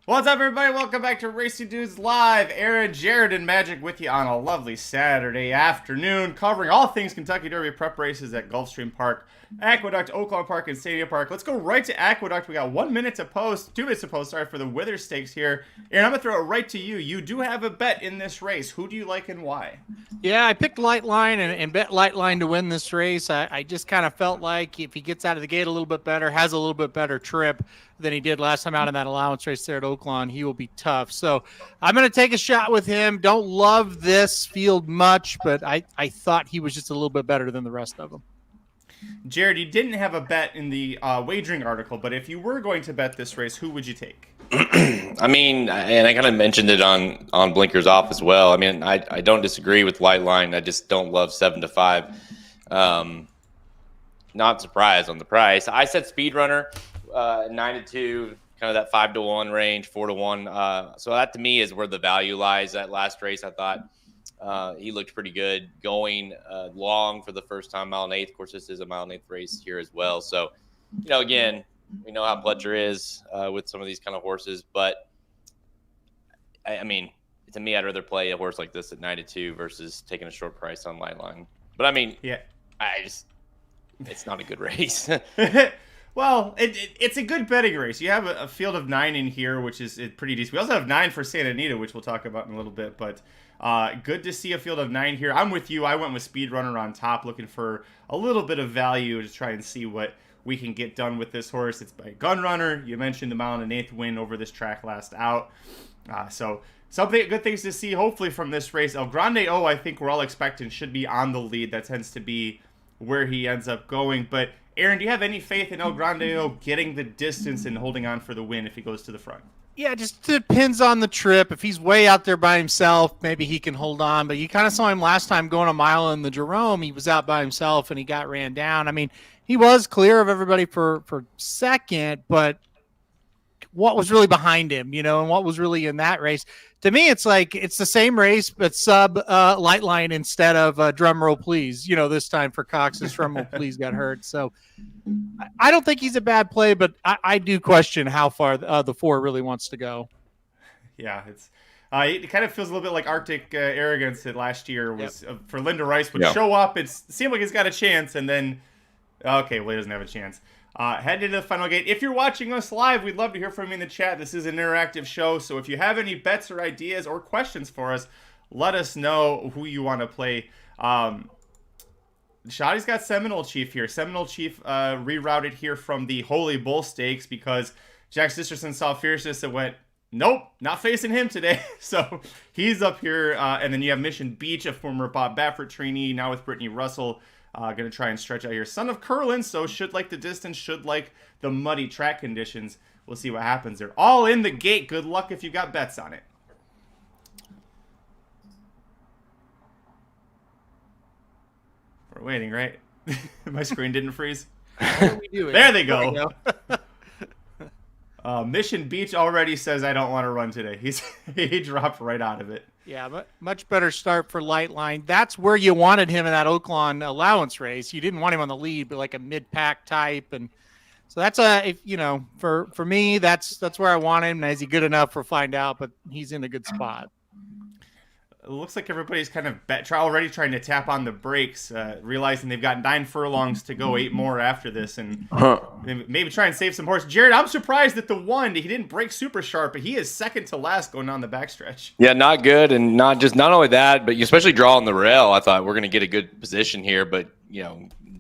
What's up, everybody? Welcome back to Racing Dudes Live. Aaron, Jared, and Magic with you on a lovely Saturday afternoon, covering all things Kentucky Derby prep races at Gulfstream Park, Aqueduct, Oaklawn Park, and Stadium Park. Let's go right to Aqueduct. We got 1 minute to post, 2 minutes to post, sorry, for the Wither Stakes here. Aaron, I'm going to throw it right to you. You do have a bet in this race. Who do you like and why? Yeah, I picked Lightline and bet Lightline to win this race. I just kind of felt like if he gets out of the gate a little bit better, has a little bit better trip than he did last time out in that allowance race there at Oaklawn, he will be tough. So I'm going to take a shot with him. Don't love this field much, but I thought he was just a little bit better than the rest of them. Jared, you didn't have a bet in the wagering article, but if you were going to bet this race, who would you take? I mean, and I kind of mentioned it on Blinkers Off as well. I mean, I don't disagree with Lightline. I just don't love 7-5. Not surprised on the price. I said Speedrunner, 9-2, kind of that 5-1 range, 4-1. So that to me is where the value lies. That last race, I thought he looked pretty good going long for the first time, mile and eighth. Of course, this is a mile and eighth race here as well. So, again, we know how Pletcher is with some of these kind of horses, but I mean, to me, I'd rather play a horse like this at 9-2 versus taking a short price on Lightline. But I mean, yeah, it's not a good race. Well, it's a good betting race. You have a field of 9 in here, which is pretty decent. We also have 9 for Santa Anita, which we'll talk about in a little bit. But good to see a field of 9 here. I'm with you. I went with Speedrunner on top, looking for a little bit of value to try and see what we can get done with this horse. It's by Gunrunner. You mentioned the mile and an eighth win over this track last out. So good things to see, hopefully, from this race. El Grande O, I think we're all expecting, should be on the lead. That tends to be where he ends up going. But Aaron, do you have any faith in El Grande O getting the distance and holding on for the win if he goes to the front? Yeah, just depends on the trip. If he's way out there by himself, maybe he can hold on. But you kind of saw him last time going a mile in the Jerome. He was out by himself and he got ran down. I mean, he was clear of everybody for second, but what was really behind him, and what was really in that race? To me, it's like it's the same race, but sub Lightline instead of drum roll please. This time for Cox's drum roll please got hurt. So I don't think he's a bad play, but I do question how far the 4 really wants to go. Yeah, it kind of feels a little bit like Arctic Arrogance that last year was for Linda Rice would show up. It seemed like he's got a chance, and then okay, well, he doesn't have a chance. Head into the final gate. If you're watching us live, we'd love to hear from you in the chat. This is an interactive show, so if you have any bets or ideas or questions for us, let us know who you want to play. Shoddy's got Seminole Chief here. Seminole Chief rerouted here from the Holy Bull Stakes because Jack Sisterson saw Fierceness and went, nope, not facing him today. So he's up here. And then you have Mission Beach, a former Bob Baffert trainee, now with Brittany Russell. Going to try and stretch out here. Son of Curlin, so should like the distance, should like the muddy track conditions. We'll see what happens. They're all in the gate. Good luck if you got bets on it. We're waiting, right? My screen didn't freeze. There they go. Mission Beach already says I don't want to run today. He dropped right out of it. Yeah, but much better start for Lightline. That's where you wanted him in that Oaklawn allowance race. You didn't want him on the lead, but like a mid-pack type, and so that's for me, that's where I want him. Is he good enough? We'll find out, but he's in a good spot. it looks like everybody's kind of already trying to tap on the brakes, realizing they've got 9 furlongs to go, 8 more after this, and maybe try and save some horse. Jared, I'm surprised that he didn't break super sharp, but he is second to last going down the backstretch. Yeah, not good, and not only that, but especially drawing the rail. I thought we're going to get a good position here, but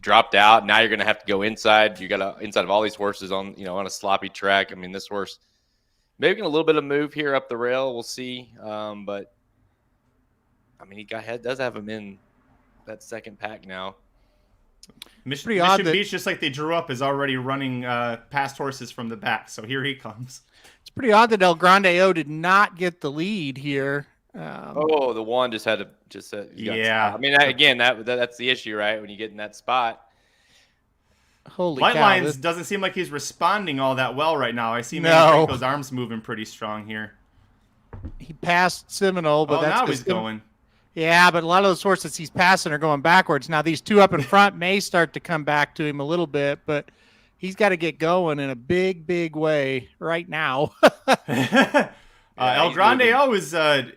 dropped out. Now you're going to have to go inside. You got inside of all these horses on on a sloppy track. I mean, this horse maybe getting a little bit of move here up the rail. We'll see, but. I mean, does have him in that second pack now. Mission Beach, just like they drew up, is already running past horses from the back. So here he comes. It's pretty odd that El Grande O did not get the lead here. The one just had to yeah. I mean, again, that's the issue, right? When you get in that spot. Holy Light cow, Lines doesn't seem like he's responding all that well right now. I see Franco's arms moving pretty strong here. He passed Seminole, but now he's going. Yeah, but a lot of those horses he's passing are going backwards. Now, these 2 up in front may start to come back to him a little bit, but he's got to get going in a big, big way right now. El Grande O is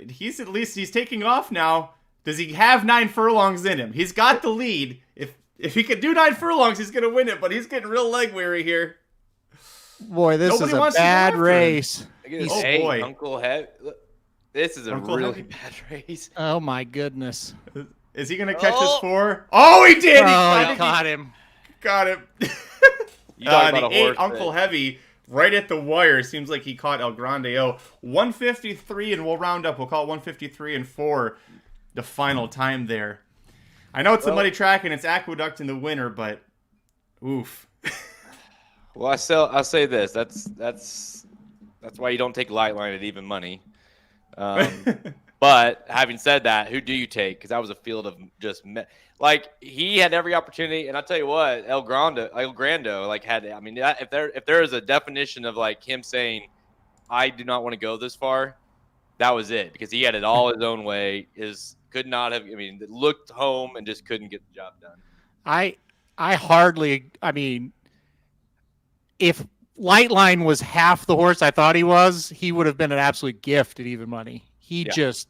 he's taking off now. Does he have 9 furlongs in him? He's got the lead. If he could do 9 furlongs, he's going to win it, but he's getting real leg weary here. Boy, this is a bad race. Boy. Uncle Head. This is a really bad race. Oh, my goodness. Is he going to catch his 4? Oh, he did! He caught him. Got him. You talk about the 8, Uncle Heavy, right at the wire. Seems like he caught El Grande O. 153, and we'll round up. We'll call it 153 and 4, the final time there. I know it's a muddy track, and it's Aqueduct in the winner, but oof. Well, I'll say this. That's why you don't take Light Line at even money. But having said that, who do you take? Because that was a field of just he had every opportunity, and I'll tell you what, El Grando had. I mean, if there is a definition of him saying, "I do not want to go this far," that was it, because he had it all his own way. Could not have. I mean, looked home and just couldn't get the job done. I hardly. I mean, if Light Line was half the horse I thought he was, he would have been an absolute gift at even money. He just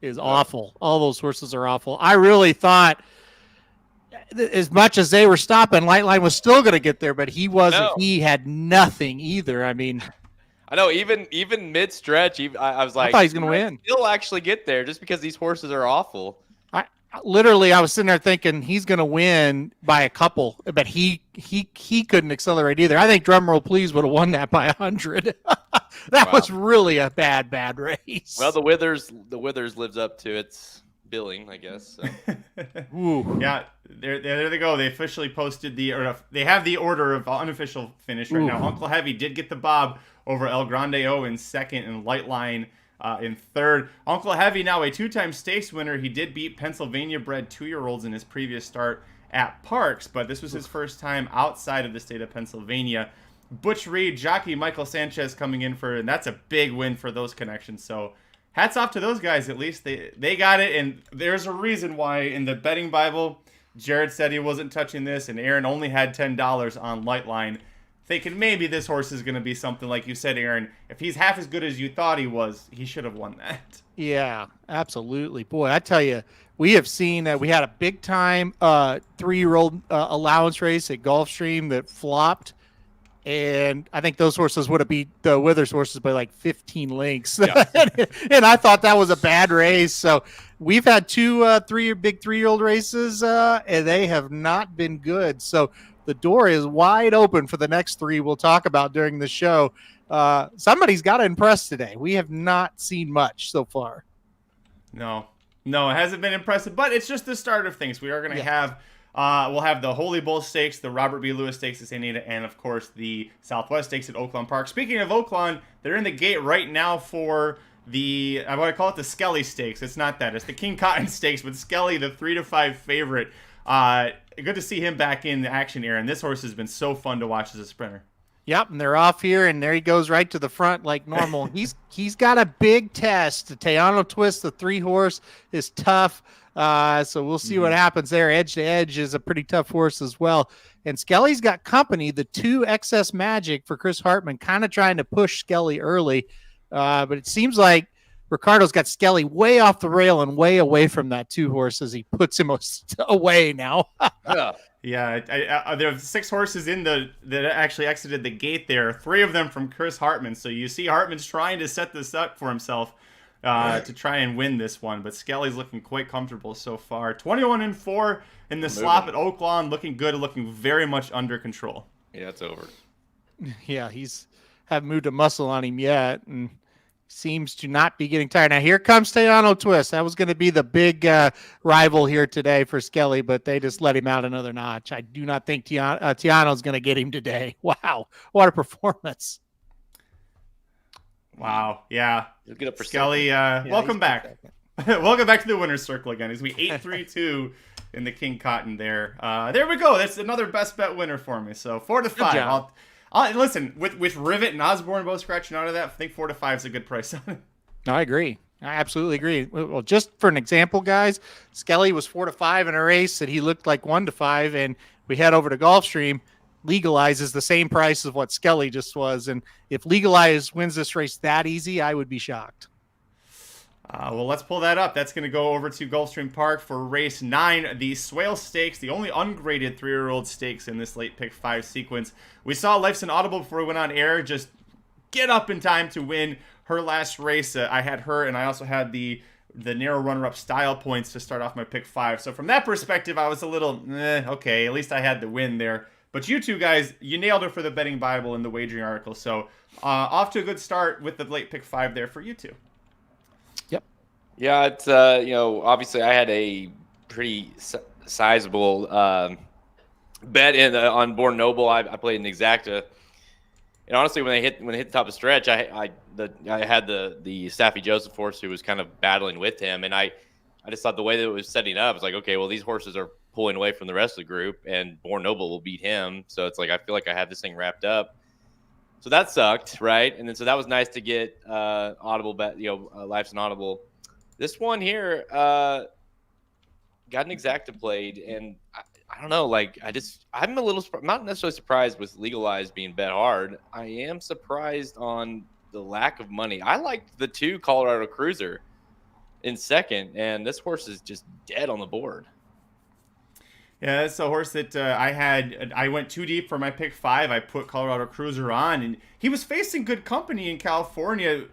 is awful. All those horses are awful. I really thought, as much as they were stopping, Light Line was still going to get there, but he wasn't. No. He had nothing either. I mean, I know even mid stretch, I was like, I thought he's going to win. He'll actually get there just because these horses are awful. I was sitting there thinking he's going to win by a couple, but he couldn't accelerate either. I think Drumroll Please would have won that by 100. That was really a bad race. Well, the Withers lives up to its billing, I guess. So. Yeah, there they go. They officially posted they have the order of unofficial finish right now. Uncle Heavy did get the bob over El Grande O in second, and Light Line in third. Uncle Heavy, now a 2-time stakes winner. He did beat Pennsylvania-bred 2-year-olds in his previous start at Parks, but this was his first time outside of the state of Pennsylvania. Butch Reed, jockey Michael Sanchez coming in and that's a big win for those connections. So hats off to those guys. At least they got it, and there's a reason why in the betting Bible, Jared said he wasn't touching this, and Aaron only had $10 on Light Line, thinking maybe this horse is going to be something like you said, Aaron. If he's half as good as you thought he was, he should have won that. Yeah, absolutely. Boy, I tell you, we have seen that we had a big-time 3-year-old allowance race at Gulfstream that flopped, and I think those horses would have beat the Withers horses by like 15 lengths. Yeah. And I thought that was a bad race. So we've had 2 big 3-year-old races, and they have not been good. So the door is wide open for the next 3 we'll talk about during the show. Somebody's got to impress today. We have not seen much so far. No, it hasn't been impressive, but it's just the start of things. We are going to have, we'll have the Holy Bull Stakes, the Robert B. Lewis Stakes at Anita, and of course the Southwest Stakes at Oaklawn Park. Speaking of Oaklawn, they're in the gate right now for I want to call it the Skelly Stakes. It's not that. It's the King Cotton Stakes with Skelly, the 3-5 favorite. Good to see him back in action, Aaron. This horse has been so fun to watch as a sprinter. Yep, and they're off here, and there he goes right to the front like normal. He's got a big test. The Teano Twist, the 3-horse, is tough. So we'll see what happens there. Edge to Edge is a pretty tough horse as well. And Skelly's got company, the 2 Excess Magic for Chris Hartman, kind of trying to push Skelly early. But it seems like Ricardo's got Skelly way off the rail and way away from that 2 horse as he puts him away now. Yeah, there are 6 horses that actually exited the gate there. 3 of them from Chris Hartman. So you see Hartman's trying to set this up for himself to try and win this one. But Skelly's looking quite comfortable so far. 21-4 in the slop at Oaklawn. Looking good, looking very much under control. Yeah, it's over. Yeah, he's haven't moved a muscle on him yet, and seems to not be getting tired. Now here comes Teano Twist. That was going to be the big rival here today for Skelly, but they just let him out another notch. I do not think Tiano's going to get him today. Wow, what a performance! Wow, yeah. You'll get up for Skelly. Welcome back. Welcome back to the winner's circle again. As we 8-3-2 in the King Cotton there. There we go. That's another best bet winner for me. So 4-5. Listen, with Rivet and Osborne both scratching out of that, I think 4-5 is a good price on it. No, I agree. I absolutely agree. Well, just for an example, guys, Skelly was 4-5 in a race that he looked like 1-5, and we head over to Gulfstream. Legalize the same price as what Skelly just was, and if Legalize wins this race that easy, I would be shocked. Well, let's pull that up. That's going to go over to Gulfstream Park for race 9, the Swale Stakes, the only ungraded 3-year-old stakes in this late pick 5 sequence. We saw Life's an Audible before we went on air just get up in time to win her last race. I had her, and I also had the narrow runner-up style points to start off my pick 5. So from that perspective, I was a little, okay, at least I had the win there. But you two guys, you nailed it for the betting Bible in the wagering article. So off to a good start with the late pick 5 there for you two. Yeah, it's obviously I had a pretty sizable bet on Born Noble. I played an exacta, and honestly, when it hit the top of the stretch, I had the Staffy Joseph horse who was kind of battling with him, and I just thought the way that it was setting up, it's like, okay, well, these horses are pulling away from the rest of the group, and Born Noble will beat him. So it's like I feel like I have this thing wrapped up. So that sucked, right? And then so that was nice to get Audible bet, Life's an Audible. This one here got an exacta played, and I don't know, I'm not necessarily surprised with Legalized being bet hard. I am surprised on the lack of money. I liked the 2 Colorado Cruiser in second, and this horse is just dead on the board. Yeah, that's a horse that I went too deep for my pick 5. I put Colorado Cruiser on, and he was facing good company in California.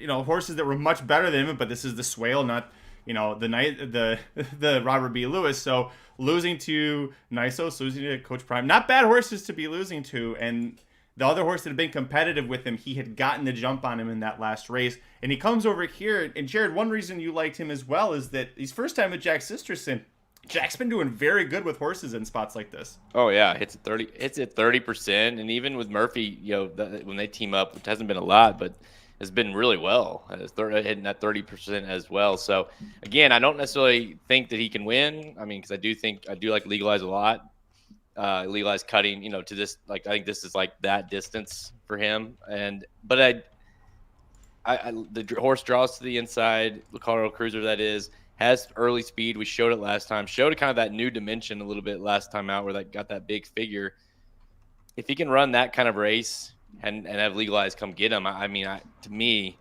Horses that were much better than him, but this is the Swale, not the Robert B. Lewis. So losing to Nisos, losing to Coach Prime, not bad horses to be losing to. And the other horse that had been competitive with him, he had gotten the jump on him in that last race, and he comes over here. And Jared, one reason you liked him as well is that he's first time with Jack Sisterson. Jack's been doing very good with horses in spots like this. Oh yeah, hits at 30%, and even with Murphy, when they team up, which hasn't been a lot, but has been really well, hitting that 30% as well. So again, I don't necessarily think that he can win. I mean, because I do like Legalize a lot. Legalize cutting, to this, I think this is like that distance for him, but the horse draws to the inside, the Colorado Cruiser that is. Has early speed. We showed it last time. Showed it kind of that new dimension a little bit last time out where that got that big figure. If he can run that kind of race and have Legalized come get him, to me,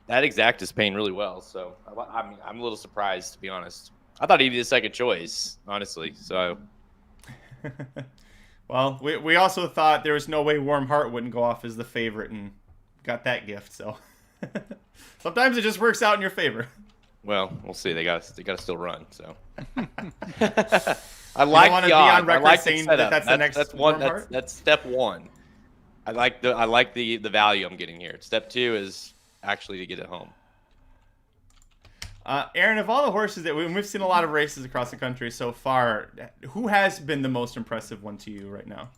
that exact is paying really well. So, I'm a little surprised, to be honest. I thought he'd be the second choice, honestly. So, well, we also thought there was no way Warm Heart wouldn't go off as the favorite and got that gift. So, sometimes it just works out in your favor. Well, we'll see. They got to still run. So I like the odds. On record saying that's the next. That's step 1. I like the value I'm getting here. Step 2 is actually to get it home. Aaron, of all the horses that we've seen a lot of races across the country so far, who has been the most impressive one to you right now?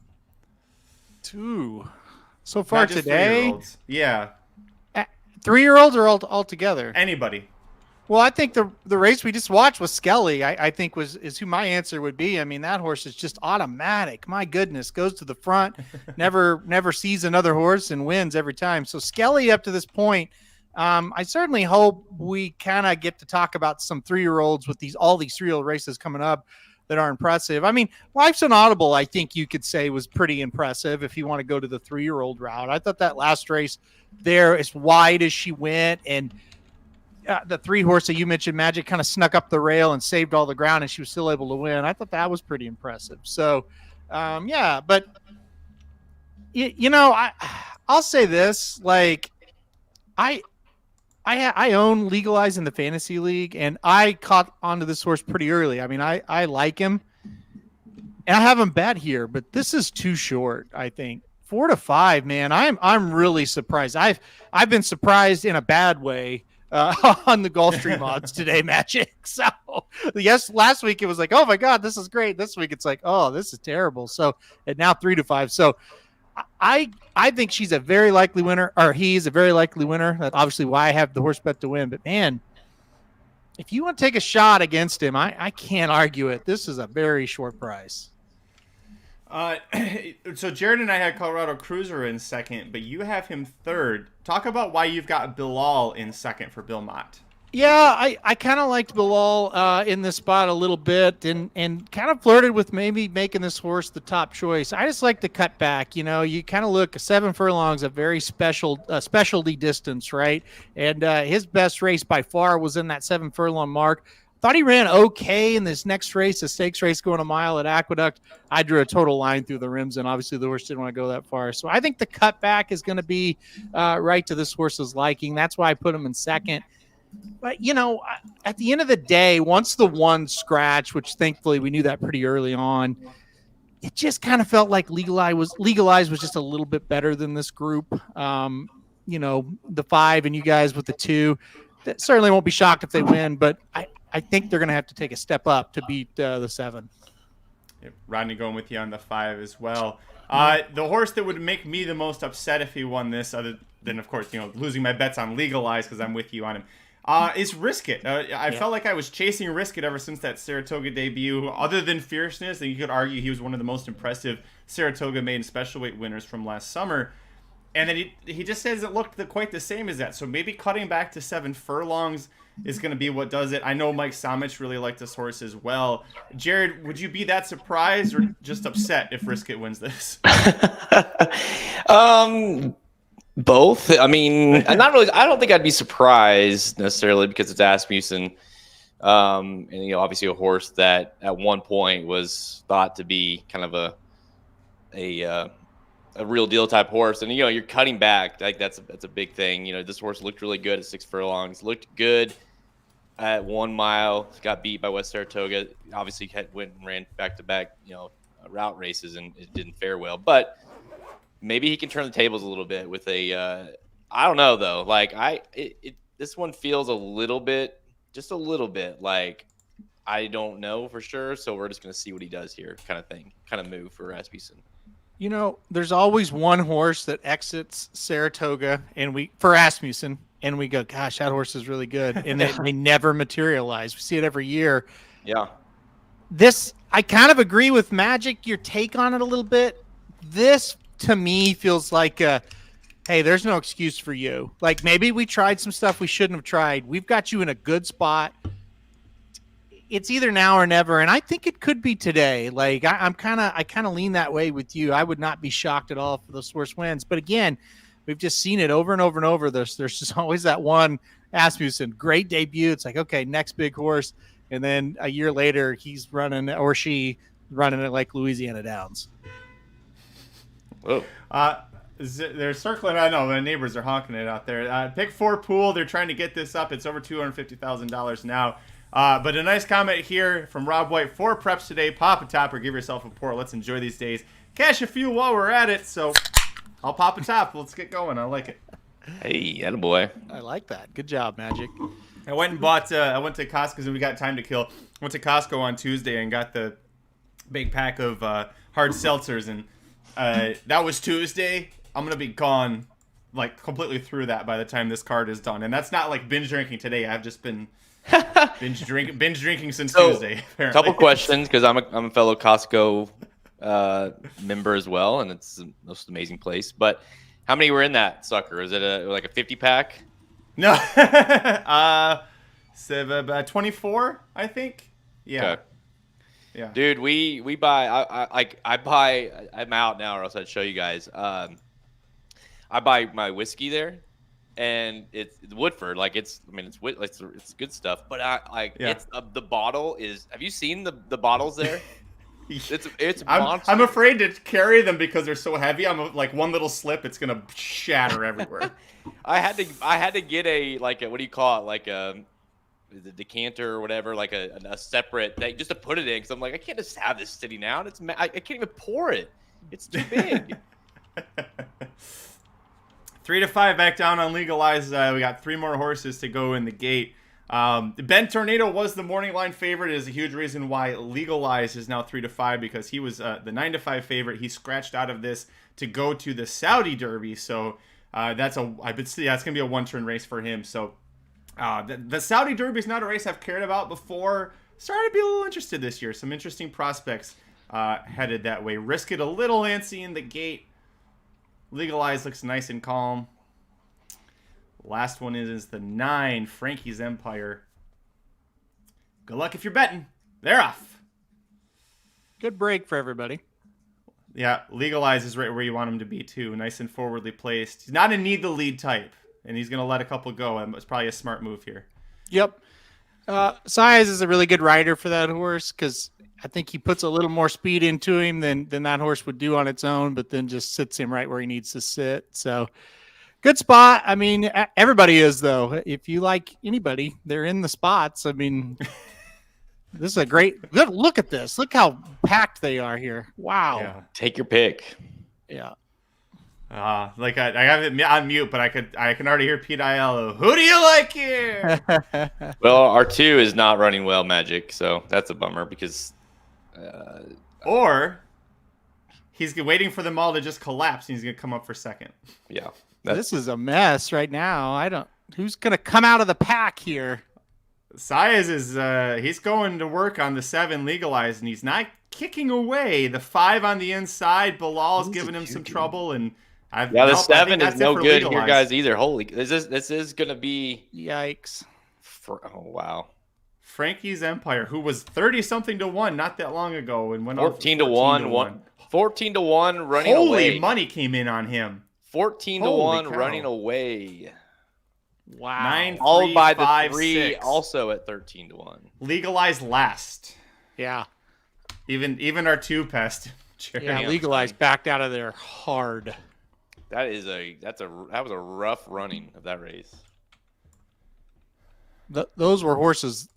2 so far today. 3-year-olds. Yeah, 3-year-olds or all together? Anybody. Well, I think the race we just watched with Skelly, I think is who my answer would be. I mean, that horse is just automatic. My goodness, goes to the front, never sees another horse and wins every time. So Skelly up to this point, I certainly hope we kind of get to talk about some 3-year-olds with all these 3-year-old races coming up that are impressive. I mean, Life's an Audible, I think you could say was pretty impressive if you want to go to the 3-year-old route. I thought that last race there, as wide as she went, and the 3 horse that you mentioned, Magic, kind of snuck up the rail and saved all the ground, and she was still able to win. I thought that was pretty impressive. So, yeah, but I'll say this, like I own Legalize in the fantasy league, and I caught onto this horse pretty early. I mean, I like him, and I have him bet here, but this is too short. I think 4 to 5, man. I'm really surprised. I've been surprised in a bad way on the Gulfstream odds today, Magic. So yes, last week it was like, oh my God, this is great. This week it's like, oh, this is terrible. So and now 3 to 5. So I think she's a very likely winner, or he's a very likely winner. That's obviously why I have the horse bet to win. But man, if you want to take a shot against him, I can't argue it. This is a very short price. So Jared and I had Colorado Cruiser in second, but you have him third. Talk about why you've got Bilal in second for Bill Mott. Yeah, I kind of liked Bilal in this spot a little bit, and kind of flirted with maybe making this horse the top choice. I just like the cut back. You kind of look, 7 furlongs, a very specialty distance, right? And his best race by far was in that 7 furlong mark. Thought he ran okay in this next race, the stakes race going a mile at Aqueduct. I drew a total line through the rims, and obviously the horse didn't want to go that far. So I think the cutback is going to be right to this horse's liking. That's why I put him in second. But, at the end of the day, once the 1 scratch, which thankfully we knew that pretty early on, it just kind of felt like Legalize was just a little bit better than this group. The 5 and you guys with the 2, that certainly won't be shocked if they win, but I think they're going to have to take a step up to beat the 7. Yep, Rodney going with you on the 5 as well. The horse that would make me the most upset if he won this, other than, of course, losing my bets on Legalize because I'm with you on him, is Risk It. I felt like I was chasing Risk It ever since that Saratoga debut. Other than Fierceness, and you could argue he was one of the most impressive Saratoga maiden special weight winners from last summer. And then he just hasn't looked quite the same as that. So maybe cutting back to 7 furlongs is going to be what does it. I know Mike Somich really liked this horse as well. Jared, would you be that surprised or just upset if Risk It wins this? Both. I mean, not really. I don't think I'd be surprised necessarily because it's Asmussen, and obviously a horse that at one point was thought to be kind of a real deal type horse, and you're cutting back. Like that's a big thing. This horse looked really good at 6 furlongs. Looked good at 1 mile. Got beat by West Saratoga. Obviously went and ran back to back route races, and it didn't fare well, but. Maybe he can turn the tables a little bit with I don't know though. Like this one feels just a little bit like I don't know for sure. So we're just going to see what he does here kind of thing, kind of move for Asmussen. There's always one horse that exits Saratoga for Asmussen and we go, gosh, that horse is really good. And they never materialize. We see it every year. Yeah. I kind of agree with Magic, your take on it a little bit. This to me feels like hey, there's no excuse for you. Like maybe we tried some stuff we shouldn't have tried. We've got you in a good spot. It's either now or never, and I think it could be today. Like I kind of lean that way with you. I would not be shocked at all if this horse wins. But again, we've just seen it over and over and over. There's just always that one Asmussen, great debut. It's like, okay, next big horse, and then a year later he's running or she running it like Louisiana Downs. Whoa. They're circling. I know the neighbors are honking it out there. Pick 4 pool. They're trying to get this up. It's over $250,000 now. But a nice comment here from Rob White. 4 preps today. Pop a top or give yourself a pour. Let's enjoy these days. Cash a few while we're at it. So I'll pop a top. Let's get going. I like it. Hey, attaboy. I like that. Good job, Magic. I went and bought. I went to Costco because we got time to kill. Went to Costco on Tuesday and got the big pack of hard seltzers and. That was Tuesday. I'm gonna be gone, like completely through that by the time this card is done. And that's not like binge drinking today. I've just been binge drinking since Tuesday. Apparently. Couple questions because I'm a fellow Costco member as well, and it's the most amazing place. But how many were in that sucker? Is it like a 50 pack? No, 24, I think. Yeah. Okay. Yeah. Dude, we buy. I buy. I'm out now, or else I'd show you guys. I buy my whiskey there, and it's Woodford. Like it's good stuff. But it's the bottle is. Have you seen the bottles there? It's monster. I'm afraid to carry them because they're so heavy. Like one little slip, it's gonna shatter everywhere. I had to get a what do you call it, like the decanter or whatever, like a separate thing just to put it in, because I'm like, I can't just have this sitting out. I can't even pour it. It's too big. 3-5 back down on Legalize. We got 3 more horses to go in the gate. Ben Tornado was the morning line favorite. It is a huge reason why Legalize is now 3-5, because he was the 9-5 favorite. He scratched out of this to go to the Saudi Derby. So that's gonna be a 1-turn race for him. So the Saudi Derby is not a race I've cared about before. Started to be a little interested this year. Some interesting prospects headed that way. Risk It a little antsy in the gate. Legalize looks nice and calm. Last one is the 9, Frankie's Empire. Good luck if you're betting. They're off. Good break for everybody. Yeah, Legalize is right where you want him to be, too. Nice and forwardly placed. He's not a need the lead type, and he's going to let a couple go. It's probably a smart move here. Yep. Size is a really good rider for that horse, because I think he puts a little more speed into him than that horse would do on its own, but then just sits him right where he needs to sit. So good spot. I mean, everybody is, though. If you like anybody, they're in the spots. I mean, this is a great look at this. Look how packed they are here. Wow. Yeah. Take your pick. Yeah. I have it on mute, but I can already hear Pete Aiello. Who do you like here? Well, R2 is not running well, Magic, so that's a bummer, because or he's waiting for them all to just collapse, and he's gonna come up for second. Yeah. This is a mess right now. Who's going to come out of the pack here? Saez is he's going to work on the 7 Legalized, and he's not kicking away. The 5 on the inside, Bilal's giving him some trouble, and the 7 is no good here, guys, either. Holy, this is going to be yikes. Oh wow. Frankie's Empire, who was 30-something to 1 not that long ago, and went 14 to 1, 14 to 1 running away. Holy money came in on him. 14 to 1 running away. Wow. 9, All 3, by 5, the 3 6. also at 13 to 1. Legalized last. Yeah. Even our 2 pest. Yeah, Legalized backed out of there hard. That was a rough running of that race. Those were horses.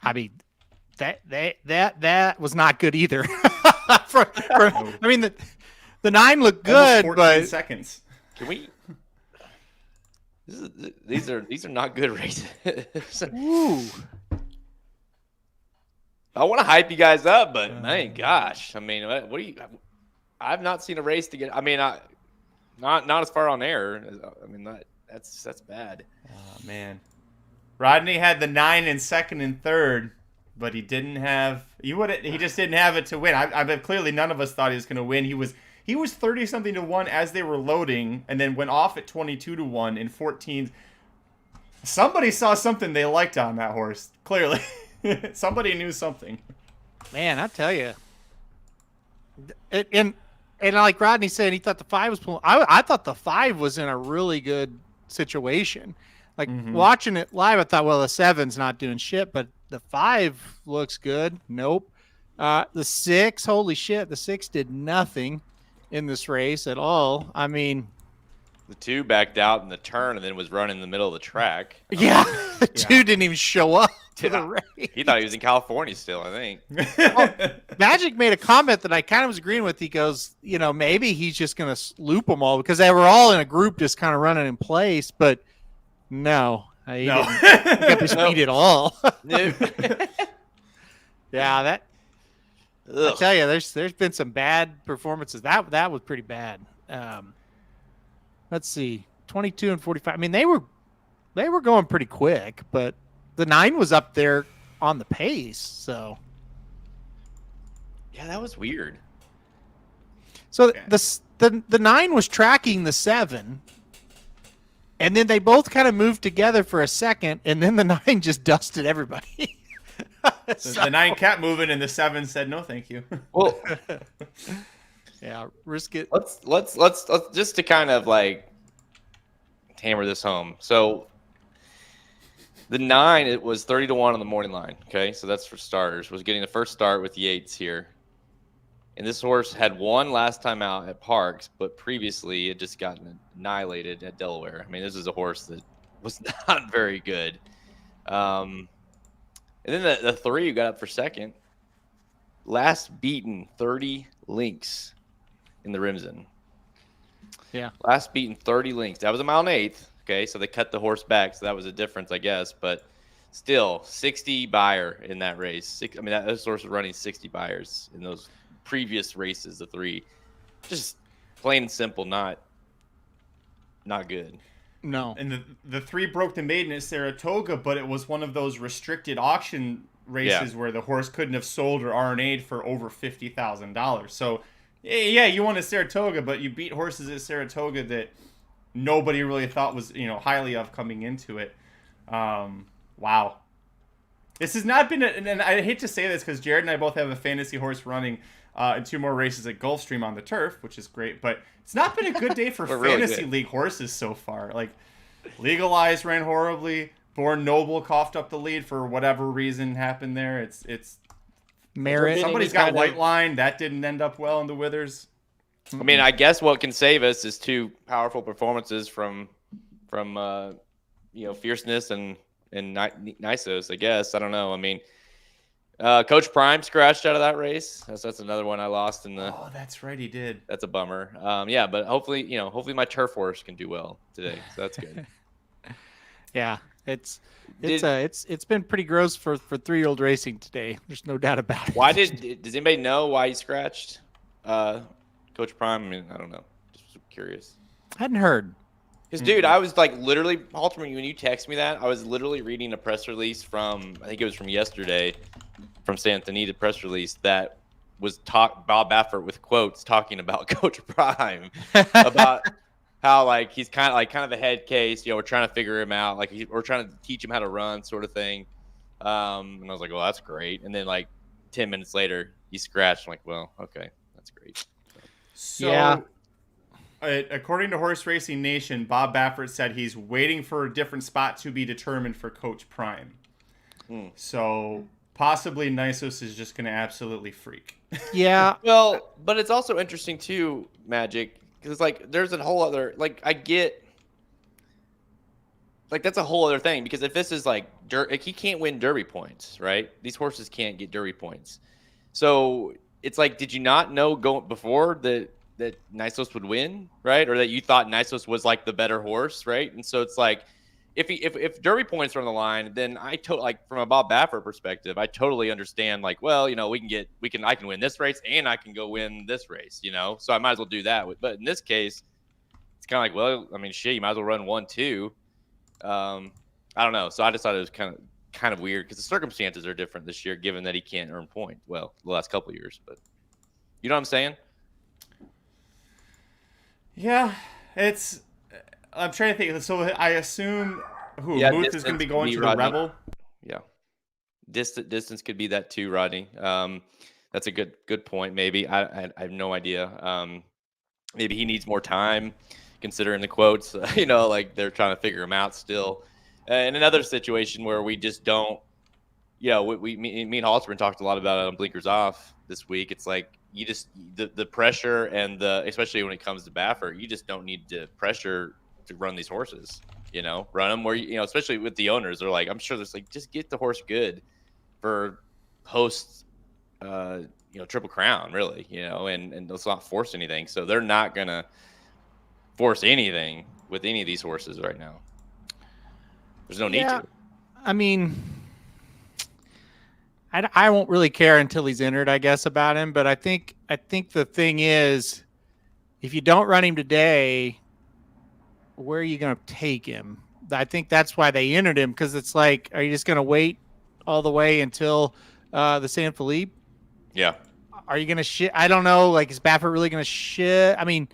I mean, that was not good either. I mean, the 9 looked good, 14 but seconds. Can we? These are not good races. Ooh. I want to hype you guys up, but man, gosh, I mean, what do you? I've not seen a race to get. I mean, not as far on air. I mean, that's bad. Oh man, Rodney had the 9 in second and third, but he didn't have. He just didn't have it to win. I bet clearly none of us thought he was going to win. He was 30-something to 1 as they were loading, and then went off at 22 to 1 in 14. Somebody saw something they liked on that horse. Clearly, somebody knew something. Man, I tell you, and like Rodney said, he thought the 5 was pulling. I thought the 5 was in a really good situation. Like watching it live, I thought, well, the 7's not doing shit, but the 5 looks good. Nope. The 6, holy shit, the 6 did nothing in this race at all. I mean, the 2 backed out in the turn and then was running in the middle of the track. Yeah, the 2 didn't even show up to the race. He thought he was in California still, I think. Well, Magic made a comment that I kind of was agreeing with. He goes, maybe he's just going to loop them all because they were all in a group just kind of running in place. But no, he didn't pick up his speed at all. Yeah, that. I tell you, there's been some bad performances. That was pretty bad. Let's see, 22 and 45. I mean, they were going pretty quick, but the 9 was up there on the pace. So yeah, that was weird. So the 9 was tracking the 7, and then they both kind of moved together for a second, and then the 9 just dusted everybody. The 9 kept moving, and the 7 said no, thank you. Well, yeah, risk it. Let's just to kind of like hammer this home. So the 9, it was 30-1 on the morning line. Okay, so that's for starters. Was getting the first start with Yates here. And this horse had won last time out at Parks, but previously it just gotten annihilated at Delaware. I mean, this is a horse that was not very good. And then the 3 who got up for second, last beaten 30 links in the Rimson. Yeah. Last beaten 30 links. That was a mile and eighth. Okay, so they cut the horse back, so that was a difference, I guess. But still, 60 buyer in that race. This horse was running 60 buyers in those previous races, the 3. Just plain and simple, not good. No. And the 3 broke the maiden at Saratoga, but it was one of those restricted auction races where the horse couldn't have sold or RNA'd for over $50,000. So, yeah, you won at Saratoga, but you beat horses at Saratoga that nobody really thought was, highly of coming into it. Wow. This has not been, and I hate to say this because Jared and I both have a fantasy horse running in 2 more races at Gulfstream on the turf, which is great, but it's not been a good day for fantasy league horses so far. Like, Legalized ran horribly. Born Noble coughed up the lead for whatever reason happened there. It's Merit. Somebody's got White Line. That didn't end up well in the Withers. I mean, I guess what can save us is 2 powerful performances from Fierceness and Nisos, I guess. I don't know. I mean, Coach Prime scratched out of that race. That's another one I lost in the. Oh, that's right, he did. That's a bummer. Yeah, but hopefully my turf horse can do well today. So that's good. Yeah, it's been pretty gross for 3-year-old racing today. There's no doubt about it. Why does anybody know why he scratched Coach Prime? I mean, I don't know. Just curious. I hadn't heard. Because, dude, I was like literally, Halterman, when you text me that, I was literally reading a press release from, I think it was from yesterday, from Santa Anita press release that was Bob Baffert with quotes talking about Coach Prime, about how like he's kind of a head case. We're trying to figure him out. Like we're trying to teach him how to run, sort of thing. And I was like, well, that's great. And then like 10 minutes later, he scratched. I'm like, well, okay, that's great. So, yeah. According to Horse Racing Nation, Bob Baffert said he's waiting for a different spot to be determined for Coach Prime. So possibly Nisos is just going to absolutely freak. Yeah. Well, but it's also interesting too, Magic, because like there's a whole other I get that's a whole other thing, because if this is he can't win Derby points, right? These horses can't get Derby points. So it's like, did you not know going before that Nisos would win, right? Or that you thought Nisos was like the better horse, right? And so it's like, if Derby points are on the line, then from a Bob Baffert perspective, I totally understand. Like, well, I can win this race and I can go win this race, So I might as well do that. But in this case, it's kind of like, well, I mean, shit, you might as well run 1-2. I don't know. So I just thought it was kind of weird because the circumstances are different this year, given that he can't earn points. Well, the last couple of years, but you know what I'm saying? Yeah, I'm trying to think. So I assume Muth is going to be going to the Rebel. Yeah, distance could be that too, Rodney. That's a good point. Maybe I have no idea. Maybe he needs more time, considering the quotes. Like they're trying to figure him out still. In another situation where we just don't, me and Halterman talked a lot about it on Blinkers Off this week. It's like, you just the pressure and especially when it comes to Baffert, you just don't need to pressure to run these horses. Run them where especially with the owners, they're like, I'm sure there's like, just get the horse good for post Triple Crown, really, and let's not force anything. So they're not gonna force anything with any of these horses right now. There's no need to. I mean, I won't really care until he's entered, I guess, about him. But I think the thing is, if you don't run him today, where are you going to take him? I think that's why they entered him, because it's like, are you just going to wait all the way until the San Felipe? Yeah. Are you going to ship? I don't know. Like, is Baffert really going to ship? I mean,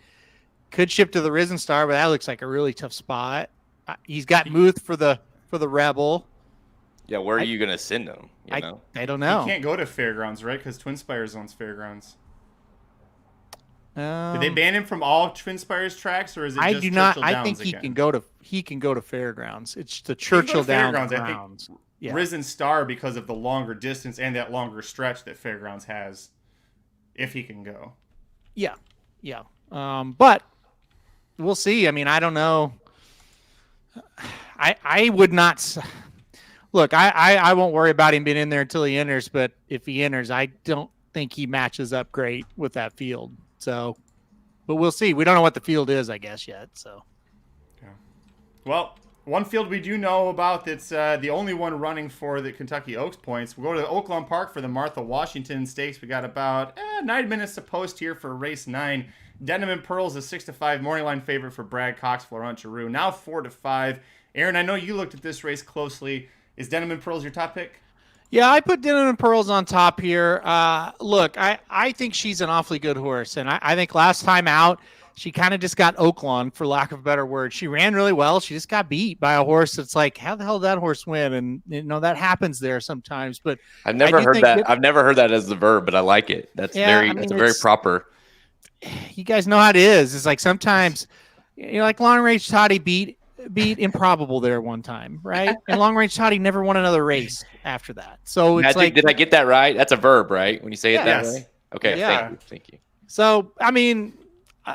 could ship to the Risen Star, but that looks like a really tough spot. He's got Muth for the Rebel. Yeah, where are you going to send him? I don't know. He can't go to Fairgrounds, right? Because Twin Spires owns Fairgrounds. Did they ban him from all Twin Spires tracks, or is it I just do not. Churchill I Downs think he again? can go to Fairgrounds. It's the He can go to Churchill Downs Fairgrounds, grounds. I think Yeah. Risen Star because of the longer distance and that longer stretch that Fairgrounds has, if he can go. Yeah. But we'll see. I mean, I don't know. I would not. Look, I won't worry about him being in there until he enters. But if he enters, I don't think he matches up great with that field. So, but we'll see. We don't know what the field is, I guess, yet. So, yeah. Well, one field we do know about that's the only one running for the Kentucky Oaks points. We'll go to the Oaklawn Park for the Martha Washington Stakes. We got about 9 minutes to post here for race 9. Denim and Pearls, a 6-5 morning line favorite for Brad Cox, Florent Giroux. Now 4-5. Aaron, I know you looked at this race closely. Is Denim and Pearls your top pick? yeah, I put Denim and Pearls on top here. Look, I think she's an awfully good horse. And I think last time out, she kind of just got Oaklawn, for lack of a better word. She ran really well. She just got beat by a horse that's like, how the hell did that horse win? And, that happens there sometimes. But I've never heard that. I've never heard that as the verb, but I like it. That's that's very proper. You guys know how it is. It's like sometimes, like Long Range Toddy beat Improbable there one time, right? And Long Range Toddy never won another race after that. So it's like, did I get that right? That's a verb, right? When you say it that yes. way. Okay. Yeah. Thank you. So I mean,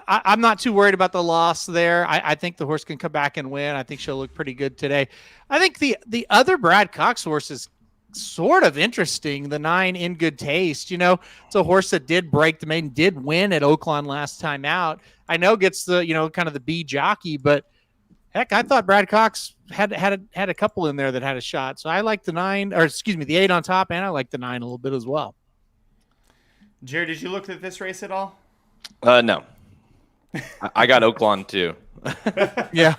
I'm not too worried about the loss there. I think the horse can come back and win. I think she'll look pretty good today. I think the other Brad Cox horse is sort of interesting. The 9 In Good Taste, it's a horse that did break the maiden, did win at Oaklawn last time out. I know gets the, kind of the B jockey, but heck, I thought Brad Cox had a couple in there that had a shot. So I like the the 8 on top, and I like the 9 a little bit as well. Jared, did you look at this race at all? No. I got Oaklawn too. Yeah.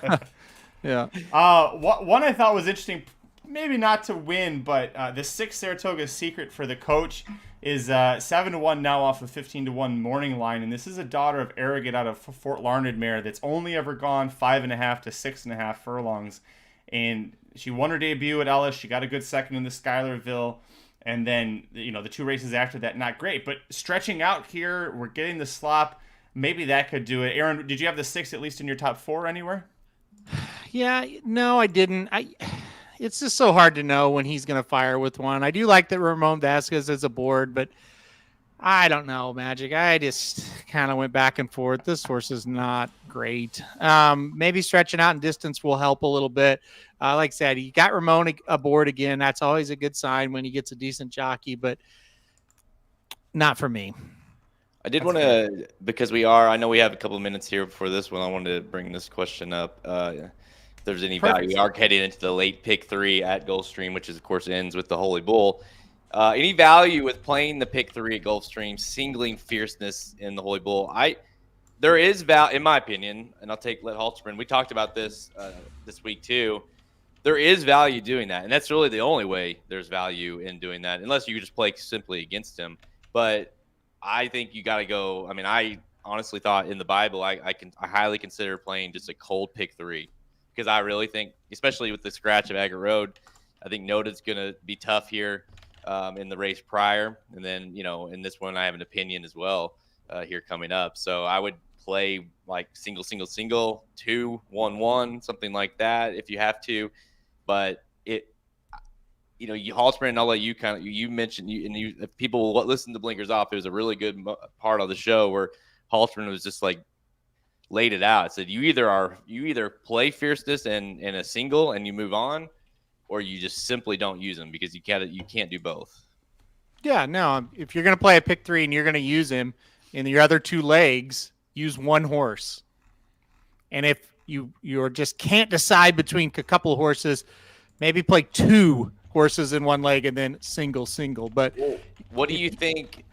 One I thought was interesting, maybe not to win, but the 6 Saratoga Secret for the coach is 7-1 now off of 15-1 morning line, and this is a daughter of Arrogate out of Fort Larned mare that's only ever gone 5.5 to 6.5 furlongs, and she won her debut at Ellis. She got a good second in the Schuylerville, and then the 2 races after that, not great, but stretching out here, we're getting the slop. Maybe that could do it. Aaron, did you have the 6 at least in your top 4 anywhere? Yeah, no, I didn't. It's just so hard to know when he's going to fire with one. I do like that Ramon Vasquez is aboard, but I don't know, Magic. I just kind of went back and forth. This horse is not great. Maybe stretching out in distance will help a little bit. Like I said, you got Ramon aboard again. That's always a good sign when he gets a decent jockey, but not for me. I did want to, because I know we have a couple of minutes here before this one. I wanted to bring this question up. If there's any value, we are heading into the late pick 3 at Gulfstream, which is, of course, ends with the Holy Bull. Any value with playing the pick 3 at Gulfstream, singling Fierceness in the Holy Bull? There is value, in my opinion, and I'll let Halterman. We talked about this this week too. There is value doing that, and that's really the only way there's value in doing that, unless you just play simply against him. But I think you got to go. I mean, I honestly thought in the Bible, I highly consider playing just a cold pick 3, because I really think, especially with the scratch of Agate Road, I think Nota's going to be tough here in the race prior. And then, in this one, I have an opinion as well here coming up. So I would play like single, 2, 1, 1, something like that if you have to. But Halsman, I'll let you you mentioned, if people listen to Blinkers Off, it was a really good part of the show where Halsman was just like laid it out. It said you either play Fierceness and a single and you move on, or you just simply don't use them, because you can't do both. Yeah, no. If you're going to play a pick 3 and you're going to use him in your other 2 legs, use one horse. And if you just can't decide between a couple of horses, maybe play 2 horses in one leg and then single. But what do you think?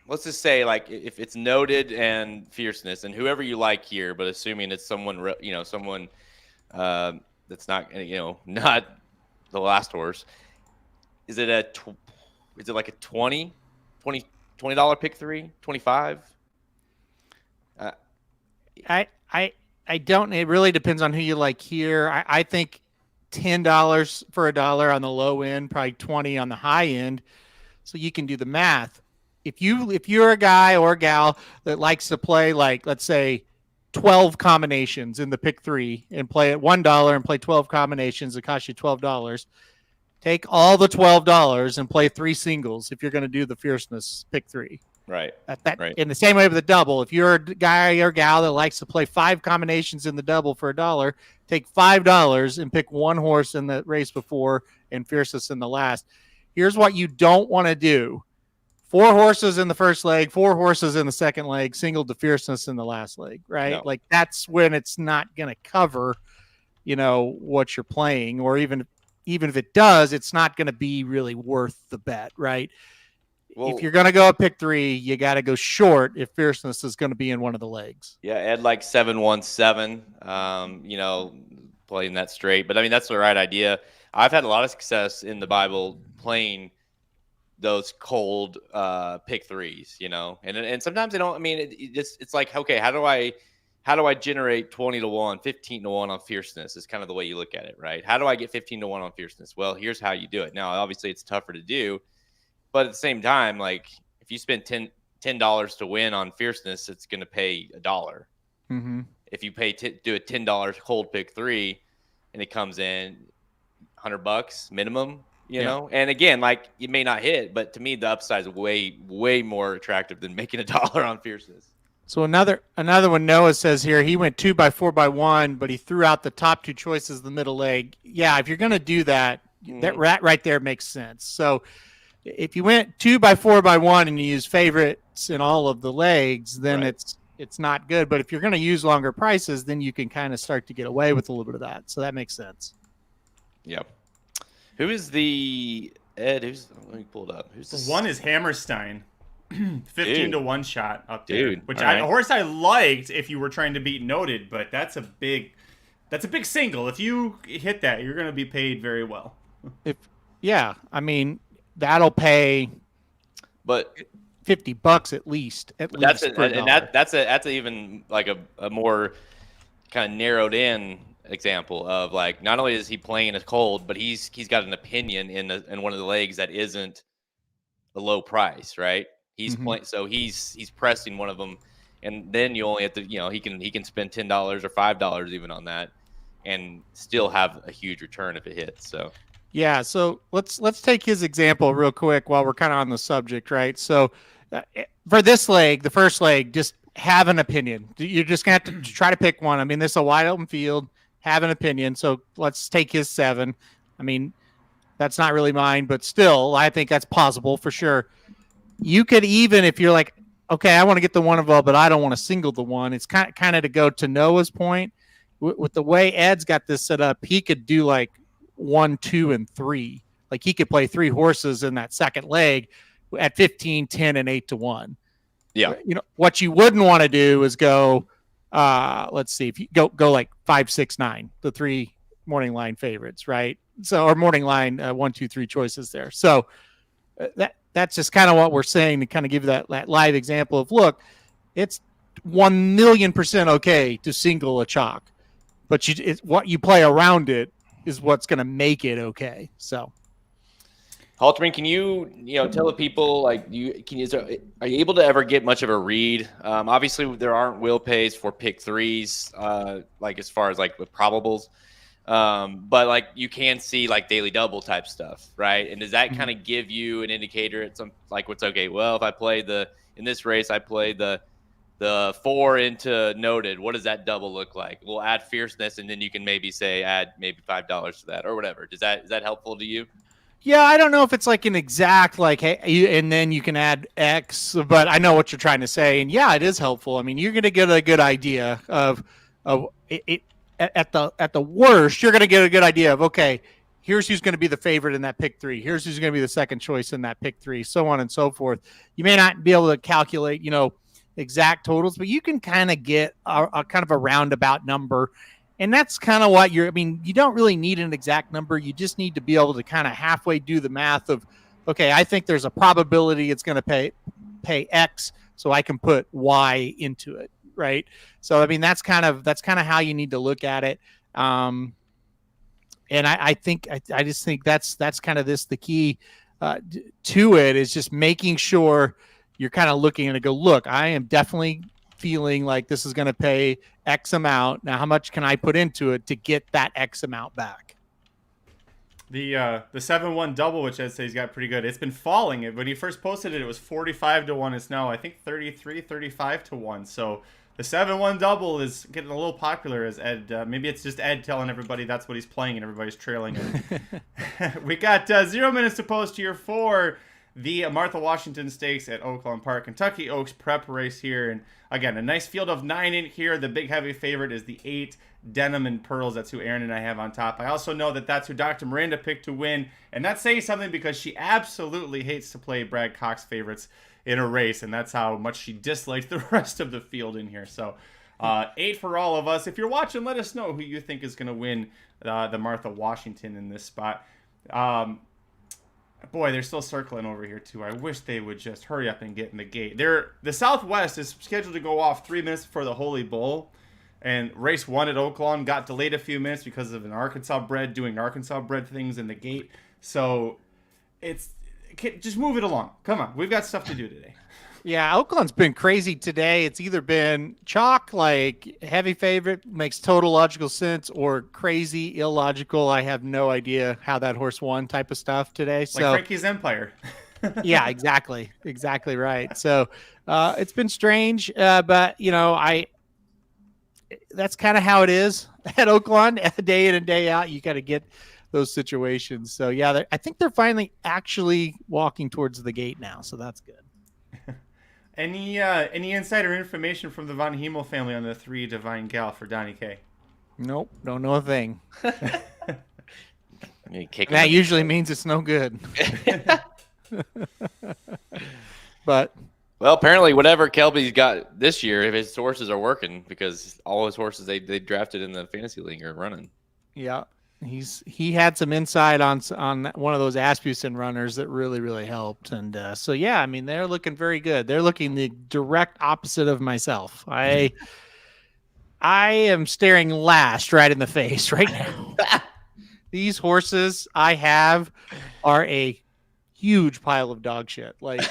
Let's just say, like, if it's Noted and Fierceness and whoever you like here, but assuming it's someone that's not not the last horse, is it like a $20 pick 3, 25? I don't. It really depends on who you like here. I think $10 for $1 on the low end, probably 20 on the high end. So you can do the math. if you're a guy or a gal that likes to play, like, let's say 12 combinations in the pick 3 and play at $1 and play 12 combinations that cost you $12, take all the $12 and play 3 singles if you're going to do the Fierceness pick 3. Right. Right. In the same way with the double, if you're a guy or gal that likes to play 5 combinations in the double for $1, take $5 and pick 1 horse in the race before and Fierceness in the last. Here's what you don't want to do: 4 horses in the first leg, 4 horses in the second leg, single to Fierceness in the last leg, right? No. Like, that's when it's not going to cover, what you're playing, or even if it does, it's not going to be really worth the bet, right? Well, if you're going to go pick 3, you got to go short if Fierceness is going to be in one of the legs. Yeah, Ed like 7-1-7, playing that straight. But, I mean, that's the right idea. I've had a lot of success in the Bible playing those cold pick 3s, and sometimes they don't. I mean, it's like, okay, how do I generate 20-1, 15-1 on Fierceness? Is kind of the way you look at it, right? How do I get 15-1 on Fierceness? Well, here's how you do it. Now, obviously, it's tougher to do, but at the same time, like, if you spend $10 to win on Fierceness, it's going to pay $1. Mm-hmm. If you do a $10 cold pick 3, and it comes in $100 minimum. You know, and again, like, you may not hit, but to me, the upside is way, way more attractive than making $1 on Fierceness. So another one, Noah says here, he went 2x4x1, but he threw out the top 2 choices the middle leg. Yeah, if you're going to do that, that right there makes sense. So if you went 2x4x1 and you use favorites in all of the legs, then it's not good. But if you're going to use longer prices, then you can kind of start to get away with a little bit of that. So that makes sense. Yep. Who is the Ed? Let me pull it up. Who's this? One is Hammerstein, 15-1 shot up there, which a horse I liked if you were trying to beat Noted, but that's a big single. If you hit that, you're going to be paid very well. I mean, that'll pay, but $50 at least. That's even like a more kind of narrowed in example of, like, not only is he playing as cold, but he's got an opinion in one of the legs that isn't a low price, right? He's playing, so he's pressing one of them, and then you only have to, he can spend $10 or $5 even on that, and still have a huge return if it hits. So yeah, so let's take his example real quick while we're kind of on the subject, right? So for this leg, the first leg, just have an opinion. You're just gonna have to try to pick one. I mean, this is a wide open field. Have an opinion. So let's take his 7. I mean, that's not really mine, but still, I think that's possible for sure. You could, even if you're like, okay, I want to get the 1 of all, but I don't want to single the 1. It's kind of to go to Noah's point. With the way Ed's got this set up, he could do like 1, 2, and 3. Like, he could play 3 horses in that second leg at 15, 10, and 8-1. Yeah. What you wouldn't want to do is go, let's see, if you go like 5, 6, 9, the 3 morning line favorites, right? So, or morning line 1, 2, 3 choices there. So that's just kind of what we're saying, to kind of give you that live example of, look, it's 1,000,000% okay to single a chalk, but what you play around it is what's going to make it okay. So, Halterman, can you tell the people, like, are you able to ever get much of a read? Obviously, there aren't will pays for pick 3s, like, as far as like with probables, but like, you can see like daily double type stuff, right? And does that kind of give you an indicator at some, like, what's okay? Well, if I play in this race, I play the 4 into Noted, what does that double look like? We'll add Fierceness, and then you can maybe add maybe $5 to that or whatever. Is that helpful to you? Yeah, I don't know if it's like an exact, like, hey, and then you can add X, but I know what you're trying to say, and yeah, it is helpful. I mean, you're going to get a good idea of it. At the worst, you're going to get a good idea of, okay, here's who's going to be the favorite in that pick 3. Here's who's going to be the second choice in that pick 3, so on and so forth. You may not be able to calculate, exact totals, but you can kind of get a kind of a roundabout number. And that's kind of what you don't really need an exact number. You just need to be able to kind of halfway do the math of, okay, I think there's a probability it's going to pay X, so I can put Y into it, right? So, I mean, that's kind of how you need to look at it. And I just think that's kind of the key to it, is just making sure you're kind of looking at it, go, look, I am definitely feeling like this is going to pay X amount. Now, how much can I put into it to get that X amount back? The 7-1 double, which I'd say he's got pretty good. It's been falling. When he first posted it, it was 45 to 1. It's now, I think, 33, 35 to 1. So the 7-1 double is getting a little popular as Ed. Maybe it's just Ed telling everybody that's what he's playing and everybody's trailing him. We got 0 minutes to post here for the Martha Washington Stakes at Oaklawn Park. Kentucky Oaks prep race here. And again, a nice field of 9 in here. The big heavy favorite is the 8 Denim and Pearls. That's who Aaron and I have on top. I also know that that's who Dr. Miranda picked to win. And that's saying something because she absolutely hates to play Brad Cox favorites in a race. And that's how much she dislikes the rest of the field in here. So 8 for all of us. If you're watching, let us know who you think is going to win the Martha Washington in this spot. Boy, they're still circling over here, too. I wish they would just hurry up and get in the gate. The Southwest is scheduled to go off 3 minutes before the Holy Bull. And race 1 at Oaklawn got delayed a few minutes because of an Arkansas bred doing Arkansas bred things in the gate. So just move it along. Come on. We've got stuff to do today. Yeah, Oaklawn's been crazy today. It's either been chalk, like heavy favorite, makes total logical sense, or crazy, illogical. I have no idea how that horse won type of stuff today. So, like Frankie's Empire. Yeah, exactly. Exactly right. So it's been strange, but, that's kind of how it is at Oaklawn, day in and day out. You got to get those situations. So, yeah, I think they're finally actually walking towards the gate now, so that's good. Any insider information from the Von Hemel family on the 3 Divine Gal for Donnie K? Nope, don't know a thing. That That usually means it's no good. But well, apparently whatever Kelby's got this year, if his horses are working, because all his horses they drafted in the fantasy league are running. Yeah, he had some insight on one of those Asmussen runners that really, really helped. And so, yeah, I mean, they're looking very good. They're looking the direct opposite of myself. I am staring last right in the face right now. These horses I have are a huge pile of dog shit, like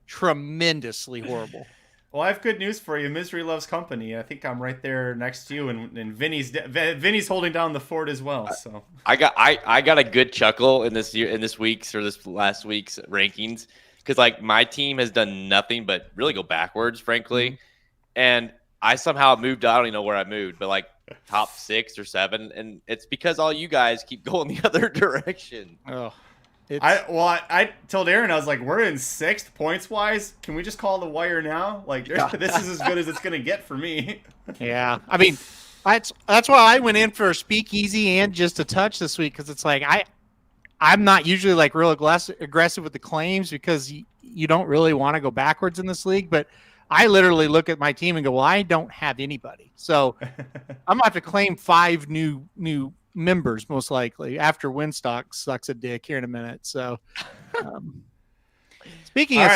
tremendously horrible. Well, I have good news for you. Misery loves company. I think I'm right there next to you, and Vinny's holding down the fort as well. So I got a good chuckle in this week's or this last week's rankings because like my team has done nothing but really go backwards, frankly, and I somehow moved. I don't even know where I moved, but like top 6 or 7, and it's because all you guys keep going the other direction. Oh. I told Aaron, I was like, we're in 6th points wise. Can we just call the wire now? Like, this is as good as it's gonna get for me. Yeah, I mean, that's why I went in for a speakeasy and just a touch this week, because it's like I'm not usually like real aggressive with the claims because you don't really want to go backwards in this league, but I literally look at my team and go, well, I don't have anybody, so I'm gonna have to claim 5 new members most likely after Winstock sucks a dick here in a minute. So speaking of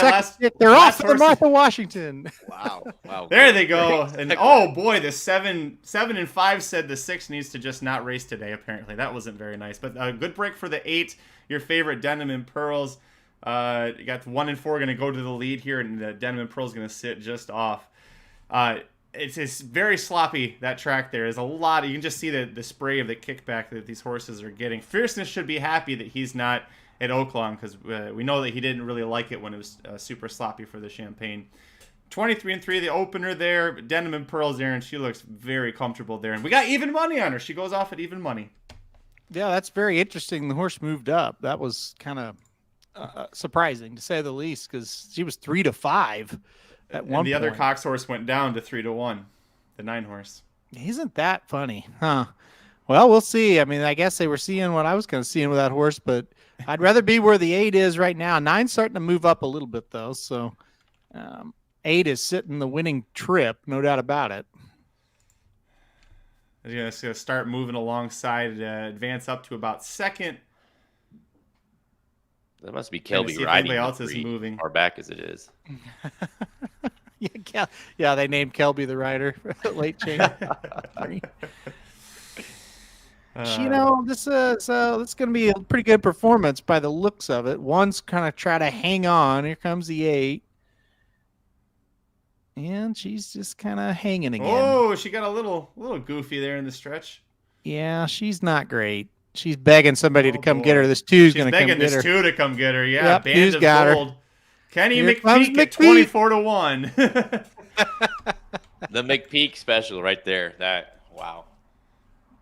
they're off to the Martha Washington. Wow. There they go. And oh boy, the 7 and 5 said the 6 needs to just not race today. Apparently that wasn't very nice, but a good break for the 8, your favorite Denim and Pearls. You got 1 and 4 going to go to the lead here, and the Denim and Pearls going to sit just off. It's very sloppy, that track there. There's a lot. You can just see the spray of the kickback that these horses are getting. Fierceness should be happy that he's not at Oaklawn because we know that he didn't really like it when it was super sloppy for the Champagne. 23-3, the opener there. Denim and Pearls there, and she looks very comfortable there. And we got even money on her. She goes off at even money. Yeah, that's very interesting. The horse moved up. That was kind of surprising, to say the least, because she was 3-5. And the other Cox horse went down to 3-1, the 9 horse. Isn't that funny? Huh. Well, we'll see. I mean, I guess they were seeing what I was kind of seeing with that horse, but I'd rather be where the 8 is right now. 9's starting to move up a little bit, though. So 8 is sitting the winning trip, no doubt about it. It's going to start moving alongside, advance up to about 2nd. That must be Kelby riding. Anybody else is moving. Far back as it is. Yeah, they named Kelby the rider for late chain. This is going to be a pretty good performance by the looks of it. One's kind of try to hang on. Here comes the 8. And she's just kind of hanging again. Oh, she got a little goofy there in the stretch. Yeah, she's not great. She's begging somebody to come boy. get her. This two's She's going to come begging get her. this two to come get her. Yeah, Yep, band two's of got gold. her. Kenny Here comes McPeak at McPeak. 24-1. The McPeak special right there. Wow.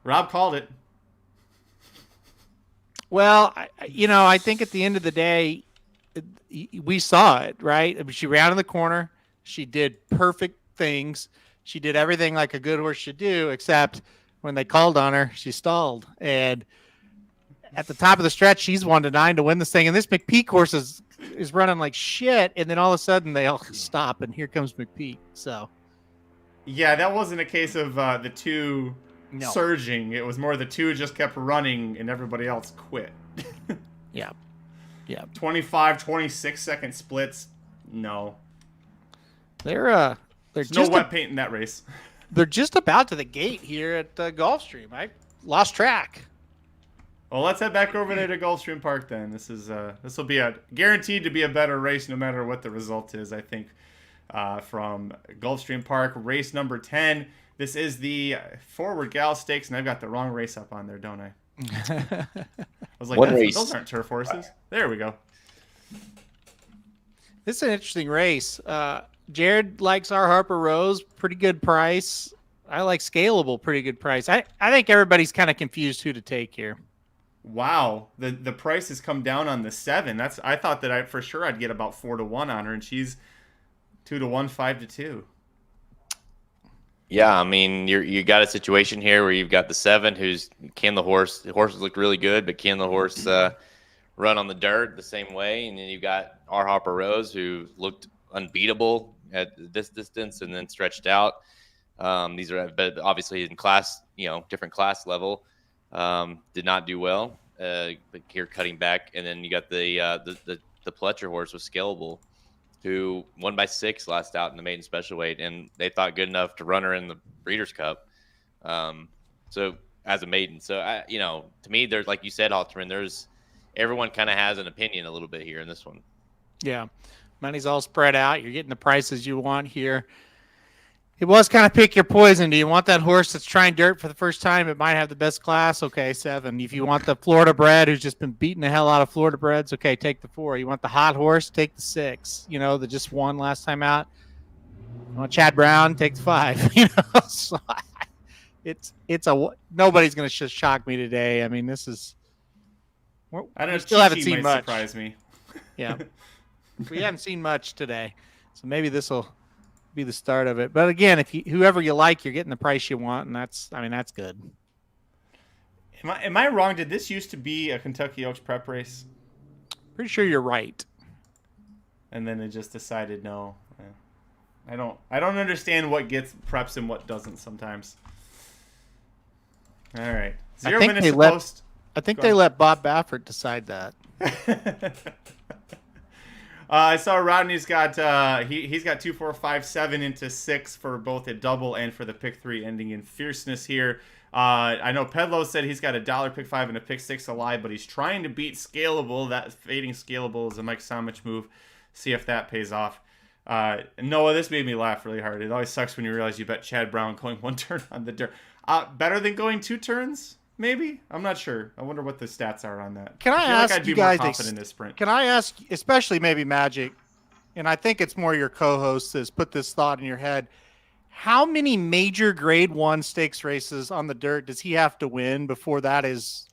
Rob called it. Well, I think at the end of the day, we saw it, right? I mean, she ran in the corner. She did perfect things. She did everything like a good horse should do, except when they called on her, she stalled. And at the top of the stretch, she's 1-9 to win this thing. And this McPeak horse is running like shit. And then all of a sudden they all stop, and here comes McPeak. So, yeah, that wasn't a case of the two surging. It was more the two just kept running and everybody else quit. Yeah. 25, 26-second splits. No. They're There's just no wet paint in that race. they're just about to the gate here at Gulfstream. I lost track. Well, let's head back over there to Gulfstream Park then. This will be guaranteed to be a better race no matter what the result is, I think, from Gulfstream Park. Race number 10. This is the Forward Gal Stakes, and I've got the wrong race up on there, don't I? I was like, those aren't turf horses. There we go. This is an interesting race. Jared likes our Harper Rose, pretty good price. I like Scalable, pretty good price. I think everybody's kind of confused who to take here. Wow, the price has come down on the 7. I thought that for sure I'd get about 4-1 on her, and she's 2-1, 5-2. Yeah, I mean, you got a situation here where you've got the 7, who's the horses look really good, but can the horse run on the dirt the same way? And then you've got our Harper Rose, who looked unbeatable at this distance and then stretched out. These are, but obviously in class, different class level, did not do well. But here cutting back, and then you got the Pletcher horse with Scalable, who won by 6 last out in the maiden special weight, and they thought good enough to run her in the Breeders' Cup. So as a maiden, so to me, there's, like you said, Halterman, everyone kind of has an opinion a little bit here in this one. Yeah, money's all spread out. You're getting the prices you want here. It was kind of pick your poison. Do you want that horse that's trying dirt for the first time? It might have the best class. Okay, 7. If you want the Florida bred who's just been beating the hell out of Florida breds, okay, take the 4. You want the hot horse, take the 6. That just won last time out. You want Chad Brown, take the 5. So nobody's going to shock me today. I mean, this is. I don't know. We still haven't seen much. Surprise me. Yeah, we haven't seen much today, so maybe this will be the start of it. But again, whoever you like, you're getting the price you want, and that's good. Am I wrong? Did this used to be a Kentucky Oaks prep race? Pretty sure you're right. And then they just decided no. I don't understand what gets preps and what doesn't sometimes. All right. 0 minutes to post. I think they let Bob Baffert decide that. I saw Rodney's got he's got 2, 4, 5, 7 into 6 for both a double and for the pick 3 ending in Fierceness here. I know Pedlo said he's got a $1 pick 5 and a pick 6 alive, but he's trying to beat Scalable. That fading Scalable is a Mike Somich move. See if that pays off. Noah, this made me laugh really hard. It always sucks when you realize you bet Chad Brown going 1 turn on the dirt. Better than going 2 turns. Maybe? I'm not sure. I wonder what the stats are on that. Can I ask like I'd you be more guys? confident in this sprint. Can I ask, especially maybe Magic, and I think it's more your co-host that's put this thought in your head. How many major Grade 1 stakes races on the dirt does he have to win before that is?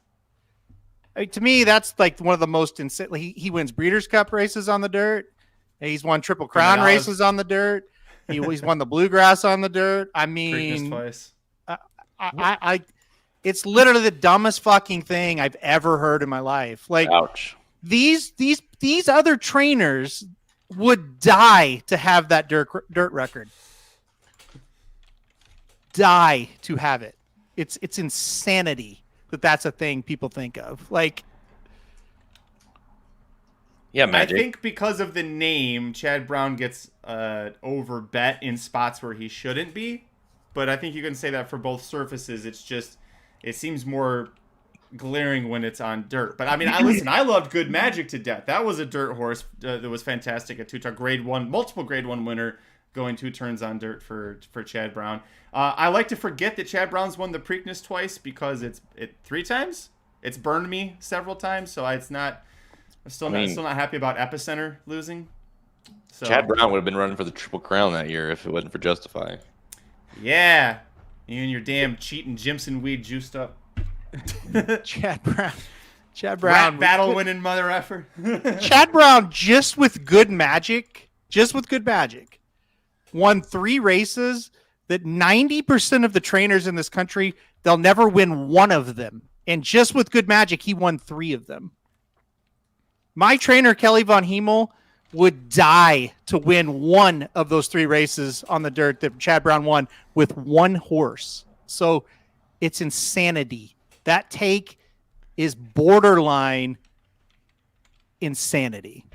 To me, that's like one of the most insane. He wins Breeders' Cup races on the dirt. He's won Triple Crown races on the dirt. He's won the Bluegrass on the dirt. I mean, twice. It's literally the dumbest fucking thing I've ever heard in my life. Like, ouch. These other trainers would die to have that dirt record. Die to have it. It's insanity that's a thing people think of. Like, yeah, Magic. I think because of the name, Chad Brown gets over bet in spots where he shouldn't be. But I think you can say that for both surfaces. It's just, it seems more glaring when it's on dirt. But I mean, I loved Good Magic to death. That was a dirt horse that was fantastic at 2-time Grade 1, multiple Grade 1 winner. going 2 turns on dirt for Chad Brown. I like to forget that Chad Brown's won the Preakness twice because it 3 times. It's burned me several times, so I'm still not happy about Epicenter losing. So, Chad Brown would have been running for the Triple Crown that year if it wasn't for Justify. Yeah, you and your damn cheating Jimson weed juiced up. Chad Brown. Rat battle winning mother effer. Chad Brown, just with good magic, won 3 races that 90% of the trainers in this country, they'll never win one of them. And just with good magic, he won 3 of them. My trainer, Kelly Von Hemel, would die to win one of those 3 races on the dirt that Chad Brown won with 1 horse. So it's insanity. That take is borderline insanity.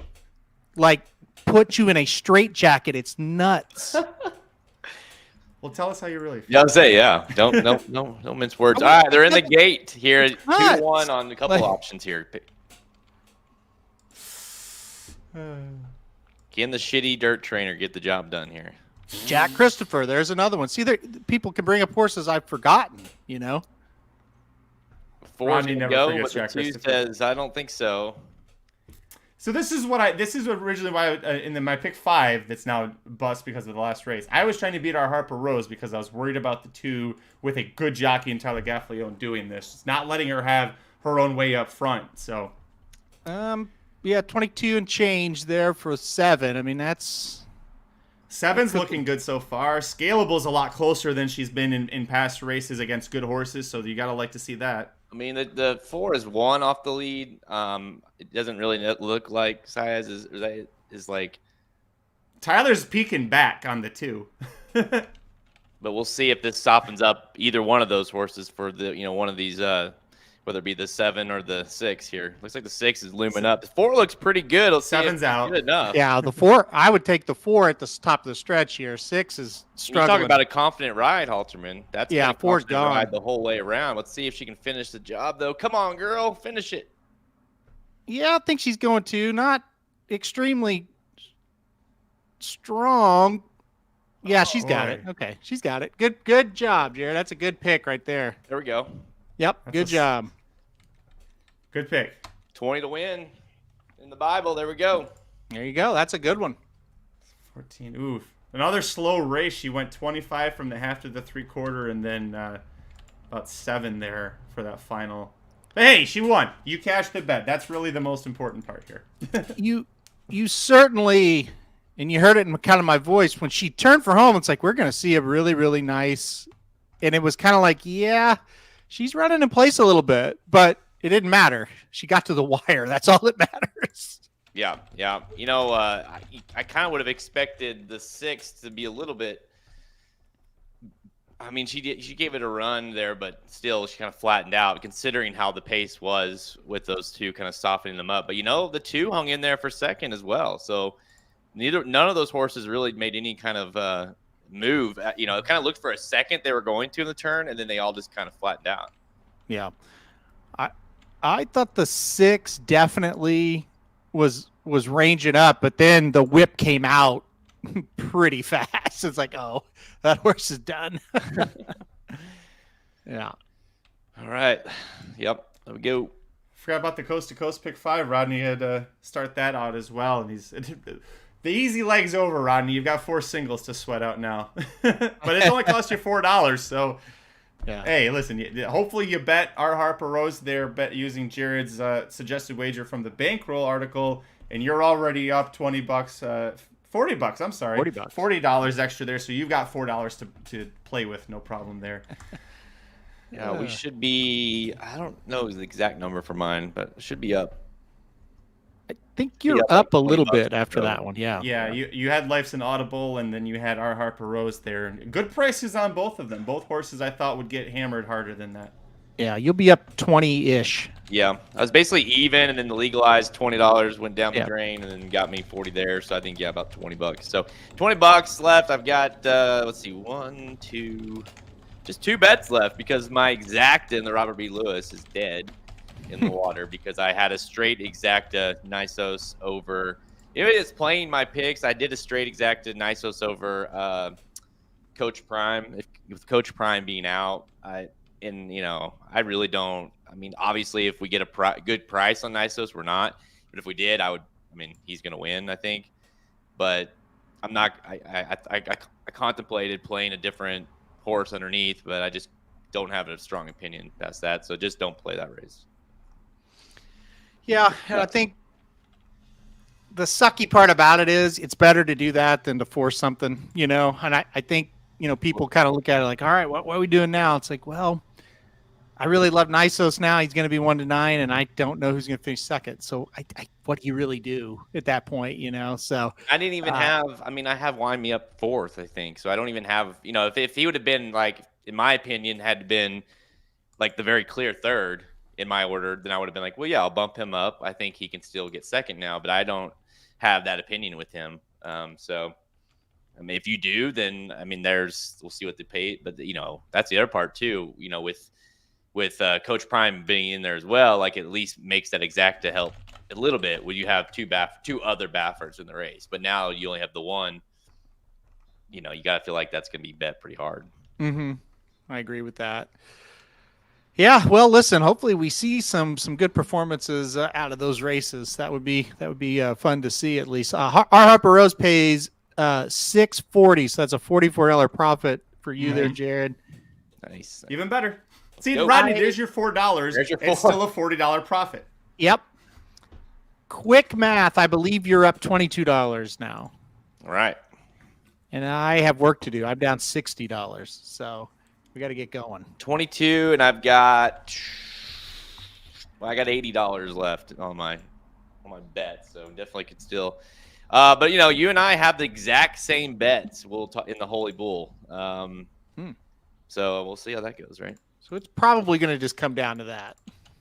Like, put you in a straitjacket. It's nuts. Well, tell us how you really feel. Yeah, I'll say, yeah. Don't mince words. All right, they're in the gate here. 2-1 on a couple options here. Can the shitty dirt trainer get the job done here? Jack Christopher, there's another one. See, people can bring up horses I've forgotten, you know? 4's gonna go, but the Jack 2 says, I don't think so. So this is originally why in my pick 5 that's now bust because of the last race. I was trying to beat our Harper Rose because I was worried about the 2 with a good jockey and Tyler Gaffalione doing this. It's not letting her have her own way up front. So, yeah, 22 and change there for 7. I mean, that's 7's looking good so far. Scalable's a lot closer than she's been in past races against good horses, so you gotta like to see that. I mean, the 4 is 1 off the lead. It doesn't really look like Saez is like. Tyler's peeking back on the 2. But we'll see if this softens up either one of those horses for the one of these whether it be the 7 or the 6 here. Looks like the 6 is looming up. The 4 looks pretty good. 7's out. Good enough. Yeah, the 4. I would take the 4 at the top of the stretch here. 6 is struggling. You're talking about a confident ride, Halterman. That's 4's gone ride the whole way around. Let's see if she can finish the job, though. Come on, girl, finish it. Yeah, I think she's going to. Not extremely strong. Yeah, she's got it. Okay, she's got it. Good job, Jared. That's a good pick right there. There we go. Yep, good job. Good pick. 20 to win in the Bible. There we go. There you go. That's a good one. 14. Oof. Another slow race. She went 25 from the half to the 3/4, and then about 7 there for that final. But hey, she won. You cashed the bet. That's really the most important part here. You certainly, and you heard it in kind of my voice when she turned for home. It's like we're going to see a really, really nice, and it was kind of like, yeah, she's running in place a little bit, but it didn't matter. She got to the wire. That's all that matters. Yeah. I kind of would have expected the 6 to be a little bit. I mean, she gave it a run there, but still, she kind of flattened out, considering how the pace was with those 2 kind of softening them up. But the 2 hung in there for second as well. So none of those horses really made any kind of move. It kind of looked for a second they were going to in the turn, and then they all just kind of flattened out. Yeah, I thought the 6 definitely was ranging up, but then the whip came out pretty fast. It's like, oh, that horse is done. Yeah. All right. Yep. There we go. Forgot about the coast to coast pick 5. Rodney had to start that out as well, and the easy leg's over, Rodney. You've got 4 singles to sweat out now, but it only cost you $4. So, yeah. Hey, listen. Hopefully, you bet our Harper Rose there, bet using Jared's suggested wager from the Bankroll article, and you're already up $20. $40. I'm sorry. $40. $40 extra there, so you've got $4 to play with. No problem there. Yeah, we should be. I don't know the exact number for mine, but it should be up. I think you're up a little bit after that one. Yeah. Yeah, you had Life's an Audible, and then you had our Harper Rose there. Good prices on both of them. Both horses I thought would get hammered harder than that. Yeah, you'll be up 20-ish. Yeah, I was basically even, and then the legalized $20 went down the drain, and then got me 40 there. So I think about $20. So $20 left. I've got let's see, 1, 2, just 2 bets left because my exacta in the Robert B. Lewis is dead in the water because I had a straight exacta Nisos over If it's playing my picks, I did a straight exacted Nisos over Coach Prime. With Coach Prime being out, I really don't. I mean, obviously, if we get a good price on Nisos, we're not. But if we did, he's going to win, I think. But I'm not. I contemplated playing a different horse underneath, but I just don't have a strong opinion past that. So just don't play that race. Yeah, and I think the sucky part about it is it's better to do that than to force something, and I think, people kind of look at it like, all right, what are we doing now? It's like, well, I really love Nisos now. He's going to be 1-9, and I don't know who's going to finish second. So what do you really do at that point, So I didn't even have, I have Wind Me Up fourth, I think. So I don't even have, if he would have been like, in my opinion, had been like the very clear third in my order, then I would have been like, well, yeah, I'll bump him up. I think he can still get second now, but I don't have that opinion with him. So, if you do, then, we'll see what they pay. But, that's the other part too, with Coach Prime being in there as well, like at least makes that exact to help a little bit when you have two other Baffers in the race. But now you only have the one, you got to feel like that's going to be bet pretty hard. Mm-hmm. I agree with that. Yeah, well, listen. Hopefully, we see some good performances out of those races. That would be fun to see at least. Our Harper Rose pays $640, so that's a $44 profit for you there, Jared. Nice. Even better. See, Rodney, there's your $4. It's still a $40 profit. Yep. Quick math. I believe you're up $22 now. All right. And I have work to do. I'm down $60, so we got to get going. 22, and I got $80 left on my bet, so definitely could still. But you and I have the exact same bets. We'll talk in the Holy Bull. So we'll see how that goes, right? So it's probably going to just come down to that.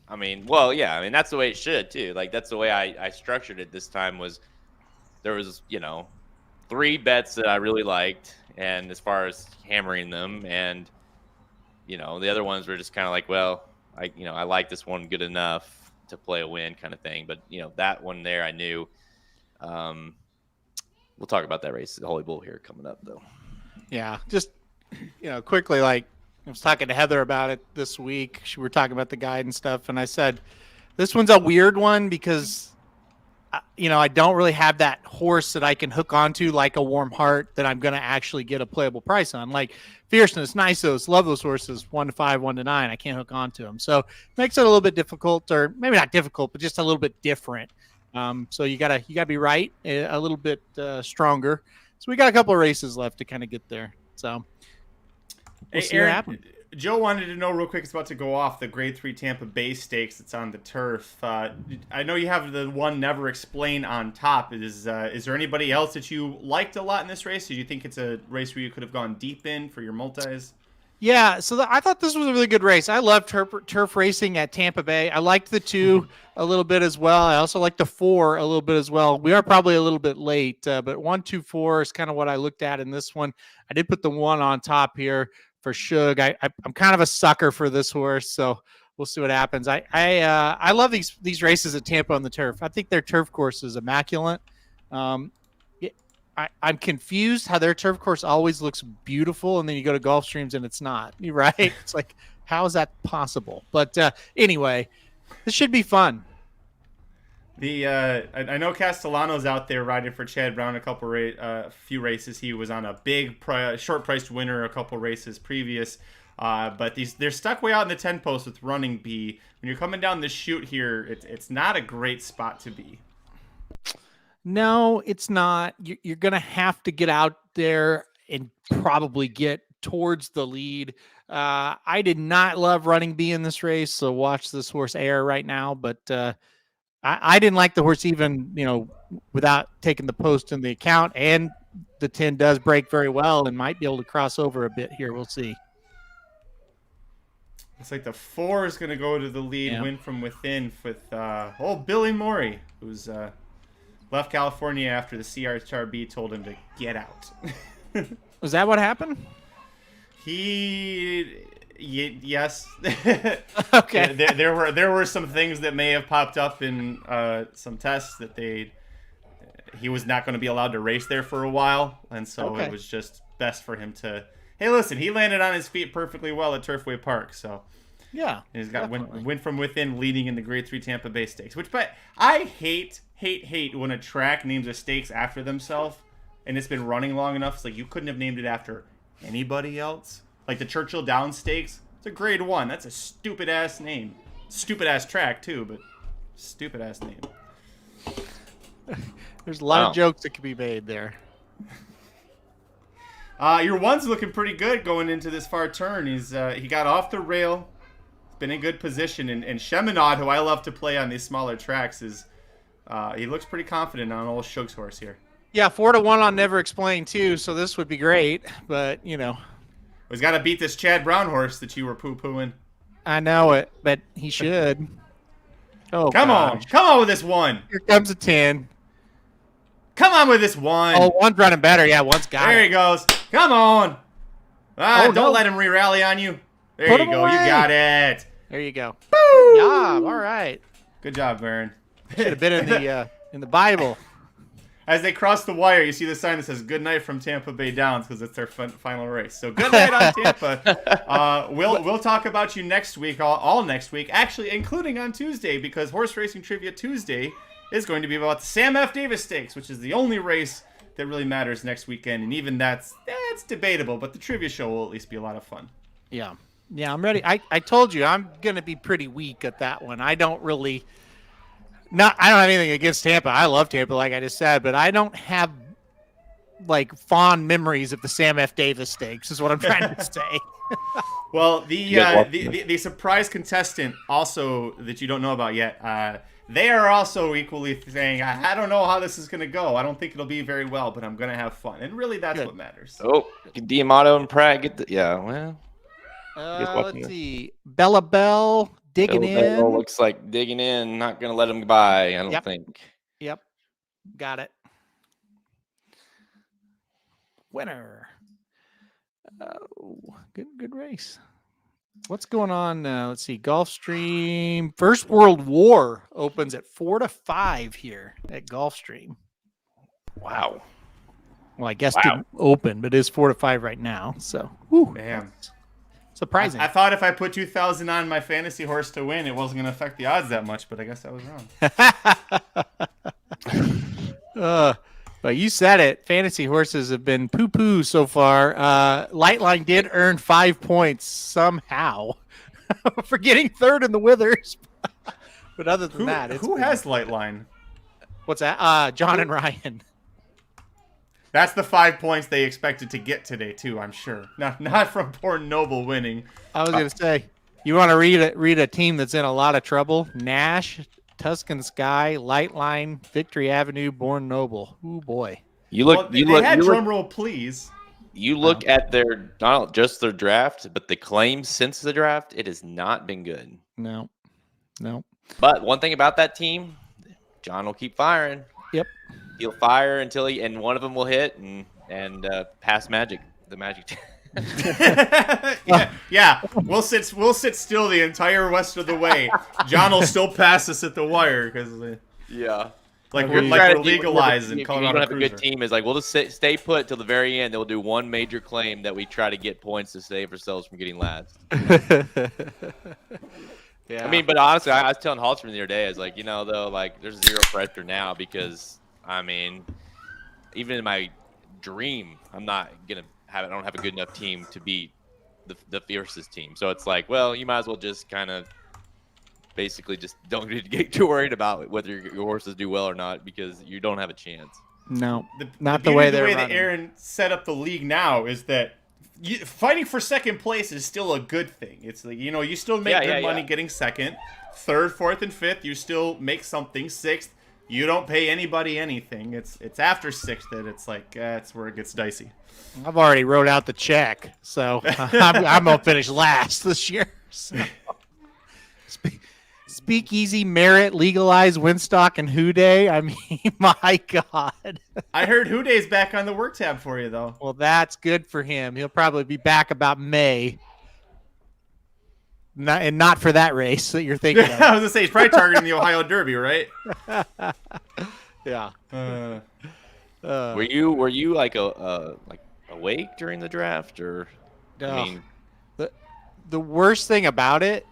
That's the way it should too. Like that's the way I structured it this time. Was there was 3 bets that I really liked, and as far as hammering them, and the other ones were just kind of like, well, I like this one good enough to play a win kind of thing. But that one there, I knew. We'll talk about that race, the Holy Bull here coming up though. Yeah, just quickly, like I was talking to Heather about it this week. We were talking about the guide and stuff, and I said, this one's a weird one because I don't really have that horse that I can hook onto like a Warm Heart that I'm going to actually get a playable price on. Like Fierceness, Nisos, love those horses, 1-5, 1-9. I can't hook onto them. So it makes it a little bit difficult, or maybe not difficult, but just a little bit different. So you gotta be right, a little bit stronger. So we got a couple of races left to kind of get there. So we'll see what happens. Joe wanted to know real quick. It's about to go off the Grade 3 Tampa Bay Stakes. It's on the turf. I know you have the one Never Explain on top. Is there anybody else that you liked a lot in this race? Did you think it's a race where you could have gone deep in for your multis? Yeah, so I thought this was a really good race. I love turf racing at Tampa Bay. I liked the 2 a little bit as well. I also liked the 4 a little bit as well. We are probably a little bit late, but 1, 2, 4 is kind of what I looked at in this one. I did put the 1 on top here for Shug. I'm kind of a sucker for this horse, so we'll see what happens. I love these races at Tampa on the turf. I think their turf course is immaculate. I'm confused how their turf course always looks beautiful, and then you go to Gulfstreams and it's not. You're right. It's like, how is that possible? But anyway, this should be fun. I know Castellano's out there riding for Chad Brown a few races. He was on a big short-priced winner a couple races previous. But they're stuck way out in the 10 post with Running Bee. When you're coming down this chute here, it's not a great spot to be. No, it's not. You're going to have to get out there and probably get towards the lead. I did not love Running Bee in this race, so watch this horse air right now. But I didn't like the horse even, without taking the post in the account. And the 10 does break very well and might be able to cross over a bit here. We'll see. Looks like the 4 is going to go to the lead, win from within with Billy Morey, who's left California after the CRHRB told him to get out. Was that what happened? Yes. Okay. There were some things that may have popped up in some tests that he was not going to be allowed to race there for a while, and so it was just best for him to. Hey, listen, he landed on his feet perfectly well at Turfway Park, so yeah, he's got win from within, leading in the Grade 3 Tampa Bay Stakes. But I hate when a track names a stakes after themselves, and it's been running long enough. It's like you couldn't have named it after anybody else. Like the Churchill Downs Stakes, it's a Grade 1. That's a stupid ass name, stupid ass track too, but stupid ass name. There's a lot of jokes that could be made there. Your one's looking pretty good going into this far turn. He got off the rail, been in good position, and Cheminade, who I love to play on these smaller tracks, he looks pretty confident on old Shug's horse here. Yeah, 4-1 on Never Explain too, so this would be great, but he's got to beat this Chad Brown horse that you were poo-pooing. I know it, but he should. Oh, come on with this one. Here comes a 10. Come on with this one. Oh, one's running better. Yeah, one's got it. There he goes. Come on. Don't let him re-rally on you. There you go. You got it. There you go. Woo! Good job. All right. Good job, Baron. Should have been in the Bible. As they cross the wire, you see the sign that says "Good night from Tampa Bay Downs" because it's their final race. So good night on Tampa. We'll talk about you next week, all next week, actually, including on Tuesday, because Horse Racing Trivia Tuesday is going to be about the Sam F. Davis Stakes, which is the only race that really matters next weekend, and even that's debatable. But the trivia show will at least be a lot of fun. Yeah, I'm ready. I told you I'm gonna be pretty weak at that one. I don't have anything against Tampa. I love Tampa, like I just said, but I don't have like fond memories of the Sam F. Davis Stakes. Is what I'm trying to say. Well, the surprise contestant also that you don't know about yet. They are also equally saying, I don't know how this is going to go. I don't think it'll be very well, but I'm going to have fun. And really, that's what matters. Oh, D'Amato and Pratt get let's see. Bella Bell digging in. Looks like digging in. Not going to let him by, I don't think. Yep. Got it. Winner. Good race. What's going on now? Let's see. Gulfstream. First World War opens at 4-5 here at Gulfstream. Wow. Well, I guess didn't open, but it is 4-5 right now. So, damn. Surprising. I thought if I put 2,000 on my fantasy horse to win, it wasn't going to affect the odds that much, but I guess I was wrong. But you said it. Fantasy horses have been poo-poo so far. Lightline did earn 5 points somehow for getting third in the Withers. But other than that, who has Lightline? What's that? John and Ryan. That's the 5 points they expected to get today, too, I'm sure. Not from poor Noble winning. I was going to say, you want to read a team that's in a lot of trouble? Nash, Tuscan Sky, Lightline, Victory Avenue, Born Noble. Ooh, boy. Drum roll, please. You look at their, not just their draft, but the claims since the draft, it has not been good. No. But one thing about that team, John will keep firing. Yep. He'll fire until and one of them will hit and pass Magic, the Magic. yeah. We'll sit still the entire rest of the way. John will still pass us at the wire because we're legalized in Colorado. You don't have a good team. Is like we'll just stay put till the very end. They'll do one major claim that we try to get points to save ourselves from getting last. Yeah. I mean, but honestly, I was telling Halterman the other day, I was like, though, like there's zero pressure now because I mean, even in my dream, I'm not gonna I don't have a good enough team to beat the Fierceness team. So it's like, well, you might as well just kind of basically just don't get too worried about whether your horses do well or not because you don't have a chance. No, the way that Aaron set up the league now is that fighting for second place is still a good thing. It's like, you still make good money getting second, third, fourth, and fifth. You still make something. Sixth, you don't pay anybody anything. It's after sixth that it's like that's where it gets dicey. I've already wrote out the check, so I'm gonna finish last this year. So. Speakeasy, Merit, Legalize, Winstock, and Houday. I mean, my God. I heard Houday's back on the work tab for you, though. Well, that's good for him. He'll probably be back about May. Not for that race that you're thinking of. I was going to say, he's probably targeting the Ohio Derby, right? Yeah. Were you like awake during the draft, or I mean, the worst thing about it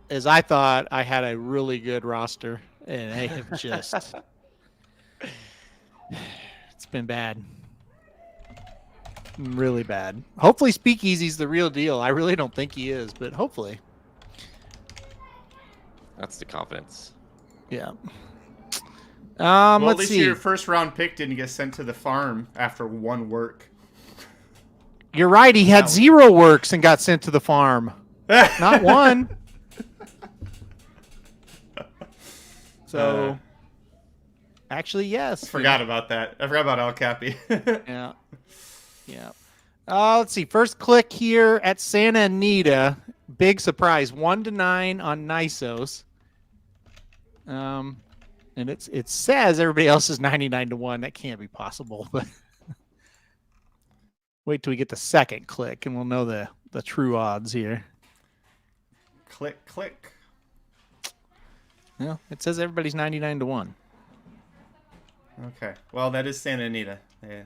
is I thought I had a really good roster, and they have just it's been bad. Really bad. Hopefully Speakeasy's the real deal. I really don't think he is, but hopefully. that's the confidence. Yeah. Well, Let's at least see. your first round pick didn't get sent to the farm after one work. You're right. He had 0 works and got sent to the farm. Not one. So, actually, yes. Forgot about that. I forgot about El Capi. Yeah. Yeah. Let's see. First click here at Santa Anita. Big surprise. 1-9 on Nisos. And it says everybody else is 99-1. That can't be possible, but wait till we get the second click and we'll know the true odds here. Click, click. Yeah, it says everybody's 99-1. Okay. Well, that is Santa Anita. Yeah.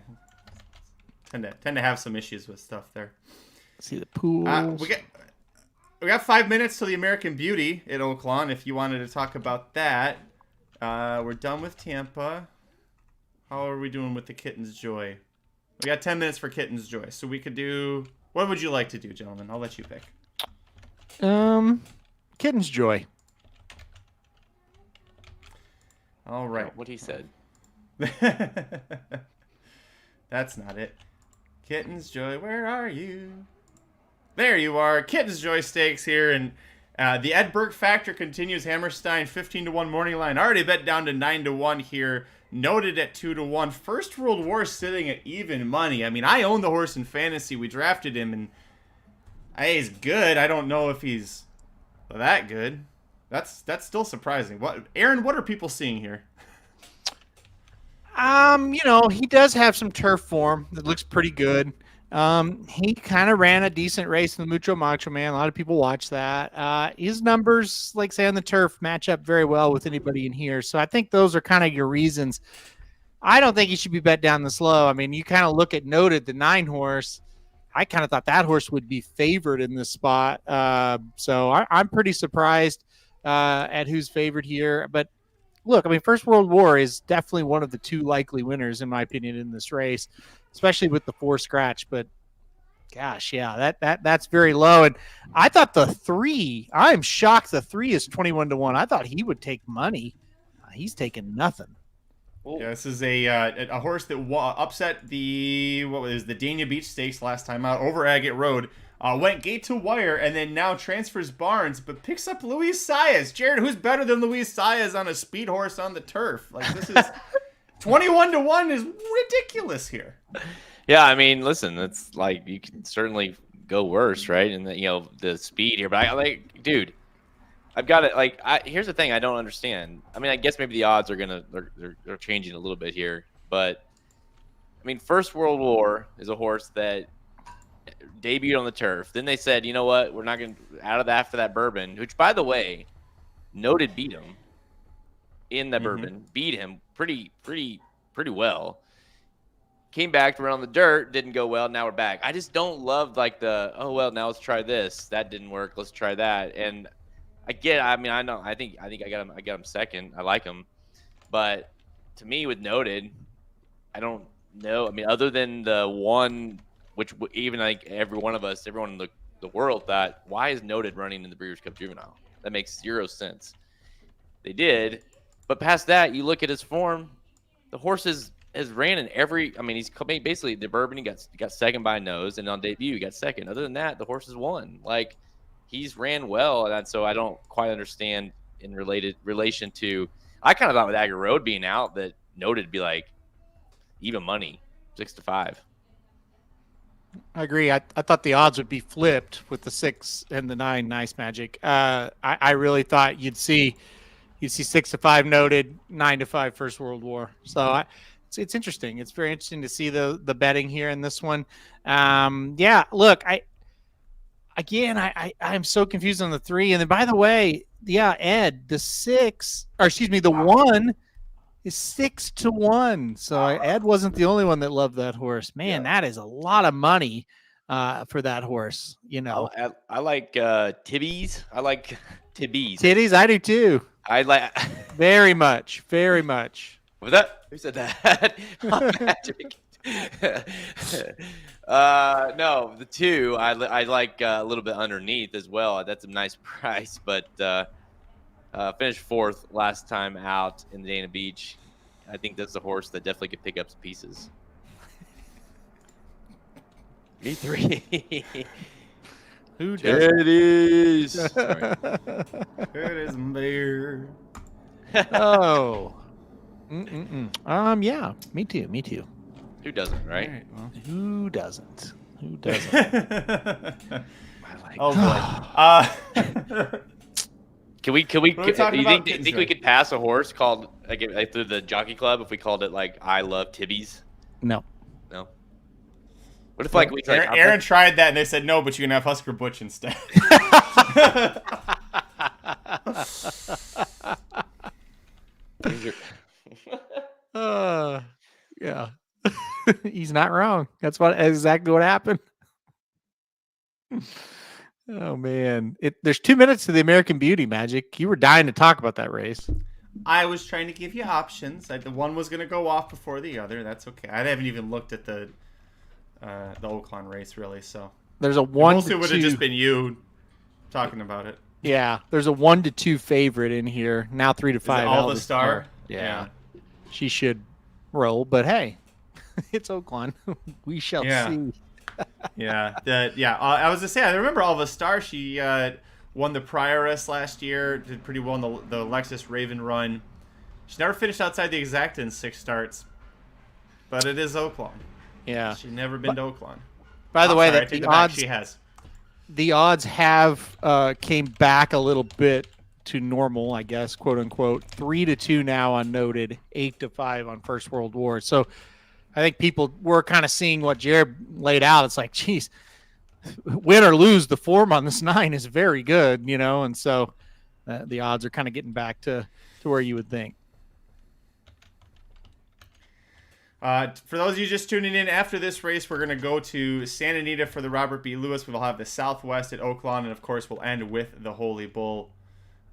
Tend to have some issues with stuff there. See the pool. We got 5 minutes till the American Beauty at Oaklawn. If you wanted to talk about that, we're done with Tampa. How are we doing with the Kittens Joy? We got 10 minutes for Kittens Joy, so we could do. What would you like to do, gentlemen? I'll let you pick. Kittens Joy. All right. What he said. That's not it. Kittens Joy, where are you? There you are. Kittens Joy Stakes here, and the Ed Burke factor continues. Hammerstein 15-1 morning line, already bet down to 9-1 here. Noted at 2-1. First World War sitting at even money. I mean, I own the horse in fantasy. We drafted him, and he's good. I don't know if he's that good. That's still surprising. What, Aaron? What are people seeing here? He does have some turf form that looks pretty good. He kind of ran a decent race in the Mucho Macho Man. A lot of people watch that. His numbers, like say on the turf, match up very well with anybody in here. So I think those are kind of your reasons. I don't think he should be bet down this low. I mean, you kind of look at Noted, the 9 horse. I kind of thought that horse would be favored in this spot. So I'm pretty surprised at who's favored here. But look, I mean, First World War is definitely one of the 2 likely winners, in my opinion, in this race, especially with the 4 scratch. But gosh, yeah, that's very low. And I thought the 3, I'm shocked the 3 is 21-1. I thought he would take money. He's taking nothing. Yeah, this is a horse that upset the Dania Beach Stakes last time out over Agate Road. Went gate to wire and then now transfers Barnes, but picks up Luis Saez. Jared, who's better than Luis Saez on a speed horse on the turf? Like, this is 21-1 is ridiculous here. Yeah, I mean, listen, it's like you can certainly go worse, right? And the speed here, but dude, I've got it. Here's the thing I don't understand. I mean, I guess maybe the odds are they're changing a little bit here, but I mean, First World War is a horse that debuted on the turf. Then they said, you know what, we're not going to after that Bourbon, which by the way, Noted beat him in that Bourbon, beat him pretty well. Came back to run on the dirt, didn't go well. Now we're back. I just don't love now let's try this. That didn't work. Let's try that. And I think I got him second. I like him, but to me with Noted, I don't know. I mean, other than the one. Which even like everyone in the world thought, why is Noted running in the Breeders' Cup Juvenile? That makes 0 sense. They did, but past that, you look at his form. The horse has ran in every. I mean, he's basically the Bourbon. He got second by nose, and on debut he got second. Other than that, the horse has won. Like, he's ran well, and so I don't quite understand in relation to. I kind of thought with Agate Road being out that Noted would be like even money, 6-5. I agree. I thought the odds would be flipped with the 6 and the 9 Nice Magic. I really thought you'd see 6-5 Noted, 9-5 First World War. So it's interesting. It's very interesting to see the betting here in this one. Yeah, look, I'm so confused on the 3. And then by the way, yeah, Ed, the 1 is 6-1. So Ed wasn't the only one that loved that horse. Man, that is a lot of money for that horse. You know, I like Tibbies. I like Tibbies. Titties, I do too. I like very much. Was that? Who said that? Magic. No, the 2 I like a little bit underneath as well. That's a nice price, but finished 4th last time out in the Dana Beach. I think that's a horse that definitely could pick up some pieces. Me 3. Who does it is? It is beer. Oh. Yeah, me too. Who doesn't, right? All right, well, who doesn't? Oh boy. Can we? Do you think Kittens, we could pass a horse called like through the jockey club if we called it like I love Tibbies? No. What if like we Aaron tried that and they said no, but you can have Husker Butch instead. Yeah. He's not wrong. That's exactly what happened. Oh man, there's 2 minutes to the American Beauty, Magic. You were dying to talk about that race. I was trying to give you options. The one was going to go off before the other. That's okay. I haven't even looked at the Oaklawn race really. So there's a 1 mostly would have just been you talking about it. Yeah, there's a 1-2 favorite in here now. 3-5. Alva Star. Yeah, she should roll, but hey, it's Oaklawn. We shall see. I was gonna say I remember Alva Star. She won the Prioress last year. Did pretty well in the Lexus Raven run. She never finished outside the exacta in 6 starts, but it is Oaklawn. Yeah, she's never been to Oaklawn. By the way, the odds she has. The odds have came back a little bit to normal, I guess, quote unquote. 3-2 now on Noted, 8-5 on First World War. So I think people were kind of seeing what Jared laid out. It's like, geez, win or lose, the form on this 9 is very good, you know, and so the odds are kind of getting back to where you would think. For those of you just tuning in, after this race, we're going to go to Santa Anita for the Robert B. Lewis. We'll have the Southwest at Oaklawn, and of course, we'll end with the Holy Bull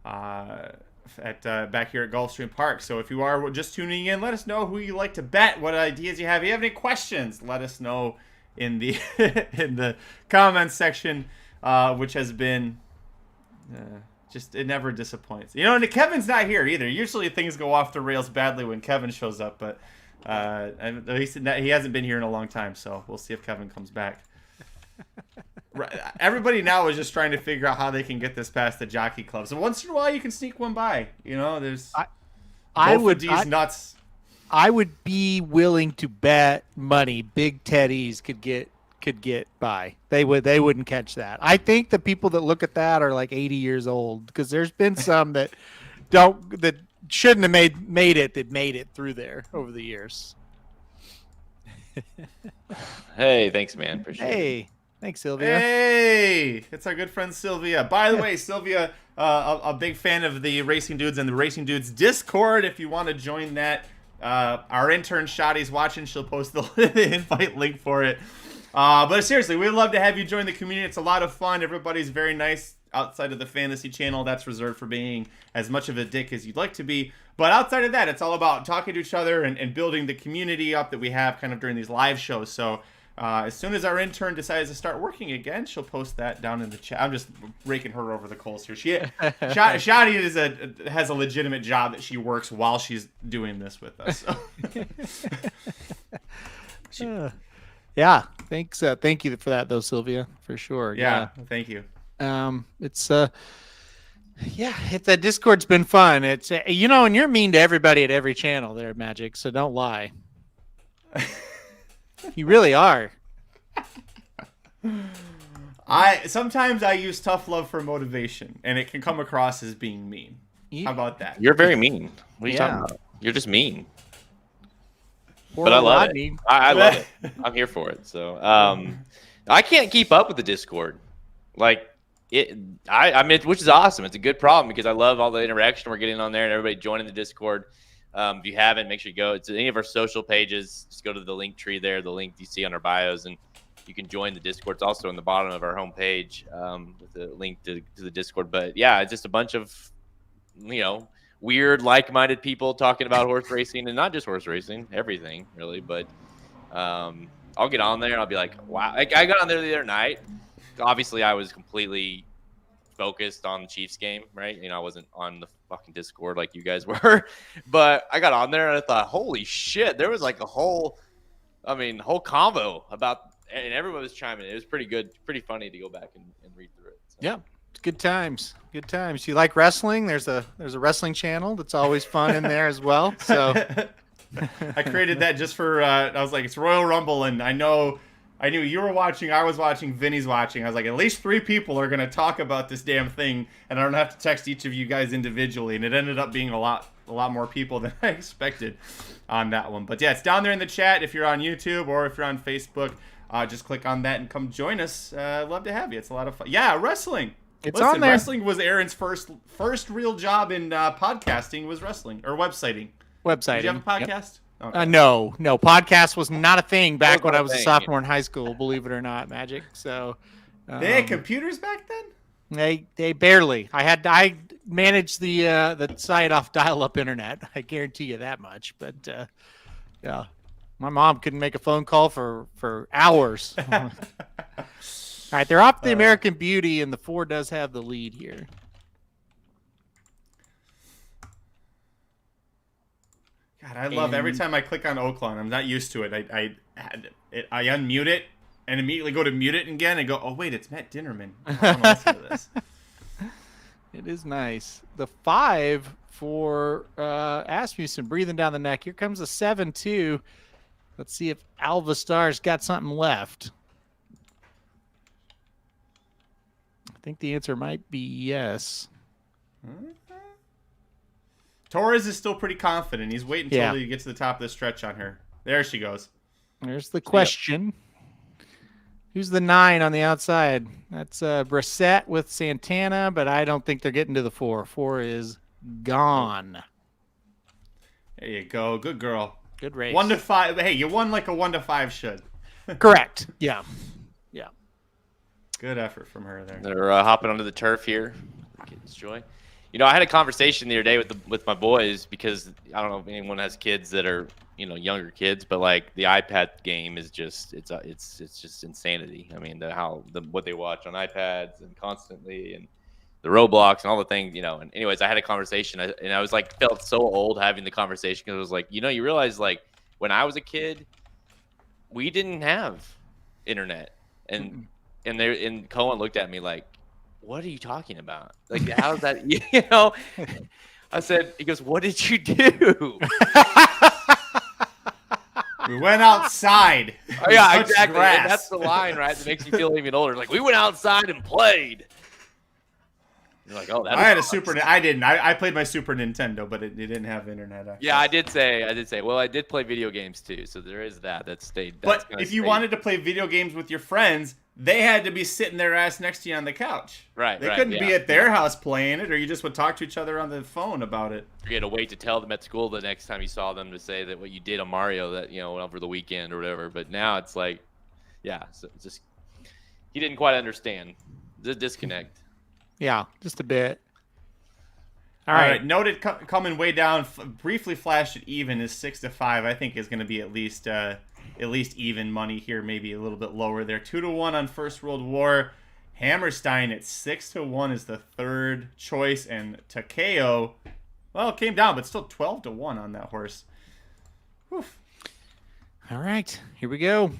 at back here at Gulfstream Park. So if you are just tuning in, let us know who you like to bet, what ideas you have. If you have any questions, let us know in the in the comments section, which has been just, it never disappoints. You know, and Kevin's not here either. Usually things go off the rails badly when Kevin shows up, but he hasn't been here in a long time, so we'll see if Kevin comes back. Everybody now is just trying to figure out how they can get this past the jockey club. So once in a while, you can sneak one by. You know, there's nuts. I would be willing to bet money Big Teddies could get by. They wouldn't catch that. I think the people that look at that are like 80 years old, because there's been some that shouldn't have made it through there over the years. Hey, thanks, man. Appreciate it. Hey, thanks, Sylvia. Hey, it's our good friend Sylvia. By the way, Sylvia, a big fan of the Racing Dudes and the Racing Dudes Discord. If you want to join that, our intern Shotty's watching. She'll post the invite link for it. But seriously, we'd love to have you join the community. It's a lot of fun. Everybody's very nice. Outside of the fantasy channel, that's reserved for being as much of a dick as you'd like to be. But outside of that, it's all about talking to each other and building the community up that we have kind of during these live shows. So as soon as our intern decides to start working again, she'll post that down in the chat. I'm just raking her over the coals here. Shotty has a legitimate job that she works while she's doing this with us. So. Yeah, thanks. Thank you for that, though, Sylvia, for sure. Yeah. Thank you. It's the Discord's been fun. It's and you're mean to everybody at every channel there, Magic, so don't lie. You really are. Sometimes I use tough love for motivation, and it can come across as being mean. How about that? You're very mean. What are you talking about? You're just mean. But I love it. I love it. I'm here for it. So I can't keep up with the Discord. Like I mean, which is awesome. It's a good problem because I love all the interaction we're getting on there and everybody joining the Discord. If you haven't, make sure you go to any of our social pages. Just go to the link tree there, the link you see on our bios, and you can join the Discord. It's also on the bottom of our homepage with the link to the Discord. But yeah, it's just a bunch of, weird, like-minded people talking about horse racing, and not just horse racing, everything really. But I'll get on there and I'll be like, wow. Like, I got on there the other night. Obviously, I was completely focused on the Chiefs game, right? I wasn't on the fucking Discord like you guys were, but I got on there and I thought, holy shit, there was like a whole convo about, and everyone was chiming in. It was pretty good, pretty funny to go back and read through it. So. Yeah, good times. Good times. You like wrestling? There's a wrestling channel that's always fun in there as well. So I created that just for I was like, it's Royal Rumble, and I knew you were watching, I was watching, Vinny's watching. I was like, at least 3 people are going to talk about this damn thing, and I don't have to text each of you guys individually. And it ended up being a lot more people than I expected on that one. But yeah, it's down there in the chat if you're on YouTube or if you're on Facebook. Just click on that and come join us. I'd love to have you. It's a lot of fun. Yeah, wrestling. It's on there. Wrestling was Aaron's first real job in podcasting was wrestling or websiting. Websiting. Did you have a podcast? Yep. Okay. No. Podcast was not a thing back when I was a sophomore in high school, believe it or not, Magic. So they had computers back then? They barely. I managed the site off dial-up internet. I guarantee you that much. But yeah, my mom couldn't make a phone call for hours. All right, they're off the American Beauty, and the 4 does have the lead here. God, I love every time I click on Oaklawn. I'm not used to it. I unmute it and immediately go to mute it again and go, oh wait, it's Matt Dinnerman. I want to listen to this. It is nice. The 5 for Asmussen breathing down the neck. Here comes a 7-2. Let's see if Alva Star's got something left. I think the answer might be yes. Torres is still pretty confident. He's waiting until he gets to the top of the stretch on her. There she goes. There's the question. Who's the 9 on the outside? That's Brissett with Santana, but I don't think they're getting to the 4. 4 is gone. There you go. Good girl. Good race. 1 to 5. Hey, you won like a 1 to 5 should. Correct. Yeah. Good effort from her there. They're hopping onto the turf here. Kittens joy. I had a conversation the other day with my boys because I don't know if anyone has kids that are younger kids, but like the iPad game is just it's just insanity. I mean what they watch on iPads and constantly and the Roblox and all the things And anyways, I had a conversation and I was like felt so old having the conversation because it was like you realize like when I was a kid we didn't have internet and Cohen looked at me like, what are you talking about? Like, how's that? I said, he goes, what did you do? We went outside. Oh, yeah, exactly. And that's the line, right? That makes you feel even older. Like, we went outside and played. You're like, oh, I had awesome. I didn't. I played my Super Nintendo, but it didn't have internet. Actually. Yeah, I did say. Well, I did play video games too, so there is that. That stayed. But if you wanted to play video games with your friends, they had to be sitting their ass next to you on the couch. Right. They couldn't be at their house playing it, or you just would talk to each other on the phone about it. You had to wait to tell them at school the next time you saw them to say that what you did on Mario that over the weekend or whatever. But now it's like, so it's just he didn't quite understand the disconnect. Yeah, just a bit. All right. Noted coming way down. Briefly flashed at even is 6 to 5. I think is going to be at least even money here. Maybe a little bit lower there. 2 to 1 on First World War. Hammerstein at 6 to 1 is the third choice, and Takeo, well, it came down, but still 12 to 1 on that horse. Oof. All right, here we go.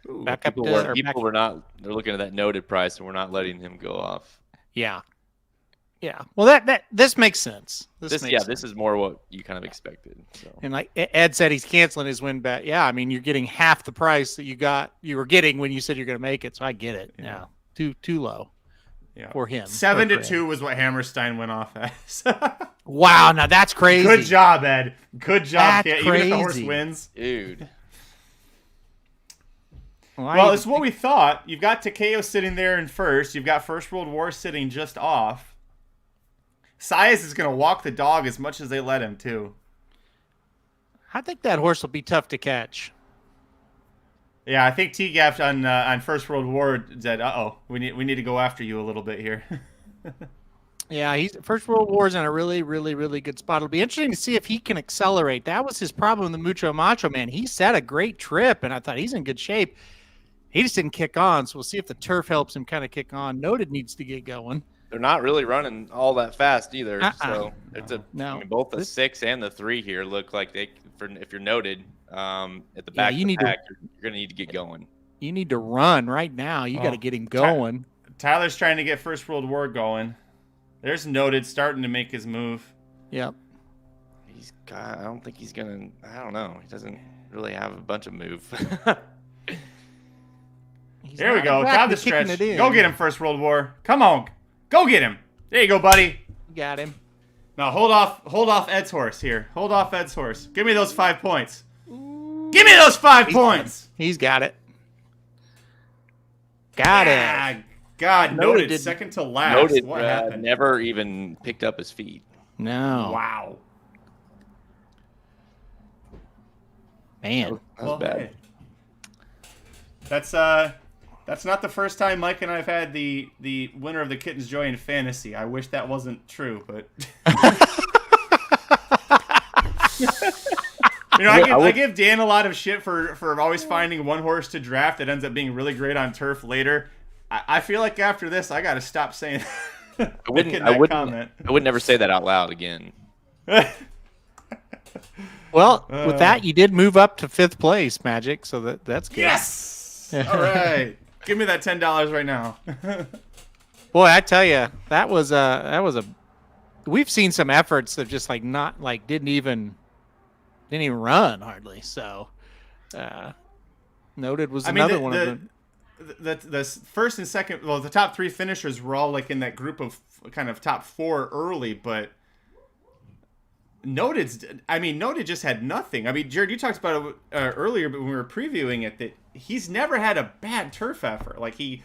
Ooh, back up. People were not. They're looking at that noted price, and we're not letting him go off. Yeah. Well, this makes sense. This is more what you kind of expected. So. And like Ed said, he's canceling his win bet. Yeah, I mean, you're getting half the price that you were getting when you said you're going to make it. So I get it. Yeah, too low. Yeah, for him. 7 to 2 was what Hammerstein went off as. Wow, now that's crazy. Good job, Ed. Good job. Even if the horse wins, dude. Well, it's what we thought. You've got Takeo sitting there in first. You've got First World War sitting just off. Sias is going to walk the dog as much as they let him, too. I think that horse will be tough to catch. Yeah, I think T-Gaff on First World War said, we need to go after you a little bit here. Yeah, he's First World War's in a really, really, really good spot. It'll be interesting to see if he can accelerate. That was his problem in the Mucho Macho, man. He set a great trip, and I thought he's in good shape. He just didn't kick on, so we'll see if the turf helps him kind of kick on. Noted needs to get going. They're not really running all that fast either. So it's I mean, both the 6 and the 3 here look like if you're Noted at the back of the pack, you're going to need to get going. You need to run right now. You got to get him going. Tyler's trying to get First World War going. There's Noted starting to make his move. Yep. I don't think he's going to, I don't know. He doesn't really have a bunch of move. Here we go. Down the stretch. Go get him, First World War. Come on. Go get him. There you go, buddy. Got him. Now hold off Ed's horse here. Hold off Ed's horse. Give me those 5 points. Give me those 5 points. He's got it. Got it. God, Noted second to last. Noted, what happened? Never even picked up his feet. No. Wow. Man. That was bad. Hey. That's not the first time Mike and I have had the winner of the Kittens Joy in fantasy. I wish that wasn't true, but I give Dan a lot of shit for always finding one horse to draft that ends up being really great on turf later. I feel like after this, I got to stop saying. I would never say that out loud again. Well, with that, you did move up to 5th place, Magic. So that's good. Yes. All right. Give me that $10 right now. Boy, I tell you, that was a. We've seen some efforts that just didn't even run hardly. So, Noted was another one of them. The first and second, the top 3 finishers were all like in that group of kind of top 4 early, but Noted just had nothing. I mean, Jared, you talked about it earlier, but when we were previewing it, that he's never had a bad turf effort. Like the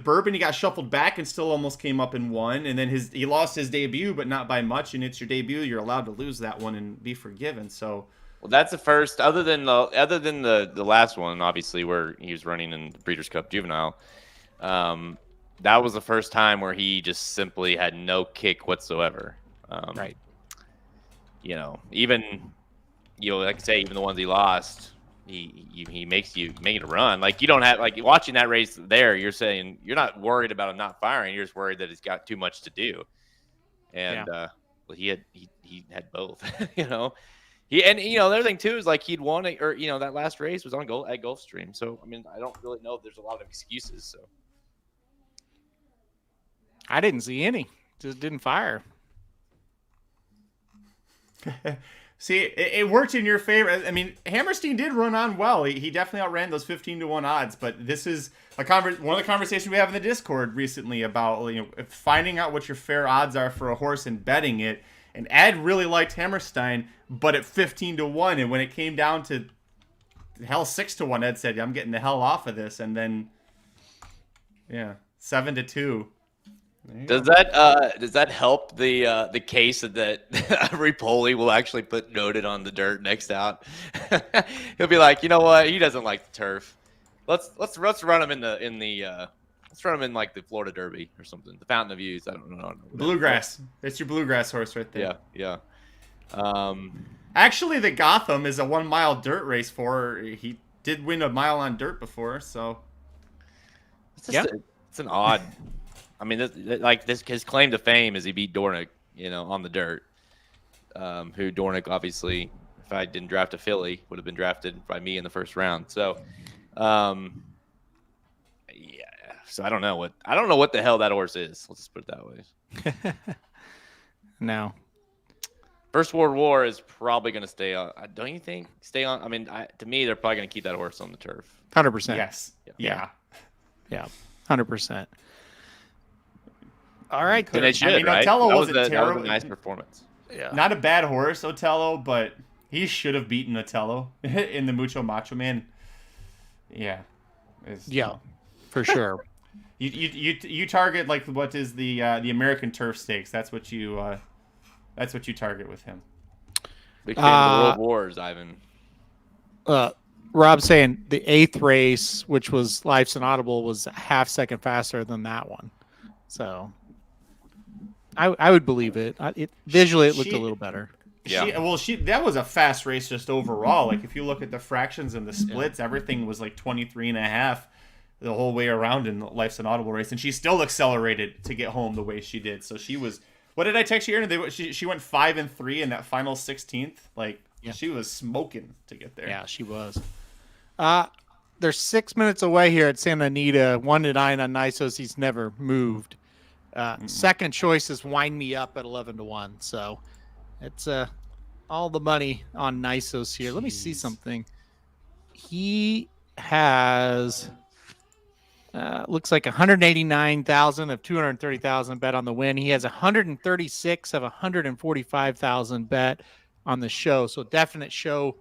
Bourbon, he got shuffled back and still almost came up and won, and then he lost his debut, but not by much. And it's your debut, you're allowed to lose that one and be forgiven. So, well, that's the first, other than the last one, obviously, where he was running in the Breeders' Cup Juvenile. That was the first time where he just simply had no kick whatsoever. Right. Even like I say, even the ones he lost, he makes you make it a run. Like, you don't have, like, watching that race there, you're saying you're not worried about him not firing. You're just worried that he's got too much to do. And he had both. The other thing too is, like, he'd won that last race was at Gulfstream. So I mean, I don't really know if there's a lot of excuses. So I didn't see any. Just didn't fire. See, it worked in your favor. I mean, Hammerstein did run on well. He definitely outran those 15-1 odds. But this is one of the conversations we have in the Discord recently about finding out what your fair odds are for a horse and betting it. And Ed really liked Hammerstein, but at 15-1. And when it came down to 6-1, Ed said, "I'm getting the hell off of this." And then, 7-2. Does that help the case that Repoli will actually put Noted on the dirt next out? He'll be like, you know what? He doesn't like the turf. Let's run him let's run him in like the Florida Derby or something. The Fountain of Youth. I don't know. Bluegrass. That's your bluegrass horse right there. Yeah. Actually, the Gotham is a 1 mile dirt race he did win a mile on dirt before, so. It's an odd. I mean, his claim to fame is he beat Dornick, on the dirt. Who Dornick, obviously, if I didn't draft a filly, would have been drafted by me in the first round. So, So I don't know what the hell that horse is. Let's just put it that way. No. First World War is probably going to stay on. Don't you think? Stay on. I mean, to me, they're probably going to keep that horse on the turf. 100%. Yes. Yeah. 100%. All right. And they should, right? Otello was a nice performance. Yeah. Not a bad horse, Otello, but he should have beaten Otello in the Mucho Macho Man. Yeah. Yeah, for sure. You target like what is the American Turf Stakes? That's what you target with him. Big fan of the World Wars, Ivan. Rob saying the 8th race, which was Life's an Audible, was a half second faster than that one. So I would believe it. Visually, it looked a little better. Yeah. That was a fast race just overall. Like if you look at the fractions and the splits, everything was like 23.5 the whole way around in Life's an Audible race, and she still accelerated to get home the way she did. So she was. What did I text you, Aaron? She went 5 and 3 in that final 16th. Like she was smoking to get there. Yeah, she was. They're 6 minutes away here at Santa Anita. 1-9 on Nisos. He's never moved. Second choice is Wind Me Up at 11-1. So it's all the money on Nisos here. Let me see something. He has looks like 189,000 of 230,000 bet on the win. He has 136 of 145,000 bet on the show. So definite show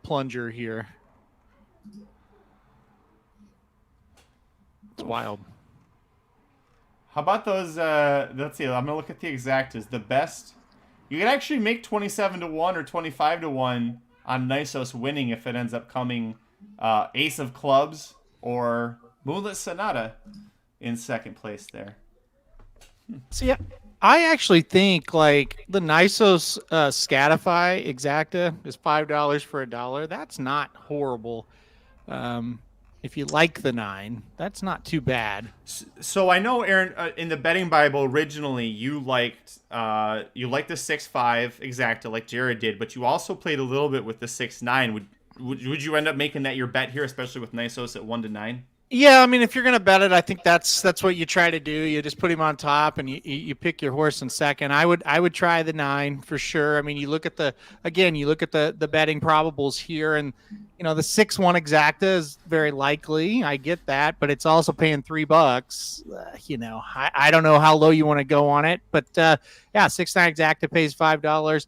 plunger here. It's wild. How about those? Let's see. I'm gonna look at the exactas. The best. You can actually make 27-1 or 25-1 on Nisos winning if it ends up coming Ace of Clubs or Moonlit Sonata in second place there. So yeah, I actually think like the Nisos Scatify Exacta is $5 for $1. That's not horrible. If you like the 9, that's not too bad. So I know, Aaron, in the betting Bible originally you liked the 6-5 Exacta like Jared did, but you also played a little bit with the 6-9. Would you end up making that your bet here, especially with Nisos at 1-9? Yeah, I mean, if you're gonna bet it, I think that's what you try to do. You just put him on top, and you pick your horse in second. I would try the 9 for sure. I mean, you look at the betting probables here, and the 6-1 Exacta is very likely. I get that, but it's also paying $3. I don't know how low you want to go on it, but 6-9 Exacta pays $5.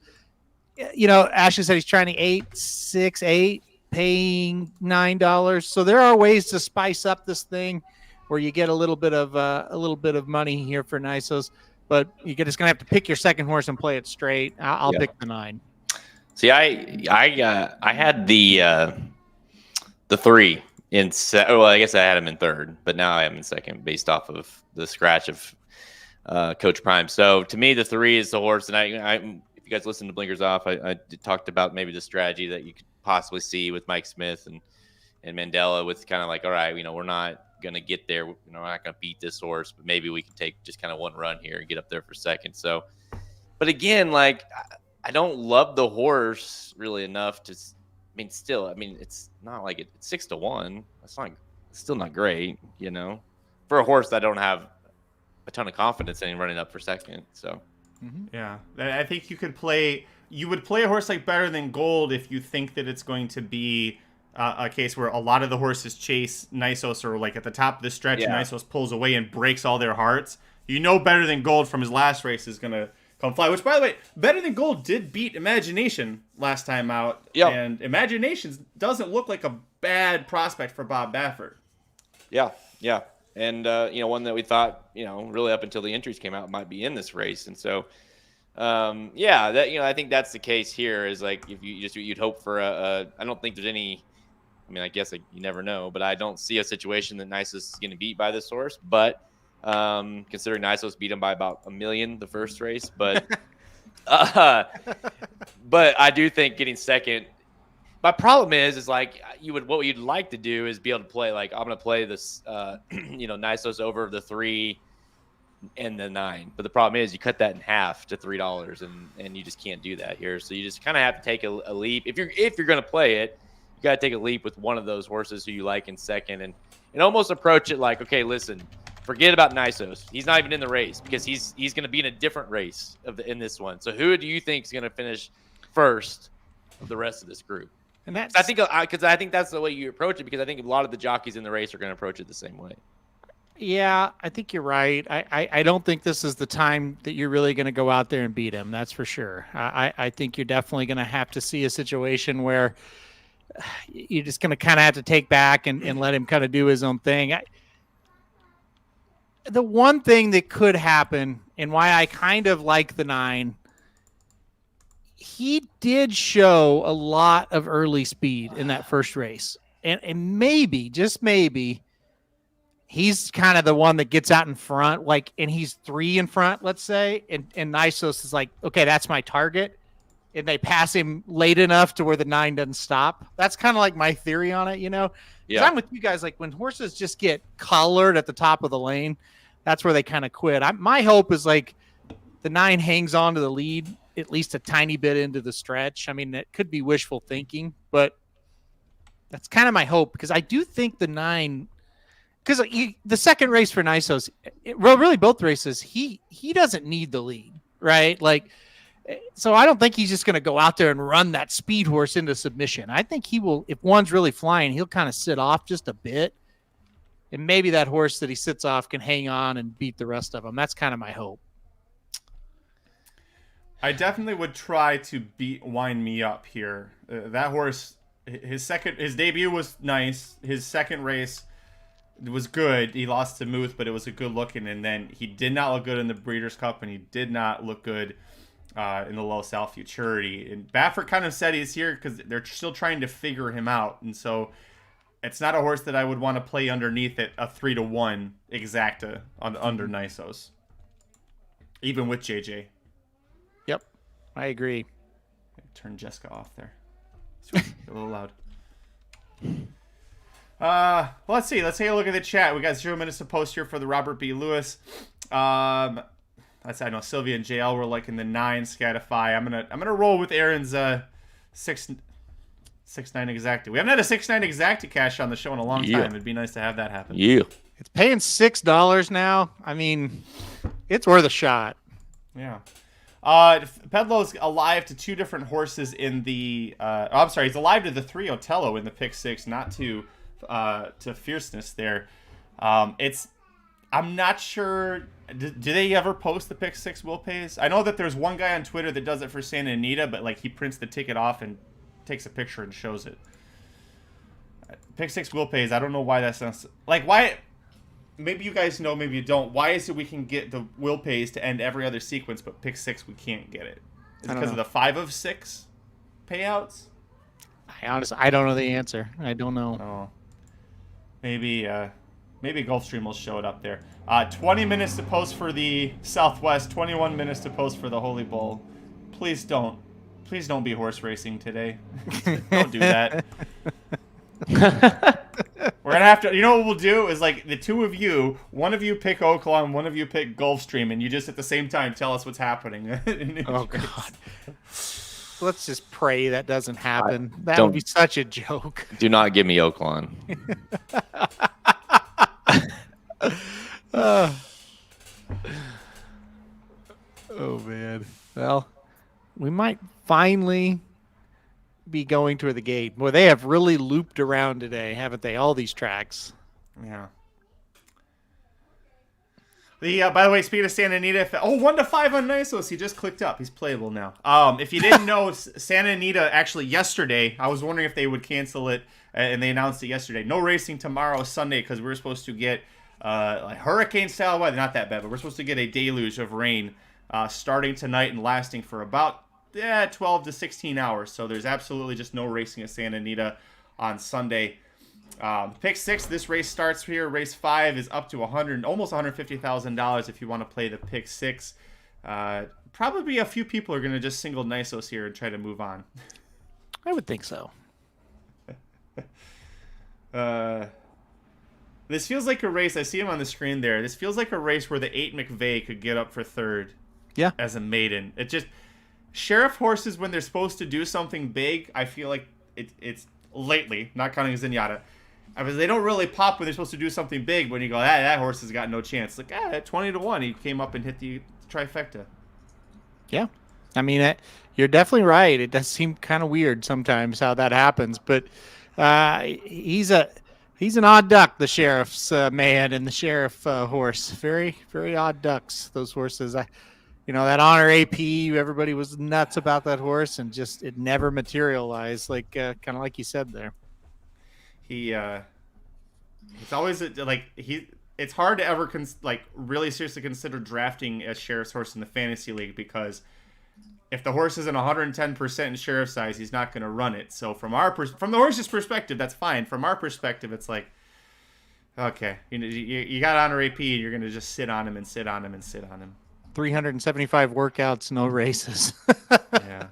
Ashley said he's trying to 8-6-8. Paying $9, so there are ways to spice up this thing where you get a little bit of money here for Nisos, but you're just gonna have to pick your second horse and play it straight. I'll pick the 9. See, I had the 3 in well, I guess I had him in third, but now I am in second based off of the scratch of Coach Prime. So to me, the 3 is the horse, and I if you guys listen to Blinkers Off, I talked about maybe the strategy that you could possibly see with Mike Smith and Mandela with kind of like, all right, we're not going to get there. We're not going to beat this horse, but maybe we can take just kind of one run here and get up there for second. So, but again, like I don't love the horse really enough to, it's not like it's 6-1. It's still not great, for a horse that I don't have a ton of confidence in running up for second. So, yeah, I think you would play a horse like Better Than Gold if you think that it's going to be a case where a lot of the horses chase Nisos, or like at the top of the stretch, Nisos pulls away and breaks all their hearts. Better Than Gold from his last race is going to come fly, which, by the way, Better Than Gold did beat Imagination last time out. Yep. And Imagination doesn't look like a bad prospect for Bob Baffert. Yeah. And, one that we thought, really up until the entries came out might be in this race. And so, I think that's the case here is like, if you'd hope for I don't think there's any, I guess you never know, but I don't see a situation that Nisos is going to beat by this horse, but, considering Nisos beat him by about $1 million the first race, but, but I do think getting second, my problem is like what you'd like to do is be able to play, like, I'm going to play this, Nisos over the 3 and the 9, but the problem is you cut that in half to $3, and you just can't do that here. So you just kind of have to take a leap. If you're going to play it, you got to take a leap with one of those horses who you like in second, and almost approach it like, okay, listen, forget about Nisos. He's not even in the race because he's going to be in a different race in this one. So who do you think is going to finish first of the rest of this group? And that's, I think that's the way you approach it, because I think a lot of the jockeys in the race are going to approach it the same way. Yeah, I think you're right. I don't think this is the time that you're really going to go out there and beat him. That's for sure. I think you're definitely going to have to see a situation where you're just going to kind of have to take back and let him kind of do his own thing. the one thing that could happen and why I kind of like the 9, he did show a lot of early speed in that first race. And maybe, just maybe, he's kind of the one that gets out in front, like, and he's 3 in front, let's say, and Nysos is like, okay, that's my target, and they pass him late enough to where the 9 doesn't stop. That's kind of like my theory on it, you know? Because I'm with you guys, like, when horses just get collared at the top of the lane, that's where they kind of quit. My hope is, like, the 9 hangs on to the lead at least a tiny bit into the stretch. I mean, it could be wishful thinking, but that's kind of my hope, because I do think the 9 – because the second race for Nysos, really both races, he doesn't need the lead, right? Like, so I don't think he's just going to go out there and run that speed horse into submission. I think he will, if one's really flying, he'll kind of sit off just a bit, and maybe that horse that he sits off can hang on and beat the rest of them. That's kind of my hope. I definitely would try to wind me up here. That horse, his debut was nice. His second race was good. He lost to Muth, but it was a good looking. And then he did not look good in the Breeders' Cup, and he did not look good in the Low South Futurity. And Baffert kind of said he's here because they're still trying to figure him out. And so it's not a horse that I would want to play underneath at a 3-1 exacta under Nysos, even with JJ. Yep, I agree. Turn Jessica off there. Sweet. A little loud. Let's see. Let's take a look at the chat. We got 0 minutes to post here for the Robert B. Lewis. I know Sylvia and JL were like in the 9 Scatify. I'm gonna roll with Aaron's 6-9 exacta. We haven't had a 6-9 exacta cash on the show in a long time. It'd be nice to have that happen. Yeah. It's paying $6 now. I mean, it's worth a shot. Yeah. Pedlo's alive to 2 different horses in the. He's alive to the 3 Otello in the pick 6, not to Fierceness there. I'm not sure. Do they ever post the pick 6 will pays? I know that there's one guy on Twitter that does it for Santa Anita, but like he prints the ticket off and takes a picture and shows it. Pick 6 will pays. I don't know why that sounds like why. Maybe you guys know, maybe you don't. Why is it we can get the will pays to end every other sequence, but pick 6 we can't get it? Is it because of the 5 of 6 payouts? I don't know the answer. I don't know. Oh. Maybe Gulfstream will show it up there. 20 minutes to post for the Southwest, 21 minutes to post for the Holy Bull. Please don't be horse racing today. Don't do that. We're gonna have to. You know what we'll do is like the 2 of you. One of you pick Oaklawn, one of you pick Gulfstream, and you just at the same time tell us what's happening. Oh God. Let's just pray that doesn't happen. That would be such a joke. Do not give me Oaklawn. Oh man. Well, we might finally be going to the gate. Boy, they have really looped around today, haven't they? All these tracks. Yeah. By the way, speaking of Santa Anita, 1-5 on Nysos. He just clicked up. He's playable now. If you didn't know, Santa Anita actually yesterday, I was wondering if they would cancel it, and they announced it yesterday. No racing tomorrow, Sunday, because we were supposed to get like hurricane-style weather. Not that bad, but we're supposed to get a deluge of rain starting tonight and lasting for about 12 to 16 hours. So there's absolutely just no racing at Santa Anita on Sunday. Pick 6, this race starts here. Race 5 is up to almost $150,000 if you want to play the pick 6. Probably a few people are going to just single Nysos here and try to move on. I would think so. This feels like a race. I see him on the screen there. This feels like a race where the 8 McVeigh could get up for 3rd. Yeah. As a maiden. It just sheriff horses, when they're supposed to do something big, I feel like it's lately, not counting Zenyatta, they don't really pop when they're supposed to do something big. When you go, that horse has got no chance. Like, at 20-1, he came up and hit the trifecta. Yeah. I mean, you're definitely right. It does seem kind of weird sometimes how that happens, but he's an odd duck, the sheriff's man and the sheriff horse. Very, very odd ducks, those horses. That Honor AP, everybody was nuts about that horse, and just it never materialized, like kind of like you said there. He's always like it's hard to ever really seriously consider drafting a Sheriff's horse in the fantasy league, because if the horse isn't 110% in Sheriff size, he's not going to run it. So from the horse's perspective, that's fine. From our perspective, it's like, okay, you got honor AP, and you're going to just sit on him and sit on him and sit on him. 375 workouts, no races. Yeah.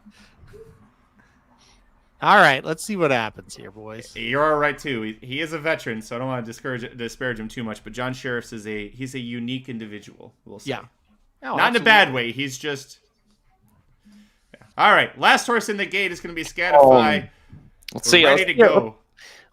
All right, let's see what happens here, boys. You're all right too. He is a veteran, so I don't want to disparage him too much. But John Sheriff's he's a unique individual. We'll say. Yeah. Oh, not in a bad way. He's just. Yeah. All right, last horse in the gate is going to be Scatify. Let's see. Ready to go.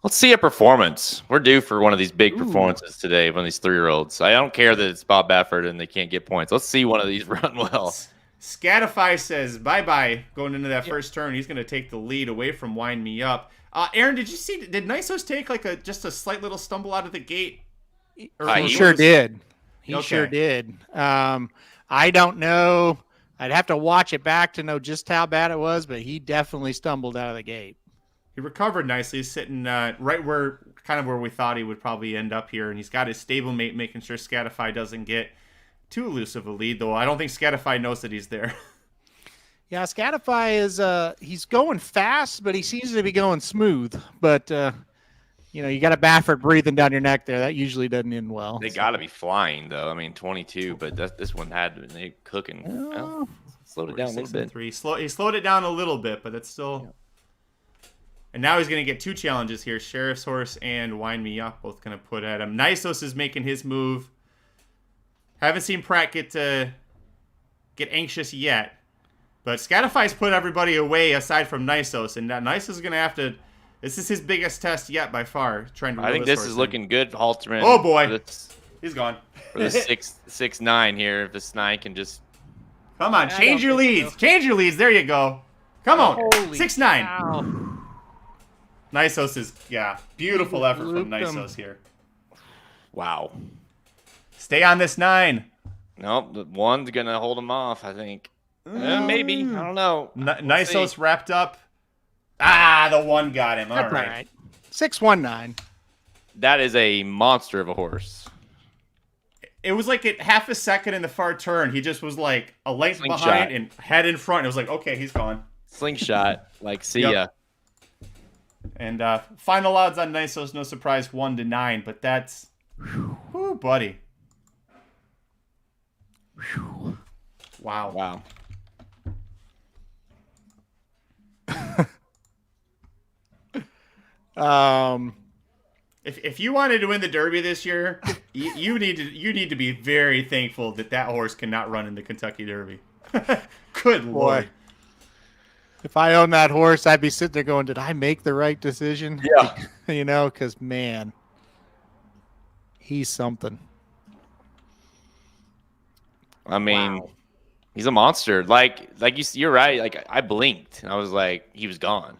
Let's see a performance. We're due for one of these big performances today, one of these 3-year-olds. I don't care that it's Bob Baffert and they can't get points. Let's see one of these run well. Scatify says bye-bye going into that first turn. He's going to take the lead away from Wind Me Up. Aaron, did Nisos take just a slight little stumble out of the gate? He sure did. He sure did. I don't know. I'd have to watch it back to know just how bad it was, but he definitely stumbled out of the gate. He recovered nicely. He's sitting right where we thought he would probably end up here, and he's got his stablemate making sure Scatify doesn't get too elusive a lead, though I don't think Scatify knows that he's there. Yeah, Scatify is he's going fast, but he seems to be going smooth. But you got a Baffert breathing down your neck there. That usually doesn't end well. They got to be flying though. I mean, 22, but this one they cooking. Slowed it down a little bit. He slowed it down a little bit, but it's still. Yeah. And now he's going to get 2 challenges here. Sheriff's horse and Wind Me Up both going to put at him. Nisos is making his move. Haven't seen Pratt get anxious yet. But Scatify's put everybody away aside from Nisos. And Nisos is going to have to... This is his biggest test yet by far. I think this is looking good, Halterman. Oh, boy. He's gone. For the 6-9 here. If this 9 can just... Come on, change your leads. So. Change your leads. There you go. Come on. 6-9. Wow. Nisos is, beautiful effort from Nisos here. Wow. Stay on this 9. Nope, the 1's going to hold him off, I think. Maybe. I don't know. Nisos wrapped up. The 1 got him. All right. 6-1-9. That is a monster of a horse. It was like at half a second in the far turn. He just was like a length behind and head in front. It was like, okay, he's gone. Slingshot. See ya. And final odds on Nisos, no surprise, 1-9. But that's, whoo, buddy. Wow. If you wanted to win the Derby this year, you need to be very thankful that horse cannot run in the Kentucky Derby. Good Lord. If I owned that horse, I'd be sitting there going, did I make the right decision? Yeah. Because, man, he's something. I mean, he's a monster. You're right. Like, I blinked, and I was like, he was gone.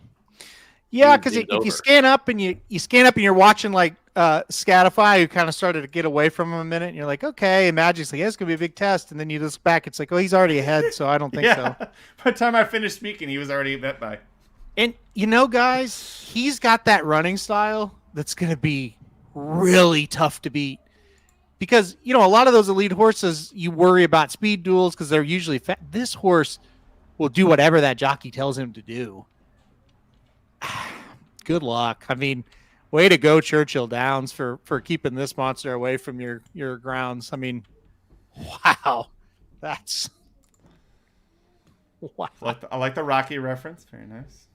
Yeah, because if you scan up and you're watching like Scatify, who kind of started to get away from him a minute, and you're like, okay, Magic's like, yeah, it's gonna be a big test, and then you look back, it's like, oh, he's already ahead, so I don't think so. By the time I finished speaking, he was already bet by. And guys, he's got that running style that's gonna be really tough to beat, because a lot of those elite horses, you worry about speed duels because they're usually fat. This horse will do whatever that jockey tells him to do. Good luck. I mean, way to go, Churchill Downs, for keeping this monster away from your grounds. I mean, wow. That's wow. I like the Rocky reference. Very nice.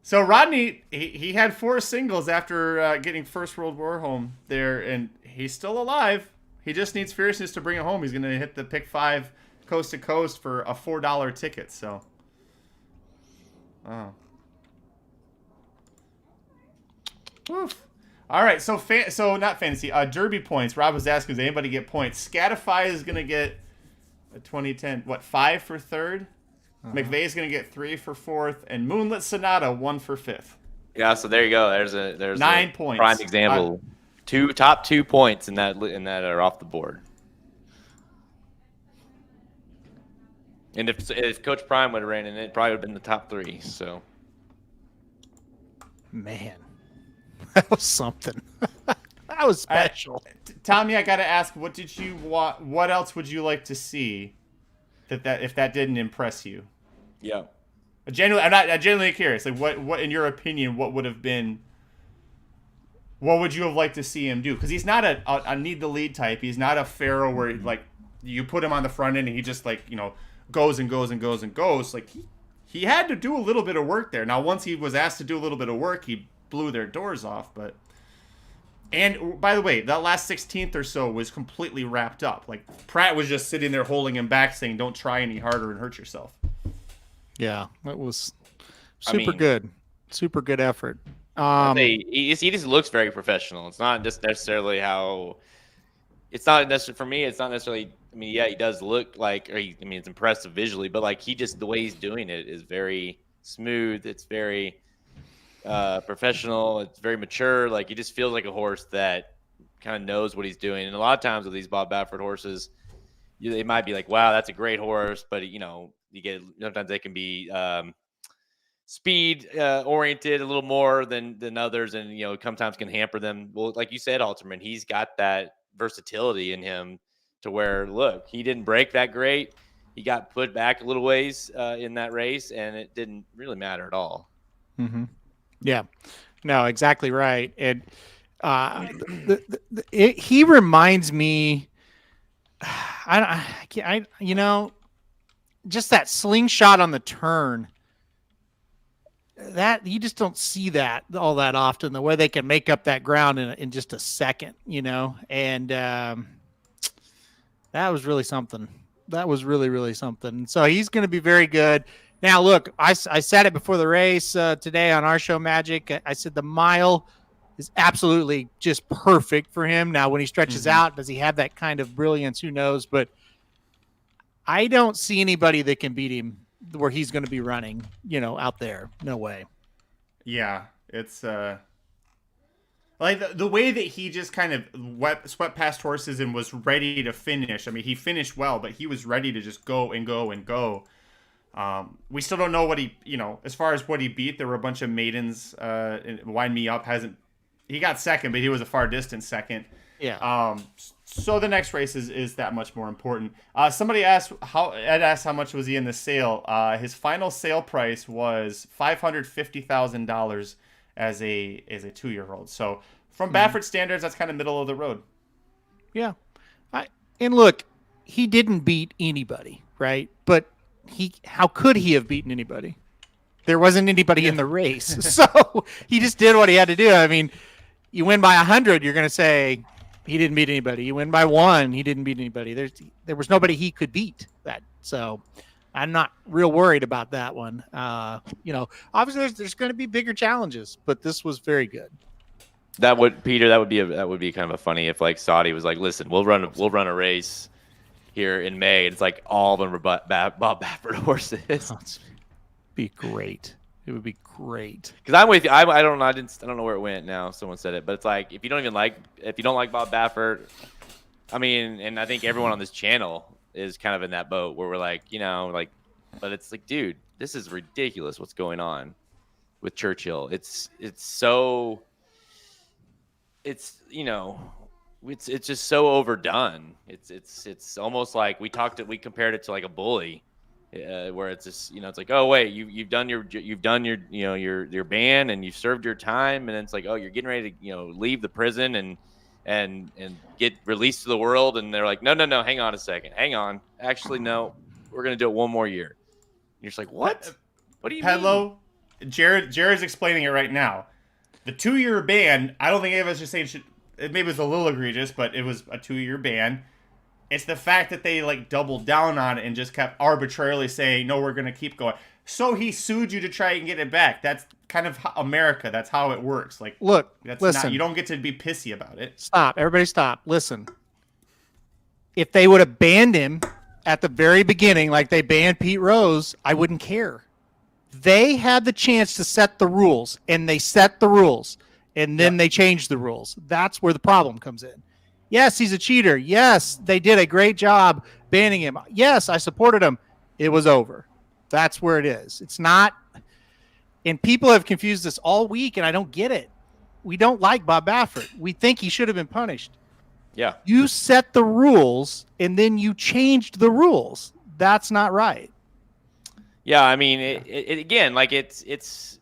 So Rodney, he had 4 singles after getting First World War home there, and he's still alive. He just needs Fierceness to bring it home. He's going to hit the pick 5 coast to coast for a $4 ticket. So. Oh. Oof. All right, so not fantasy. Derby points. Rob was asking, does anybody get points? Scatify is going to get a 2010. 5 for 3rd? McVeigh is going to get 3 for 4th, and Moonlit Sonata 1 for 5th. Yeah, so there you go. There's 9 points. Prime example. Top 2 points in that are off the board. And if Coach Prime would have ran in it, probably would have been the top 3. So, man, that was something. That was special. Tommy, I got to ask, what did you want? What else would you like to see that if that didn't impress you? Yeah. I'm genuinely curious. Like, what in your opinion, what would you have liked to see him do? Because he's not a need the lead type. He's not a Pharaoh where like you put him on the front end and he just like goes and goes and goes and goes. Like he had to do a little bit of work there. Now once he was asked to do a little bit of work, he blew their doors off. And by the way, that last 16th or so was completely wrapped up. Like Pratt was just sitting there holding him back, saying, "Don't try any harder and hurt yourself." Yeah, that was super good. Super good effort. He just looks very professional. It's not just necessarily how. It's not necessarily for me. It's not necessarily. I mean, yeah, he does look like. It's impressive visually, but like the way he's doing it is very smooth. It's very professional. It's very mature. Like he just feels like a horse that kind of knows what he's doing. And a lot of times with these Bob Baffert horses, they might be like, "Wow, that's a great horse," but you get sometimes they can be speed oriented a little more than others, and sometimes can hamper them. Well, like you said, Alterman, he's got that versatility in him to where look, he didn't break that great. He got put back a little ways in that race, and it didn't really matter at all. Mm-hmm. Yeah, no, exactly right. And he reminds me. Just that slingshot on the turn, that you just don't see that all that often, the way they can make up that ground in just a second, and that was really something. That was really, really something. So he's going to be very good. Now, look, I said it before the race today on our show, Magic. I said the mile is absolutely just perfect for him. Now, when he stretches out, does he have that kind of brilliance? Who knows? But I don't see anybody that can beat him where he's going to be running, out there. No way. Yeah, it's like the way that he just kind of swept past horses and was ready to finish. I mean, he finished well, but he was ready to just go and go and go. We still don't know what as far as what he beat. There were a bunch of maidens. Wind Me Up he got second, but he was a far distance second. Yeah. So the next race is that much more important. Somebody asked Ed asked how much was he in the sale. His final sale price was $550,000 as a 2-year-old. So from Baffert standards, that's kind of middle of the road. Yeah. And look, he didn't beat anybody, right? But how could he have beaten anybody? There wasn't anybody in the race. So he just did what he had to do. I mean, you win by 100, you're going to say he didn't beat anybody. You win by 1, he didn't beat anybody. There was nobody he could beat that. So I'm not real worried about that one. Obviously there's going to be bigger challenges, but this was very good. That would be kind of a funny if like Saudi was like, listen, we'll run a race here in May. It's like all of them are Bob Baffert horses. Be great. It would be great. Because I'm with you. I don't know. I don't know where it went now. Someone said it, but it's like if you don't like Bob Baffert, I mean, and I think everyone on this channel is kind of in that boat where we're like, but it's like, dude, this is ridiculous. What's going on with Churchill? It's just so overdone. It's almost like we compared it to like a bully. Where it's just it's like, oh wait, you've done your ban and you've served your time, and then it's like, oh, you're getting ready to leave the prison and get released to the world, and they're like, no, hang on a second, actually no, we're gonna do it one more year. And you're just like, what do you mean? Jared's explaining it right now. The 2-year ban, I don't think any of us are saying maybe it was a little egregious, but it was a 2-year ban. It's the fact that they like doubled down on it and just kept arbitrarily saying, no, we're going to keep going. So he sued you to try and get it back. That's kind of America. That's how it works. Like, look, listen, you don't get to be pissy about it. Stop. Everybody stop. Listen. If they would have banned him at the very beginning, like they banned Pete Rose, I wouldn't care. They had the chance to set the rules, and they set the rules, and then they changed the rules. That's where the problem comes in. Yes, he's a cheater. Yes, they did a great job banning him. Yes, I supported him. It was over. That's where it is. It's not. And people have confused this all week, and I don't get it. we don't like Bob Baffert. We think he should have been punished. Yeah. You set the rules and then you changed the rules. That's not right. Yeah, I mean, it again, like it's.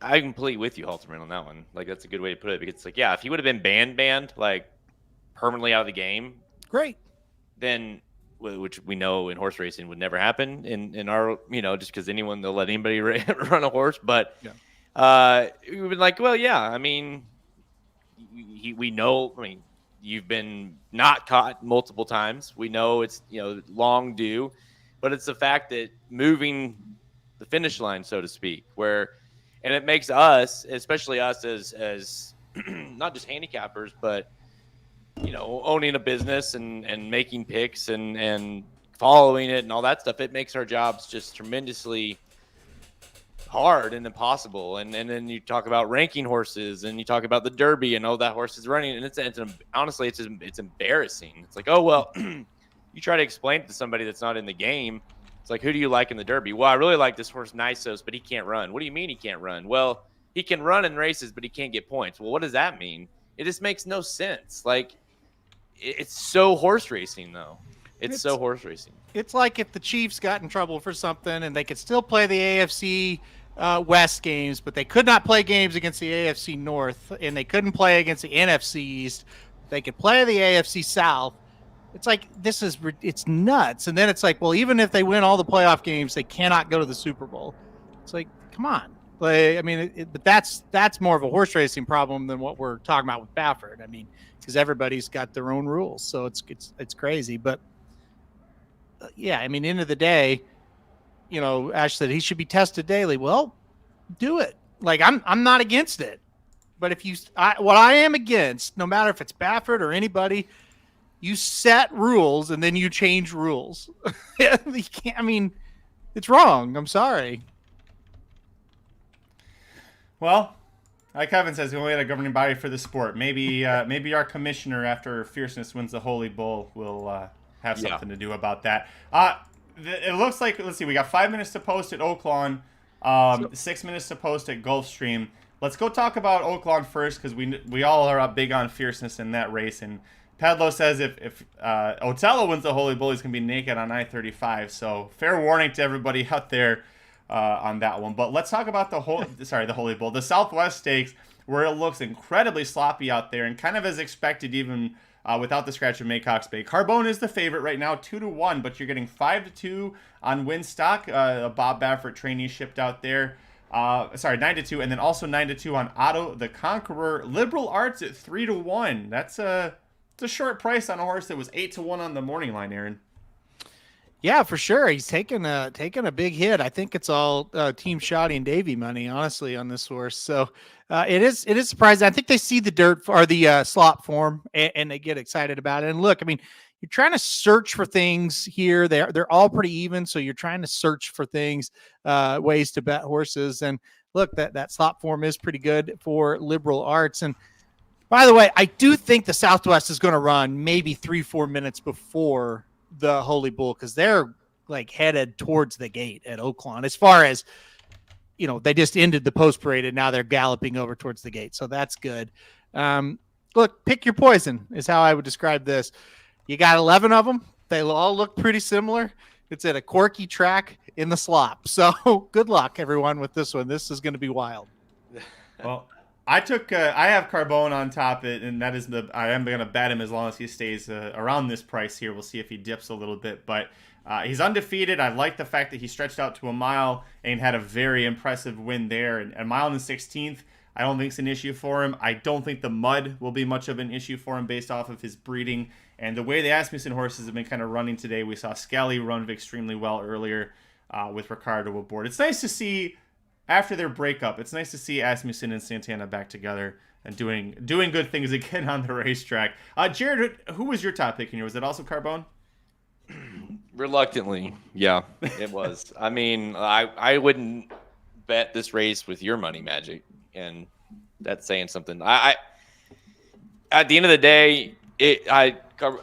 I'm completely with you, Halterman, on that one. Like that's a good way to put it. Because it's like, yeah, if he would have been banned, like permanently out of the game, great. Then, which we know in horse racing would never happen in our, just because they'll let anybody run a horse. But we've been like, well, yeah, I mean, we know. I mean, you've been not caught multiple times. We know it's long due, but it's the fact that moving the finish line, so to speak, and it makes us, especially us as not just handicappers, but owning a business and making picks and following it and all that stuff. It makes our jobs just tremendously hard and impossible. And then you talk about ranking horses and you talk about the Derby and that horse is running. And honestly, it's embarrassing. It's like, oh, well, you try to explain it to somebody that's not in the game. It's like, who do you like in the Derby? Well, I really like this horse, Nisos, but he can't run. What do you mean he can't run? Well, he can run in races, but he can't get points. Well, what does that mean? It just makes no sense. Like, it's so horse racing, though. It's so horse racing. It's like if the Chiefs got in trouble for something and they could still play the AFC West games, but they could not play games against the AFC North, and they couldn't play against the NFC East. They could play the AFC South. It's like, it's nuts. And then it's like, well, even if they win all the playoff games, they cannot go to the Super Bowl. It's like, come on. Like, I mean, but that's more of a horse racing problem than what we're talking about with Baffert. I mean, because everybody's got their own rules, so it's crazy. But yeah, I mean, end of the day, Ash said he should be tested daily. Well, do it. Like I'm not against it, but what I am against, no matter if it's Baffert or anybody, you set rules and then you change rules. You can't. I mean, it's wrong. I'm sorry. Well, like Kevin says, we only had a governing body for the sport. Maybe our commissioner, after Fierceness wins the Holy Bull, will have something to do about that. It looks like, let's see, we got 5 minutes to post at Oaklawn, 6 minutes to post at Gulfstream. Let's go talk about Oaklawn first, because we all are big on Fierceness in that race. And Padlo says if Otello wins the Holy Bull, he's going to be naked on I-35. So fair warning to everybody out there on that one. But let's talk about the Holy Bull, the Southwest Stakes, where it looks incredibly sloppy out there, and kind of as expected, even without the scratch of Maycox Bay. Carbone is the favorite right now, 2-1, but you're getting 5-2 on Winstock, a Bob Baffert trainee shipped out there. 9-2, and then also 9-2 on Otto the Conqueror. Liberal Arts at 3-1. That's a short price on a horse that was 8-1 on the morning line, Aaron. Yeah, for sure. He's taking a big hit. I think it's all Team Shoddy and Davey money, honestly, on this horse. So it is surprising. I think they see the dirt or the slop form and they get excited about it. And look, I mean, you're trying to search for things here. They're all pretty even, so you're trying to search for things, ways to bet horses. And look, that slop form is pretty good for Liberal Arts. And by the way, I do think the Southwest is going to run maybe 3-4 minutes before the Holy Bull, because they're like headed towards the gate at Oaklawn. As far as they just ended the post parade and now they're galloping over towards the gate, so that's good. Look, pick your poison is how I would describe this. You got 11 of them. They all look pretty similar. It's at a quirky track in the slop. So good luck, everyone, with this one. This is going to be wild. Well, I have Carbone on top, and that is I am going to bet him as long as he stays around this price here. We'll see if he dips a little bit, but he's undefeated. I like the fact that he stretched out to a mile and had a very impressive win there. And a mile and 16th, I don't think it's an issue for him. I don't think the mud will be much of an issue for him based off of his breeding. And the way the Asmussen horses have been kind of running today, we saw Skelly run extremely well earlier with Ricardo aboard. It's nice to see, after their breakup, it's nice to see Asmussen and Santana back together and doing good things again on the racetrack. Jared, who was your top pick in here? Was it also Carbone? Reluctantly, yeah, it was. I mean, I wouldn't bet this race with your money, Magic, and that's saying something. I at the end of the day, I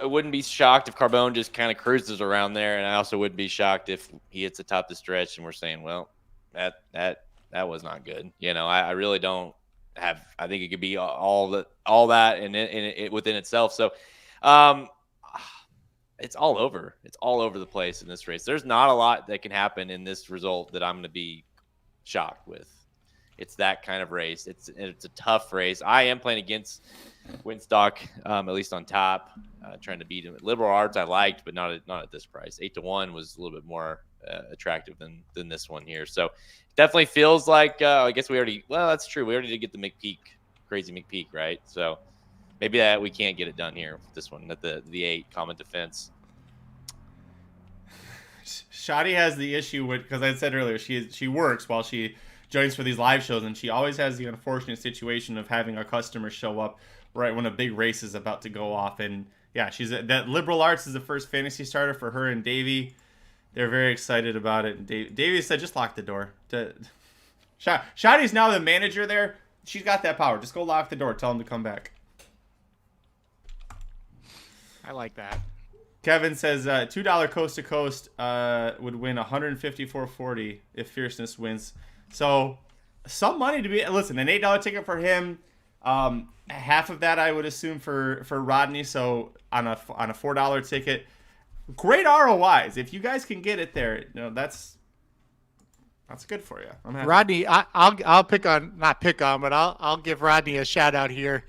wouldn't be shocked if Carbone just kind of cruises around there, and I also wouldn't be shocked if he hits the top of the stretch and we're saying, well, that was not good. I really don't have. I think it could be all that and it within itself. So, um, it's all over. It's all over the place in this race. There's not a lot that can happen in this result that I'm going to be shocked with. It's that kind of race. It's a tough race. I am playing against Winstock, at least on top, trying to beat him. Liberal arts I liked, but not at this price. 8-1 was a little bit more attractive than this one here. So definitely feels like I guess that's true. We already did get the McPeak, crazy McPeak, right? So maybe that we can't get it done here with this one at the 8 common defense. Shadi has the issue with, because I said earlier, she works while she joins for these live shows, and she always has the unfortunate situation of having a customer show up right when a big race is about to go off. And yeah, that Liberal Arts is the first fantasy starter for her and Davey. They're very excited about it. And Davey said, just lock the door. Shadi's now the manager there. She's got that power. Just go lock the door. Tell him to come back. I like that. Kevin says $2 coast to coast would win $154.40 if Fierceness wins. So some money to be. Listen, an $8 ticket for him. Half of that I would assume for Rodney. So on a $4 ticket, great ROIs. If you guys can get it there, that's good for you. I'm happy. Rodney, I'll I'll give Rodney a shout out here.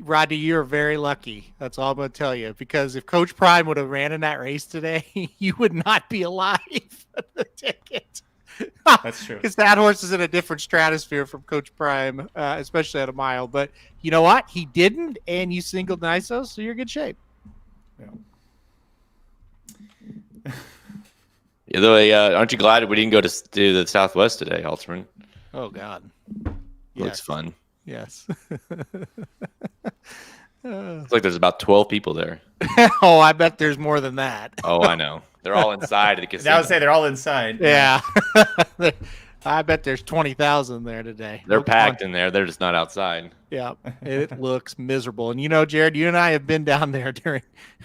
Rodney, you're very lucky. That's all I'm going to tell you. Because if Coach Prime would have ran in that race today, you would not be alive for the ticket. That's true. Because that horse is in a different stratosphere from Coach Prime, especially at a mile. But you know what? He didn't, and you singled Niso, so you're in good shape. Yeah, though, aren't you glad we didn't go to the Southwest today, Halterman? Oh, God. Looks fun. Yes. It's like there's about 12 people there. Oh, I bet there's more than that. Oh, I know. They're all inside of the casino. I would say they're all inside. Yeah. I bet there's 20,000 there today. They're packed in there. They're just not outside. Yeah. It looks miserable. And Jared, you and I have been down there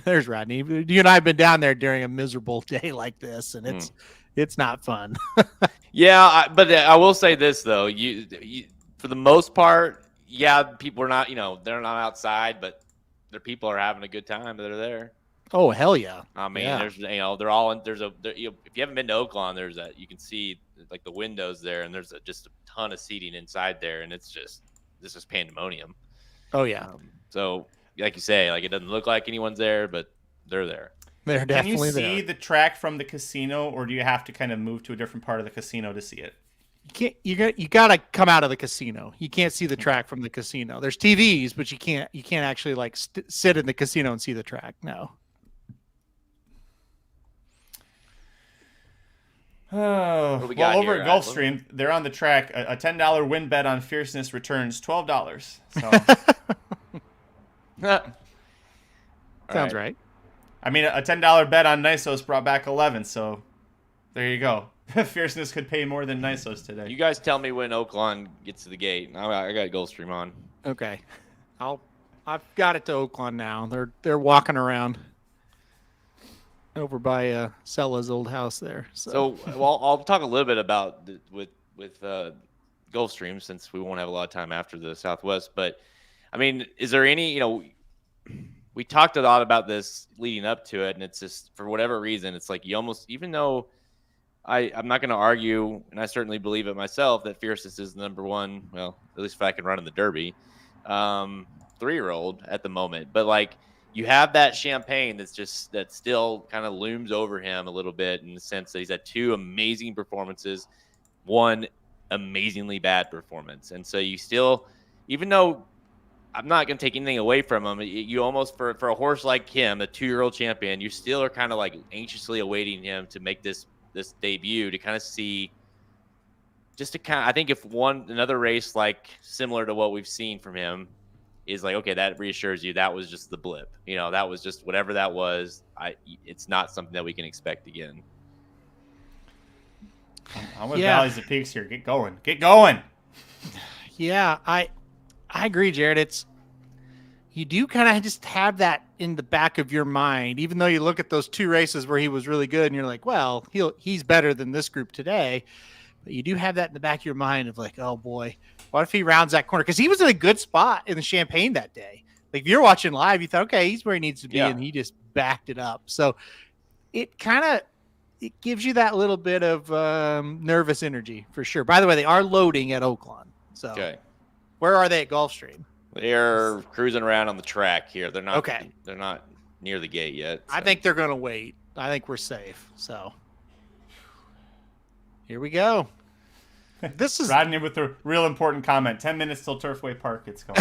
there's Rodney. You and I have been down there during a miserable day like this, and it's not fun. Yeah, but I will say this, though. You for the most part, yeah, people are not, they're not outside, but their people are having a good time. They're there. Oh, hell yeah. I mean, there's, they're all in, if you haven't been to Oaklawn, you can see like the windows there, and there's just a ton of seating inside there, and this is pandemonium. Oh yeah. So like you say, like it doesn't look like anyone's there, but they're there. They're definitely there. Can you see the track from the casino, or do you have to kind of move to a different part of the casino to see it? You gotta come out of the casino. You can't see the track from the casino. There's TVs, but you can't actually like sit in the casino and see the track. No. Oh, well, over at Gulfstream, they're on the track. A $10 win bet on Fierceness returns $12. So sounds right. I mean, a $10 bet on Nisos brought back 11. So there you go. Fierceness could pay more than Nisos today. You guys tell me when Oaklawn gets to the gate. I got Gulfstream on. Okay, I've got it to Oaklawn now. They're walking around over by Sella's old house there. So well, I'll talk a little bit about with Gulfstream, since we won't have a lot of time after the Southwest. But I mean, is there any, we talked a lot about this leading up to it, and it's just, for whatever reason, it's like you almost, even though I'm not going to argue, and I certainly believe it myself, that Fierceness is the number one, well, at least if I can run in the Derby, 3-year-old at the moment. But like, you have that champagne that still kind of looms over him a little bit, in the sense that he's had 2 amazing performances, 1 amazingly bad performance. And so you still, even though I'm not going to take anything away from him, you almost, for a horse like him, a 2-year-old champion, you still are kind of like anxiously awaiting him to make this debut, to kind of see, just to kind of, I think if another race like similar to what we've seen from him is like, okay, that reassures you that was just the blip, that was just whatever that was. It's not something that we can expect again. I'm with Valleys of Peaks here. Get going. Yeah, I agree, Jared. You do kind of just have that in the back of your mind, even though you look at those 2 races where he was really good and you're like, well, he's better than this group today. But you do have that in the back of your mind of like, oh boy, what if he rounds that corner? Because he was in a good spot in the Champagne that day. Like if you're watching live, you thought, okay, he's where he needs to be, and he just backed it up. So it gives you that little bit of nervous energy for sure. By the way, they are loading at Oaklawn. So where are they at Gulfstream? They're cruising around on the track here. They're not They're not near the gate yet. So. I think they're going to wait. I think we're safe. So here we go. This is riding in with a real important comment. 10 minutes till Turfway Park. It's going.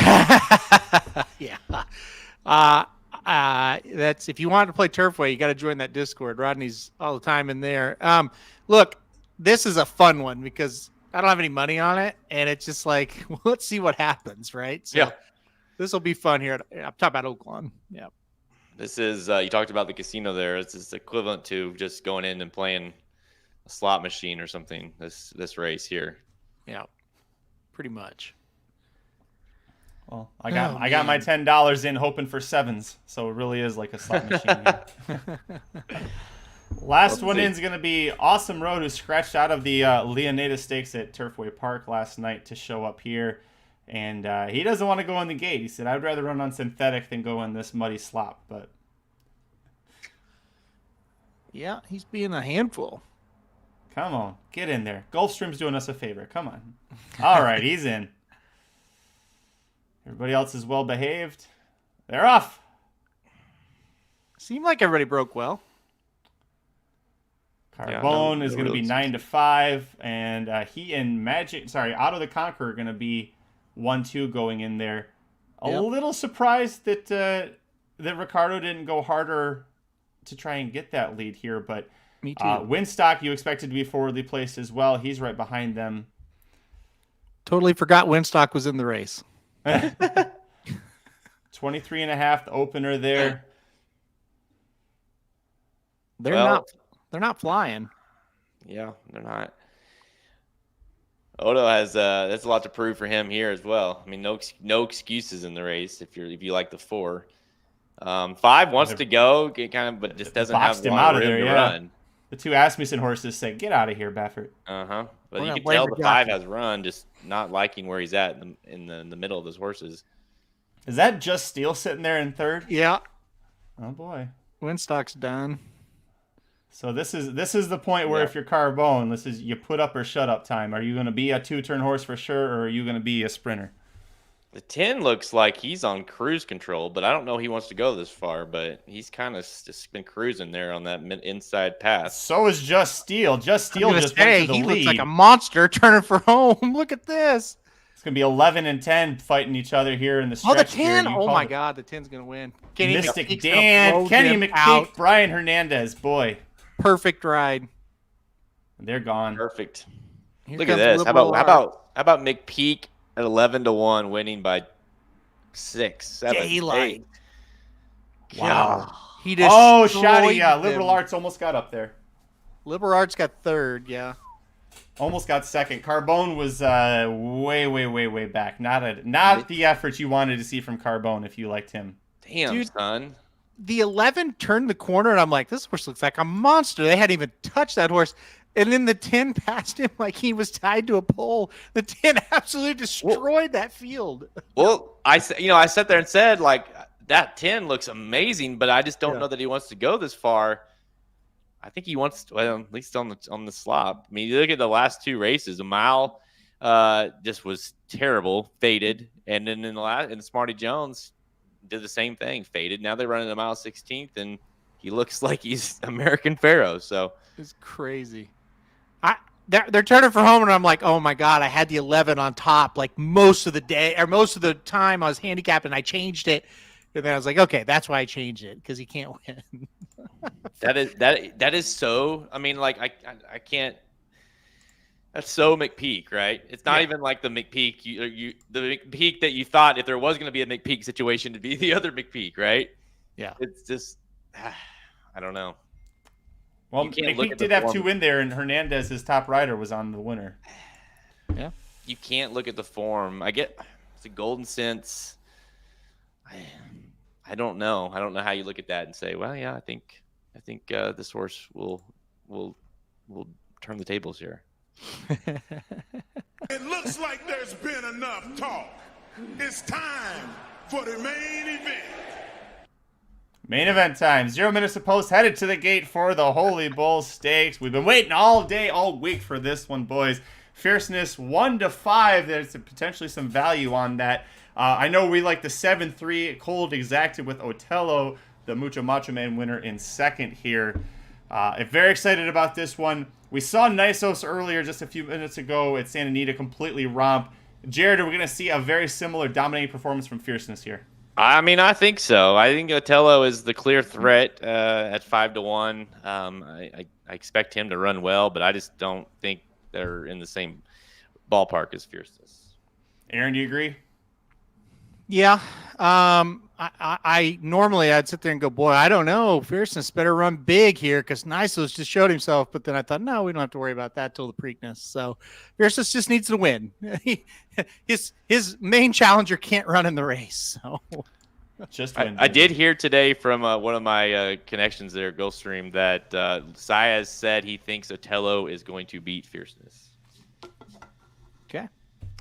Yeah. That's if you want to play Turfway, you got to join that Discord. Rodney's all the time in there. Look, this is a fun one because I don't have any money on it, and it's just like, well, let's see what happens, right? So this will be fun here. I'm talking about Oaklawn. Yeah. This is you talked about the casino there. It's equivalent to just going in and playing a slot machine or something. This race here. Yeah. Pretty much. Well, I got my $10 in hoping for sevens, so it really is like a slot machine. Last one in is going to be Awesome Road, who scratched out of the Leonida Stakes at Turfway Park last night to show up here. And he doesn't want to go in the gate. He said, I'd rather run on synthetic than go in this muddy slop. But yeah, he's being a handful. Come on, get in there. Gulfstream's doing us a favor. Come on. All right, he's in. Everybody else is well behaved. They're off. Seemed like everybody broke well. Carbone is going to be 9-5, and he and Auto the Conqueror are going to be 1-2 going in there. A little surprised that that Ricardo didn't go harder to try and get that lead here, but me too. Winstock you expected to be forwardly placed as well. He's right behind them. Totally forgot Winstock was in the race. 23.5, the opener there. They're not flying. Yeah, they're not. Odo has that's a lot to prove for him here as well. I mean, no excuses in the race if you like the 4. 5 wants to go, but just doesn't have one room to run. The 2 Asmussen horses say, "Get out of here, Baffert." But you can tell the 5 has run, just not liking where he's at in the middle of his horses. Is that just Steele sitting there in third? Yeah. Oh boy. Winstock's done. So this is the point where if you're Carbone, this is you put up or shut up time. Are you going to be a 2-turn horse for sure, or are you going to be a sprinter? The 10 looks like he's on cruise control, but I don't know he wants to go this far. But he's kind of just been cruising there on that inside path. So is Just Steele. Just Steele just went to the lead. He looks like a monster turning for home. Look at this. It's going to be 11 and 10 fighting each other here in the stretch. Oh, the 10. Oh, my God. The 10's going to win. Mystic Dan, Kenny McPeak, Brian Hernandez. Boy. Perfect ride. They're gone. Perfect. Look at this. How about McPeak at 11-1, winning by 6, 7, Daylight. 8. Wow. He just Shoddy. Liberal Arts almost got up there. Liberal Arts got third. Yeah. Almost got second. Carbone was way back. Not the effort you wanted to see from Carbone if you liked him. Damn, son. The 11 turned the corner, and I'm like, this horse looks like a monster. They hadn't even touched that horse. And then the 10 passed him like he was tied to a pole. The 10 absolutely destroyed that field. Well, I sat there and said, like, that 10 looks amazing, but I just don't know that he wants to go this far. I think he wants to, well, at least on the slop. I mean, you look at the last 2 races, a mile just was terrible, faded. And then in the Smarty Jones did the same thing, faded. Now they're running a mile 16th, and he looks like he's American Pharaoh. So it's crazy. They're turning for home, and I'm like, oh my God, I had the 11 on top like most of the day, or most of the time I was handicapped, and I changed it. And then I was like, okay, that's why I changed it, because he can't win. that is so. I mean, like I can't. That's so McPeak, right? It's not even like the McPeak the McPeak that you thought if there was going to be a McPeak situation to be the other McPeak, right? Yeah. It's just I don't know. Well, McPeak did have 2 in there, and Hernandez, his top rider, was on the winner. Yeah. You can't look at the form. I get it's a golden sense. I don't know. I don't know how you look at that and say, well, yeah, I think this horse will turn the tables here. It looks like there's been enough talk. It's time for the main event. Main event time. 0 minutes of post headed to the gate for the Holy Bull Stakes. We've been waiting all day, all week for this one, boys. Fierceness 1-5. There's potentially some value on that. I know we like the 7-3 cold exacted with Otello, the Mucho Macho Man winner, in second here. I'm very excited about this one. We saw Nisos earlier just a few minutes ago at Santa Anita completely romp. Jared, are we going to see a very similar dominating performance from Fierceness here? I mean, I think so. I think Otello is the clear threat at 5-1. I expect him to run well, but I just don't think they're in the same ballpark as Fierceness. Aaron, do you agree? Yeah. I normally I'd sit there and go, boy, I don't know. Fierceness better run big here because Nisos just showed himself. But then I thought, no, we don't have to worry about that till the Preakness. So Fierceness just needs to win. His main challenger can't run in the race. So just win. I did hear today from one of my connections there, Gulfstream, that Saez said he thinks Otello is going to beat Fierceness. okay.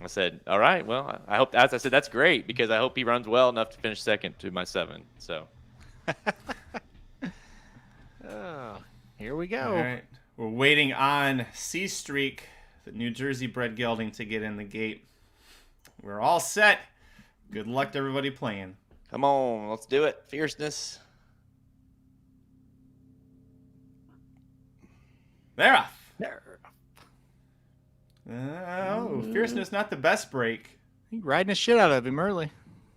I said, all right, well, I hope, as I said, that's great because I hope he runs well enough to finish second to my 7. So, Here we go. All right. We're waiting on C Streak, the New Jersey bred gelding, to get in the gate. We're all set. Good luck to everybody playing. come on, let's do it. Fierceness. They're off. Fierceness, not the best break. He riding the shit out of him early.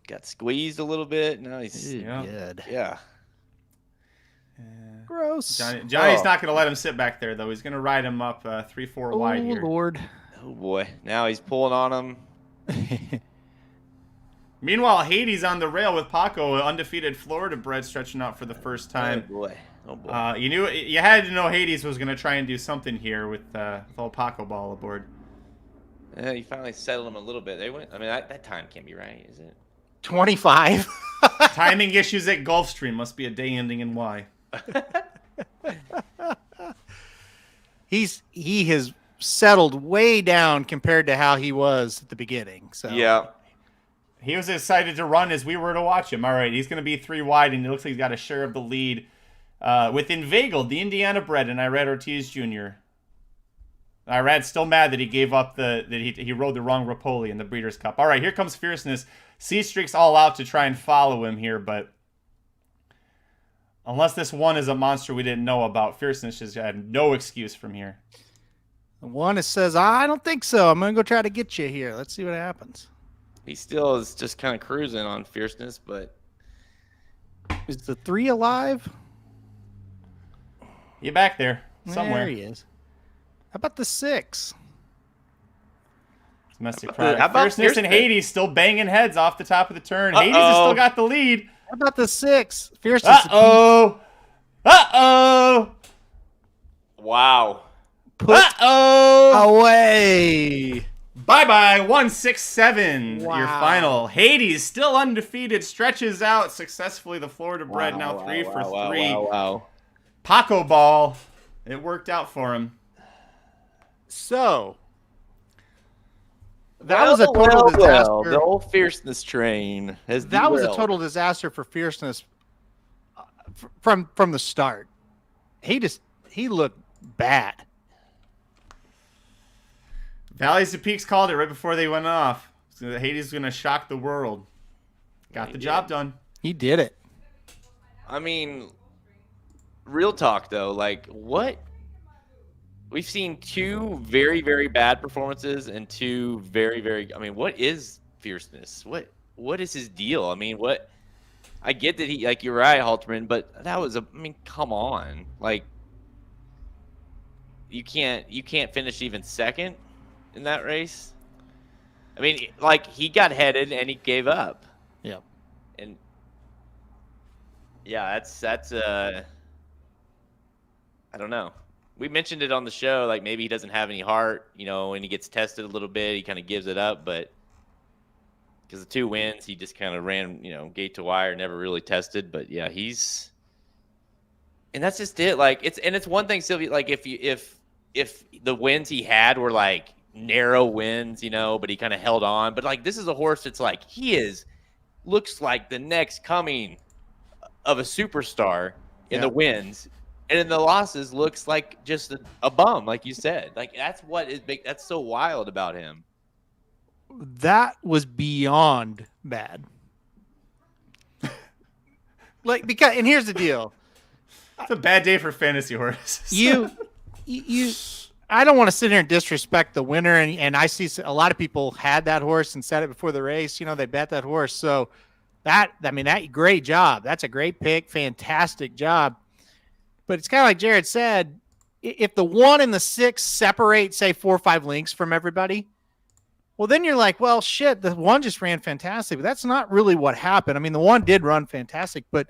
Got squeezed a little bit. No, he's Good. yeah. Gross. Johnny's not going to let him sit back there, though. He's going to ride him up 3-4 wide here. Lord. Oh boy, now he's pulling on him. Meanwhile, Hades on the rail with Paco, undefeated Florida bred, stretching out for the first Oh time. boy, oh boy. You had to know Hades was going to try and do something here with old Paco ball aboard. Yeah, you finally settled him a little bit. They went. I mean, that time can't be right, is it? 25. Timing issues at Gulfstream must be a day ending in Y. He has settled way down compared to how he was at the beginning. So Yeah. He was excited to run as we were to watch him. All right, he's going to be 3 wide, and it looks like he's got a share of the lead with Inveigled, the Indiana bred, and Irad Ortiz Jr. Irad's still mad that he gave up that he rode the wrong Rapoli in the Breeders' Cup. All right, here comes Fierceness. C-Streak's all out to try and follow him here, but unless this one is a monster we didn't know about, Fierceness just had no excuse from here. the one that says, I don't think so. I'm going to go try to get you here. Let's see what happens. He still is just kind of cruising on Fierceness, but Is the 3 alive? You back there somewhere. There he is. How about the 6? Domestic How product. about Fierceness and Fierceness? Hades still banging heads off the top of the turn. Hades has still got the lead. How about the 6? Fierceness. Uh-oh. Uh-oh. wow. Put Uh-oh. away. Bye-bye. 1-6-7. Wow. Your final. Hades, still undefeated, stretches out successfully. The Florida bred now 3 for 3. Wow. Paco ball. It worked out for him. So, that was a total disaster. The whole Fierceness train has That was a derailed. total disaster for Fierceness from the start. He looked bad. Valleys to Peaks called it right before they went off. So Hades is going to shock the world. Got the job done. He did it. I mean, real talk though, like what? We've seen 2 very, very bad performances and 2 very, very. I mean, what is Fierceness? What is his deal? I mean, what? I get that he, like, you're right, Halterman, but that was I mean, come on, like, you can't finish even second in that race. I mean, like, he got headed and he gave up. Yeah. And yeah, that's I don't know. We mentioned it on the show, like maybe he doesn't have any heart, and he gets tested a little bit, he kind of gives it up, but because the 2 wins, he just kind of ran, gate to wire, never really tested. But yeah, and that's just it. Like it's one thing, Sylvia, like if if the wins he had were like narrow wins, but he kind of held on. But like this is a horse that's like looks like the next coming of a superstar in the wins, and in the losses looks like just a bum, like you said. Like that's that's so wild about him. That was beyond bad. And here's the deal. It's a bad day for fantasy horses. I don't want to sit here and disrespect the winner, and I see a lot of people had that horse and said it before the race. They bet that horse. So that great job. That's a great pick. Fantastic job. But it's kind of like Jared said, if the 1 and the 6 separate, say 4 or 5 lengths from everybody, well, then you're like, well, shit, the 1 just ran fantastic. But that's not really what happened. I mean, the 1 did run fantastic, but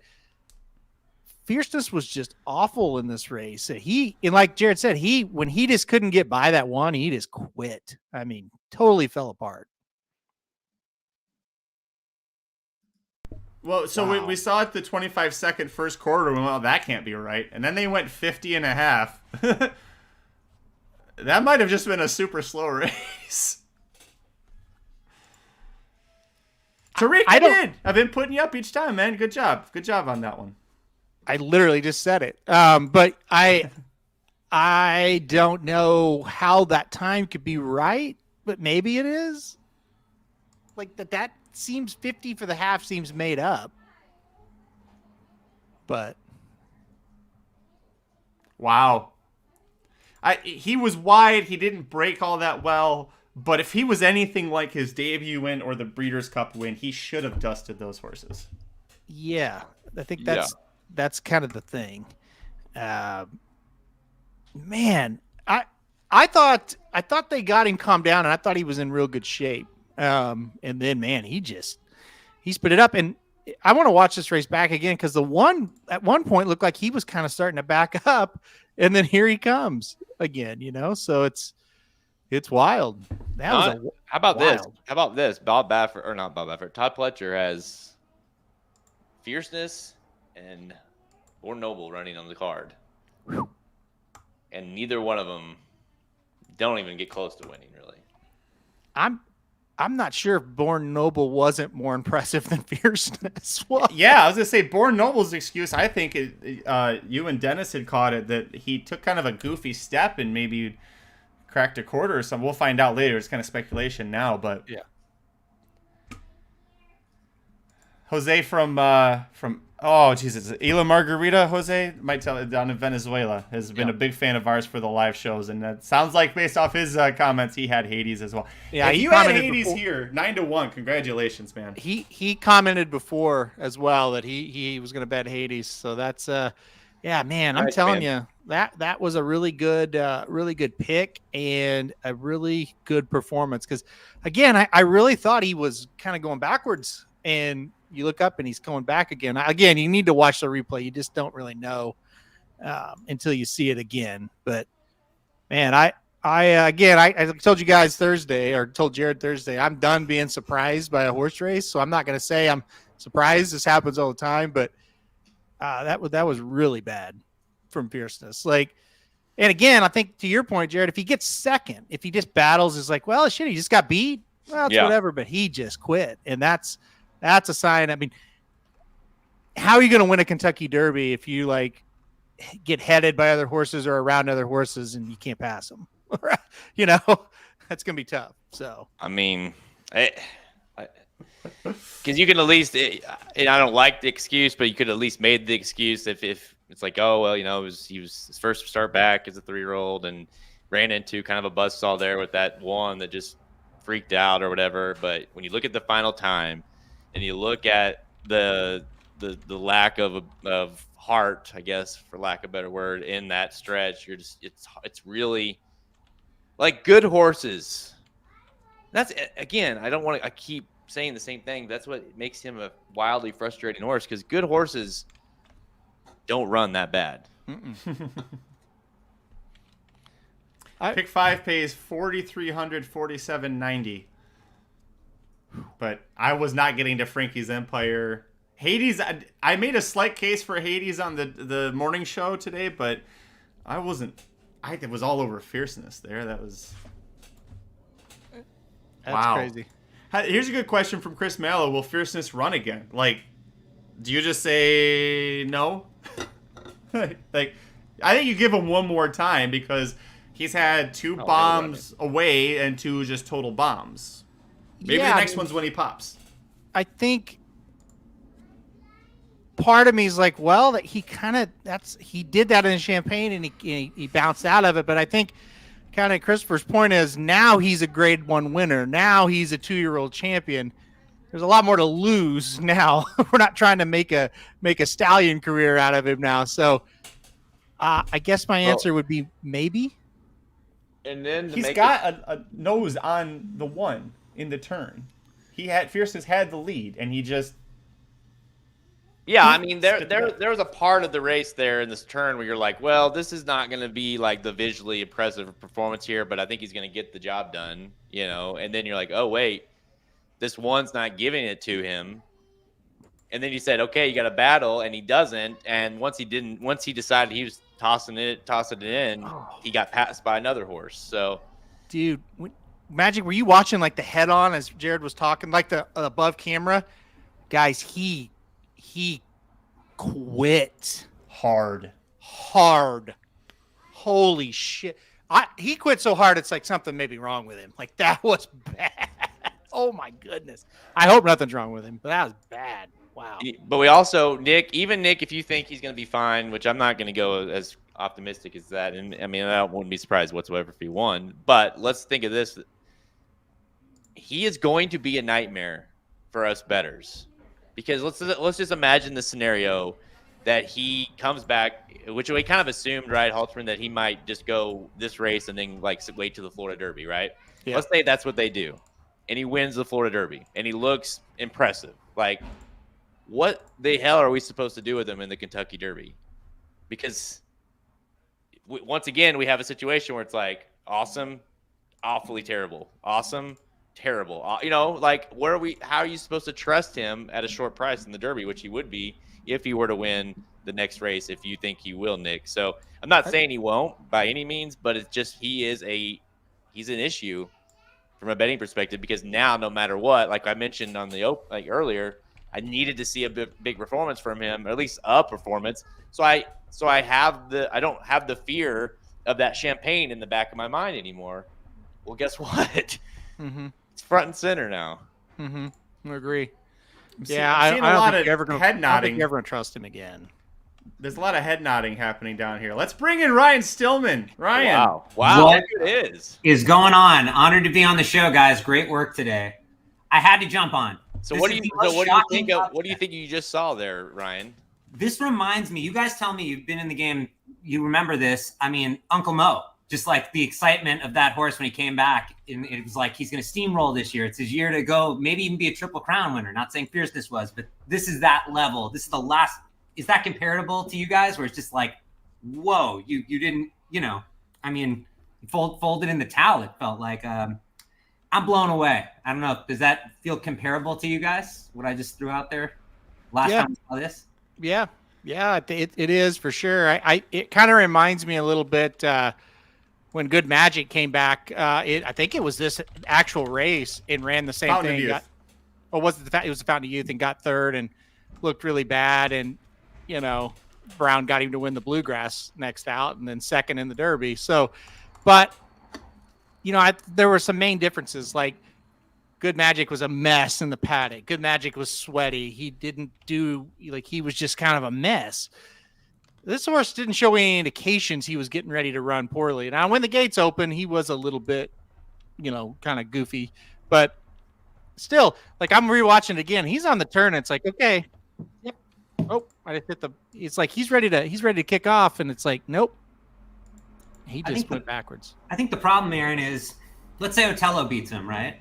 Fierceness was just awful in this race. And like Jared said, when he just couldn't get by that 1, he just quit. I mean, totally fell apart. Well, so we saw it the 25-second first quarter. Well, that can't be right. And then they went 50 and a half. That might have just been a super slow race. Tariq, I've been putting you up each time, man. Good job. Good job on that one. I literally just said it. But I don't know how that time could be right, but maybe it is. Like that seems 50 for the half seems made up. But wow. He was wide, he didn't break all that well, but if he was anything like his debut win or the Breeders' Cup win, he should have dusted those horses. Yeah, I think that's kind of the thing. Man, I thought they got him calmed down, and I thought he was in real good shape. And then, man, he spit it up. And I want to watch this race back again because at one point looked like he was kind of starting to back up, and then here he comes again. So it's wild. How about this? How about this? Bob Baffert, or not Bob Baffert? Todd Pletcher has Fierceness and Born Noble running on the card, and neither one of them don't even get close to winning. Really, I'm not sure if Born Noble wasn't more impressive than Fierceness was. Yeah, I was gonna say Born Noble's excuse. I think you and Dennis had caught it that he took kind of a goofy step and maybe cracked a quarter or something. We'll find out later. It's kind of speculation now, but yeah. Jose from oh Jesus, Isla Margarita. Jose might tell it down in Venezuela has been a big fan of ours for the live shows, and that sounds like based off his comments, he had Hades as well. Yeah, you had Hades here 9-1. Congratulations, man. He commented before as well that he was going to bet Hades, so that's yeah, man. I'm telling you that was a really good pick and a really good performance. Because again, I really thought he was kind of going backwards, and you look up and he's going back again. Again, you need to watch the replay. You just don't really know until you see it again. But man, I told you guys Thursday, or told Jared Thursday, I'm done being surprised by a horse race. So I'm not going to say I'm surprised. This happens all the time, but that was really bad from Fierceness. And again, I think to your point, Jared, if he gets second, if he just battles, it's like, well, shit, he just got beat. Well, it's whatever, but he just quit. And that's a sign. I mean, how are you going to win a Kentucky Derby if you get headed by other horses or around other horses and you can't pass them? That's going to be tough. So, I mean, because you can at least, and I don't like the excuse, but you could at least made the excuse if it's like, oh, well, he was his first start back as a 3-year-old and ran into kind of a buzzsaw there with that one that just freaked out or whatever. But when you look at the final time and you look at the lack of heart, I guess, for lack of a better word, in that stretch, it's really like good horses. That's, again, I keep saying the same thing. That's what makes him a wildly frustrating horse, because good horses don't run that bad. Pick 5 pays 4,300, 47.90. But I was not getting to Frankie's Empire. Hades, I made a slight case for Hades on the morning show today, but I I was all over Fierceness there. That's crazy. Here's a good question from Chris Mallow. Will Fierceness run again? Like, do you just say no? Like, I think you give him one more time because he's had 2 bombs away and 2 just total bombs. Maybe the next one's when he pops. I think part of me is like, well, that he did that in Champagne and he bounced out of it. But I think kind of Christopher's point is now he's a grade 1 winner. Now he's a 2-year-old champion. There's a lot more to lose now. We're not trying to make a stallion career out of him now. So I guess my answer would be maybe. And then he's got a nose on the 1 in the turn. Fierceness had the lead, and he just. Yeah, I mean, there was a part of the race there in this turn where you're like, well, this is not going to be like the visually impressive performance here, but I think he's going to get the job done, And then you're like, oh wait, this one's not giving it to him. And then you said, okay, you got a battle, and he doesn't. And once he decided he was tossing it in, he got passed by another horse. So, dude, Magic, were you watching like the head on as Jared was talking, like the above camera? Guys, he quit hard. Holy shit. He quit so hard it's like something may be wrong with him. Like that was bad. Oh my goodness. I hope nothing's wrong with him, but that was bad. Wow. But we also, Nick, if you think he's going to be fine, which I'm not going to go as optimistic as that. And I mean, I wouldn't be surprised whatsoever if he won, but let's think of this. He is going to be a nightmare for us bettors. Because let's just imagine the scenario that he comes back, which we kind of assumed, right, Halterman, that he might just go this race and then like wait to the Florida Derby, right? Yeah. Let's say that's what they do, and he wins the Florida Derby, and he looks impressive. Like, what the hell are we supposed to do with him in the Kentucky Derby? Because once again, we have a situation where it's like awesome, awfully terrible, awesome, terrible. Like how are you supposed to trust him at a short price in the Derby, which he would be if he were to win the next race, if you think he will, Nick. So I'm not saying he won't by any means, but it's just he's an issue from a betting perspective, because now no matter what, like I mentioned on the earlier, I needed to see a big performance from him, or at least a performance. So I don't have the fear of that Champagne in the back of my mind anymore. Well, guess what? Mm-hmm. It's front and center now. Mm-hmm. I agree. I don't think you're ever going to trust him again. There's a lot of head nodding happening down here. Let's bring in Ryan Stillman. Ryan. Wow. What it is going on? Honored to be on the show, guys. Great work today. I had to jump on. So what do you think you just saw there, Ryan? This reminds me, you guys tell me you've been in the game, you remember this. I mean, Uncle Mo, just like the excitement of that horse when he came back, and it was like he's going to steamroll this year. It's his year to go, maybe even be a Triple Crown winner. Not saying Fierceness was, but this is that level. This is the last. Is that comparable to you guys, where it's just like, whoa, you didn't, I mean, folded in the towel. It felt like I'm blown away. I don't know. Does that feel comparable to you guys? What I just threw out there last time I saw this? Yeah, it is for sure. It kind of reminds me a little bit when Good Magic came back. I think it was this actual race and ran the same Fountain thing. It was the Fountain of Youth and got third and looked really bad. And Brown got him to win the Bluegrass next out and then second in the Derby. So, but there were some main differences. Like Good Magic was a mess in the paddock. Good Magic was sweaty. He didn't he was just kind of a mess. This horse didn't show any indications he was getting ready to run poorly. Now, when the gates open, he was a little bit, kind of goofy, but still, like I'm rewatching it again. He's on the turn. And it's like, okay, yep. Oh, I just hit it's like he's ready to kick off, and it's like, nope. He just went backwards. I think the problem, Aaron, is let's say Otello beats him, right?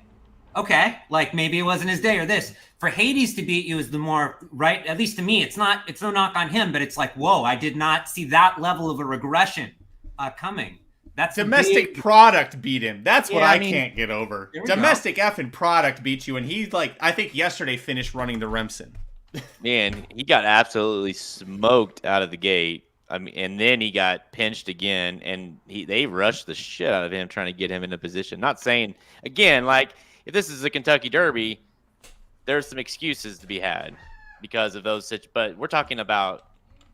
Okay, like maybe it wasn't his day or this. For Hades to beat you is the more right. At least to me, it's no knock on him, but it's like, whoa, I did not see that level of a regression coming. That's domestic product beat him. That's what I can't get over. Domestic effing product beat you, and he's like, I think yesterday finished running the Remsen. Man, he got absolutely smoked out of the gate. I mean, and then he got pinched again, and they rushed the shit out of him trying to get him into position. Not saying, again, like, if this is a Kentucky Derby, there's some excuses to be had because of those but we're talking about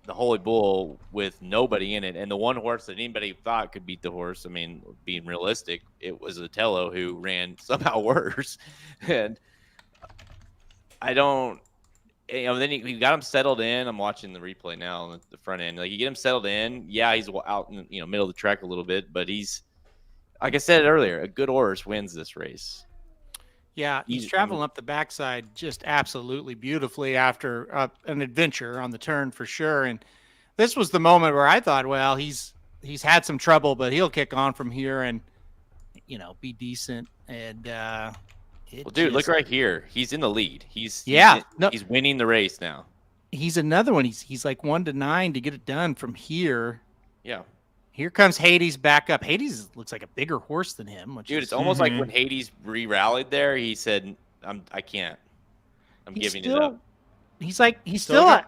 the Holy Bull with nobody in it, and the one horse that anybody thought could beat the horse, I mean, being realistic, it was Otello who ran somehow worse. And I don't, then you got him settled in. I'm watching the replay now on the front end. Like, you get him settled in. Yeah, he's out in middle of the track a little bit, but he's, like I said earlier, a good horse wins this race. Yeah, he's traveling up the backside just absolutely beautifully after an adventure on the turn for sure. And this was the moment where I thought, well, he's had some trouble, but he'll kick on from here and be decent. And dude, look right here. He's in the lead. He's winning the race now. He's another one. He's like 1-9 to get it done from here. Yeah. Here comes Hades back up. Hades looks like a bigger horse than him. It's almost like when Hades re-rallied there, he said, I can't. I'm giving it up. He's still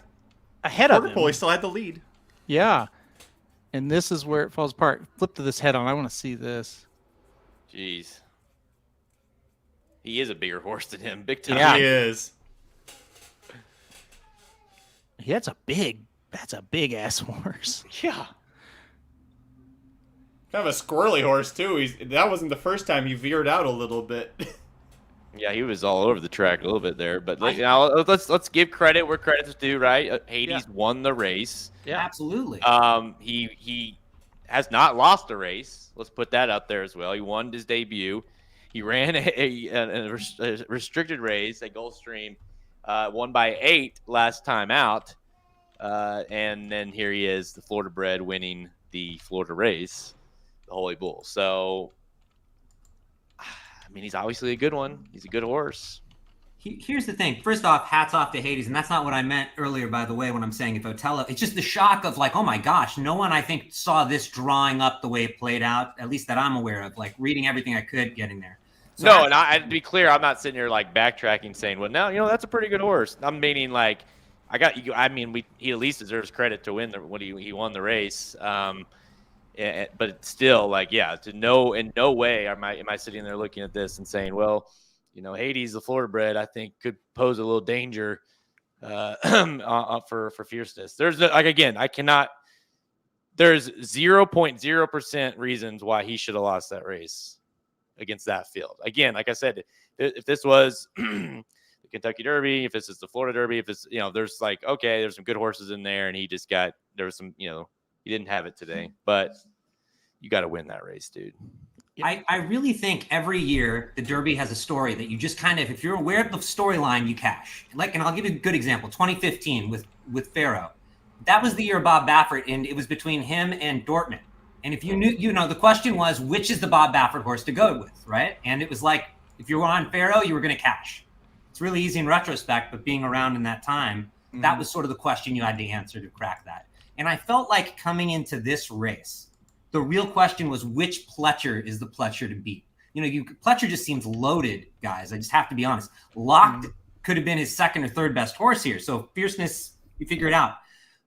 ahead of him. He still had the lead. Yeah. And this is where it falls apart. Flip to this head on. I want to see this. Jeez. He is a bigger horse than him. Big time. Yeah, he is. Yeah, that's a big ass horse. Yeah. Kind of a squirrely horse too. That wasn't the first time he veered out a little bit. Yeah, he was all over the track a little bit there. But let's give credit where credit's due, right? Hades won the race. Yeah, absolutely. He has not lost a race. Let's put that out there as well. He won his debut. He ran a restricted race at Gulfstream, won by 8 last time out, and then here he is, the Florida bred, winning the Florida race. The Holy Bull. So, I mean, he's obviously a good one. He's a good horse. Here's the thing. First off, hats off to Hades, and that's not what I meant earlier, by the way, when I'm saying if Otello. It's just the shock of like, oh my gosh, no one I think saw this drawing up the way it played out, at least that I'm aware of, like reading everything I could getting there. So no, and to be clear, I'm not sitting here like backtracking saying, well, no, that's a pretty good horse. I'm meaning like, he at least deserves credit to win when he won the race. But still, like, yeah, in no way am I sitting there looking at this and saying, well, Hades, the Florida bred, I think could pose a little danger for Fierceness. There's I cannot. There's 0.0% reasons why he should have lost that race against that field. Again, like I said, if this was the Kentucky Derby, if this is the Florida Derby, if it's there's like, okay, there's some good horses in there, and there was some he didn't have it today, but you got to win that race, dude. I really think every year the Derby has a story that you just kind of, if you're aware of the storyline, you cash. Like, and I'll give you a good example. 2015 with Pharaoh. That was the year of Bob Baffert, and it was between him and Dortmund. And if you knew, the question was, which is the Bob Baffert horse to go with, right? And it was like, if you were on Pharaoh, you were going to cash. It's really easy in retrospect, but being around in that time, that was sort of the question you had to answer to crack that. And I felt like coming into this race, the real question was which Pletcher is the Pletcher to beat. Pletcher just seems loaded, guys. I just have to be honest. Locked could have been his second or third best horse here. So Fierceness, you figure it out.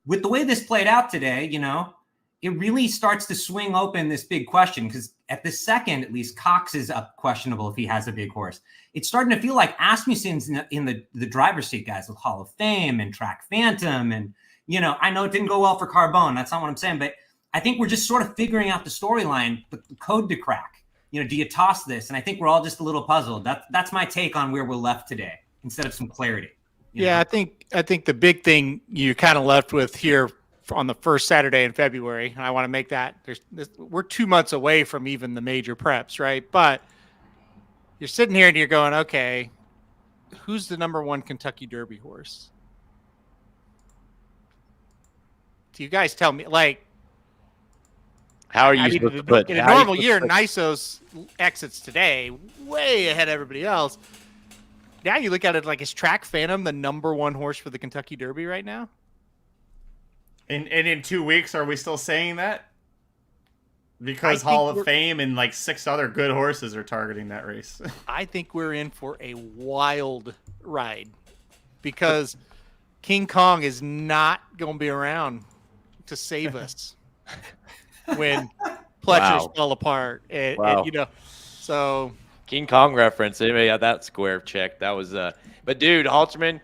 With the way this played out today, it really starts to swing open this big question because at the second, at least, Cox is up questionable if he has a big horse. It's starting to feel like Asmussen's in the driver's seat, guys, with Hall of Fame and Track Phantom. And, I know it didn't go well for Carbone. That's not what I'm saying. But I think we're just sort of figuring out the storyline, the code to crack. Do you toss this? And I think we're all just a little puzzled. That's my take on where we're left today instead of some clarity. Yeah, I think the big thing you kind of left with here on the first Saturday in February, and I want to make that we're 2 months away from even the major preps, right? But you're sitting here and you're going, okay, who's the number one Kentucky Derby horse? Do you guys tell me, like, how are you supposed to put in a normal year? Nisos exits today way ahead of everybody else. Now you look at it like, is Track Phantom the number one horse for the Kentucky Derby right now? And in 2 weeks, are we still saying that? Because Hall of Fame and like 6 other good horses are targeting that race. I think we're in for a wild ride because King Kong is not going to be around to save us when Pletchers fell apart. And, so King Kong reference. Anybody got that square check? That was but dude, Halterman,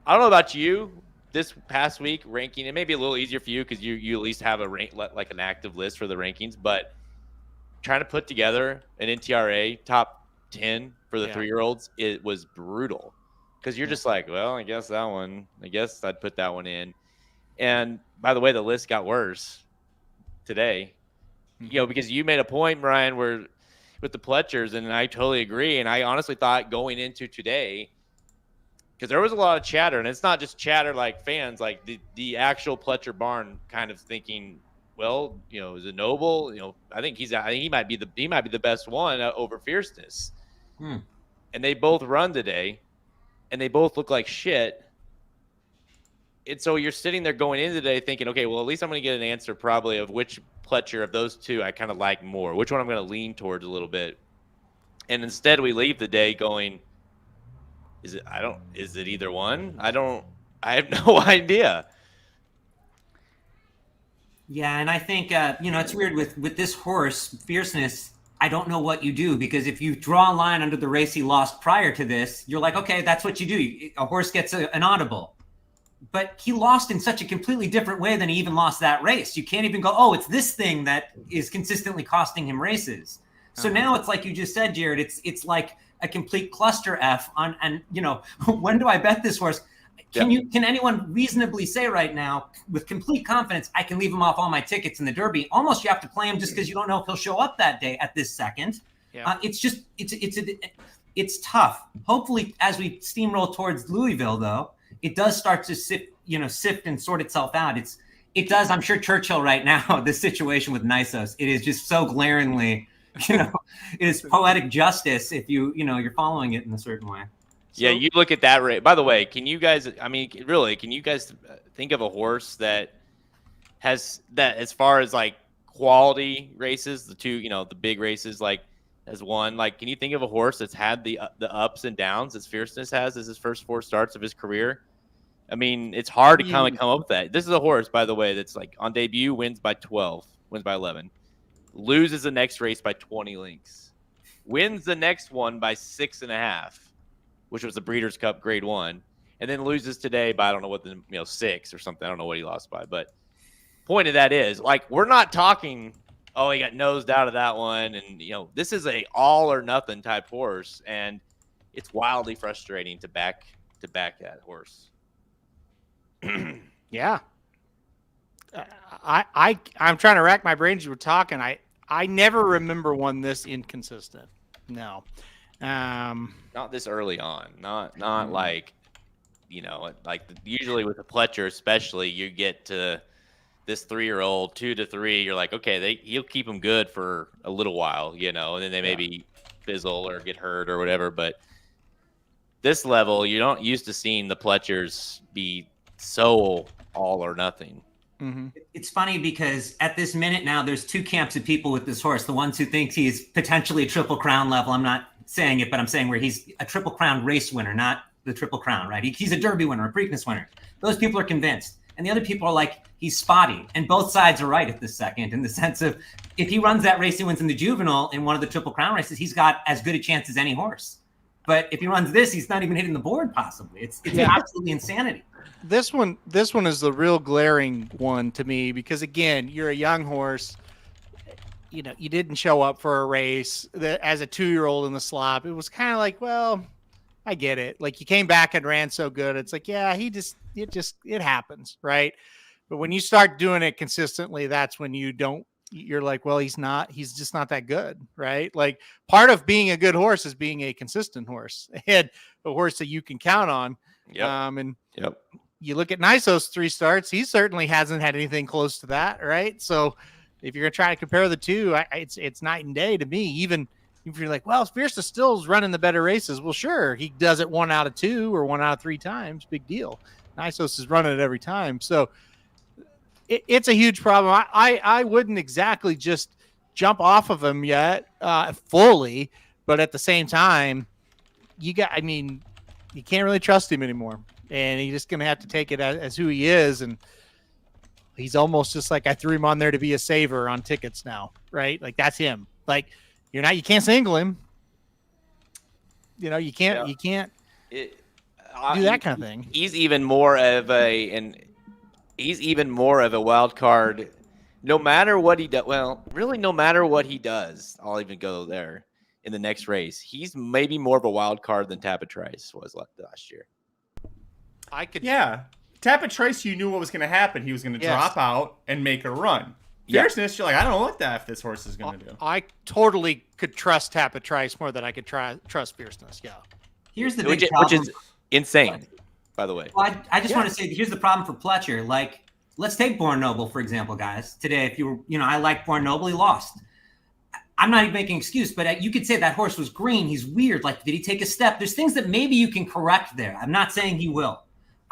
I don't know about you. This past week ranking, it may be a little easier for you because you at least have a rank like an active list for the rankings, but trying to put together an NTRA top 10 for the 3-year-olds, it was brutal because you're just like, well, I guess I'd put that one in. And by the way, the list got worse today, because you made a point, Brian, where with the Pletchers, and I totally agree. And I honestly thought going into today, because there was a lot of chatter, and it's not just chatter like fans, like the actual Pletcher barn kind of thinking, well, is it Noble? I think he might be the best one over Fierceness. And they both run today, and they both look like shit. And so you're sitting there going into today thinking, okay, well, at least I'm going to get an answer probably of which Pletcher of those two I kind of like more, which one I'm going to lean towards a little bit. And instead we leave the day going, is it either one? I have no idea. Yeah, and I think it's weird with this horse, Fierceness. I don't know what you do, because if you draw a line under the race he lost prior to this, you're like, okay, that's what you do. A horse gets an audible. But he lost in such a completely different way than he even lost that race. You can't even go, oh, it's this thing that is consistently costing him races. So now it's like you just said, Jared, it's like a complete cluster F on, and when do I bet this horse? Can anyone reasonably say right now with complete confidence, I can leave him off all my tickets in the Derby? Almost you have to play him just because you don't know if he'll show up that day at this second. Yeah. It's tough. Hopefully, as we steamroll towards Louisville, though, it does start to sift and sort itself out. It does. I'm sure Churchill right now, the situation with Nisos, it is just so glaringly, it is poetic justice if you're following it in a certain way. So, you look at that rate. By the way, can you guys think of a horse that has that, as far as like quality races, the big races, like as one, like, can you think of a horse that's had the ups and downs as Fierceness has as his first 4 starts of his career? I mean, it's hard to kind of come up with that. This is a horse, by the way, that's like on debut wins by 12, wins by 11, loses the next race by 20 lengths, wins the next one by 6.5. which was the Breeders' Cup Grade 1, and then loses today by, I don't know what 6 or something. I don't know what he lost by. But point of that is, like, we're not talking, oh, he got nosed out of that one. And, this is a all or nothing type horse. And it's wildly frustrating to back that horse. Yeah. I'm trying to rack my brains as you were talking. I never remember one this inconsistent. No. Not this early on. Not like, usually with the Pletcher, especially, you get to this 3-year-old 2 to 3. You're like, okay, he'll keep them good for a little while, and then they maybe fizzle or get hurt or whatever. But this level, you don't used to seeing the Pletchers be so all or nothing. Mm-hmm. It's funny because at this minute now, there's 2 camps of people with this horse. The ones who think he's potentially a Triple Crown level. I'm not saying it, but I'm saying where he's a Triple Crown race winner, not the Triple Crown, right? He's a Derby winner, a Preakness winner. Those people are convinced. And the other people are like, he's spotty. And both sides are right at this second, in the sense of, if he runs that race he wins in the Juvenile in one of the Triple Crown races, he's got as good a chance as any horse. But if he runs this, he's not even hitting the board, possibly. It's absolutely insanity. This one is the real glaring one to me, because again, you're a young horse. You didn't show up for a race as a 2-year-old in the slop. It was kind of like, well, I get it. Like, you came back and ran so good. It's like, yeah, it happens, right? But when you start doing it consistently, that's when you're like, well, he's just not that good, right? Like, part of being a good horse is being a consistent horse and a horse that you can count on. Yep. You look at Nisos' 3 starts, he certainly hasn't had anything close to that, right? So if you're going to try to compare the two, it's night and day to me. Even if you're like, well, Fierceness still is running the better races. Well, sure, he does it 1 out of 2 or 1 out of 3 times. Big deal. Nisos is running it every time. So it's a huge problem. I wouldn't exactly just jump off of him yet fully, but at the same time, you can't really trust him anymore. And you're just going to have to take it as who he is. And he's almost just like I threw him on there to be a saver on tickets now, right? Like that's him. Like you can't single him. You can't do that kind of thing. He's even more of a wild card. No matter what he does, well, really, no matter what he does, I'll even go there in the next race. He's maybe more of a wild card than Tampa Trice was last year. Yeah. Tampa Trice, you knew what was going to happen. He was going to drop out and make a run. Fierceness, you're like, I don't know what this horse is going to do. I totally could trust Tampa Trice more than I could trust Fierceness. Yeah. Here's the big problem. Which is insane, by the way. Well, I just want to say, here's the problem for Pletcher. Like, let's take Born Noble, for example, guys. Today, if you were, I like Born Noble, he lost. I'm not even making an excuse, but you could say that horse was green. He's weird. Like, did he take a step? There's things that maybe you can correct there. I'm not saying he will.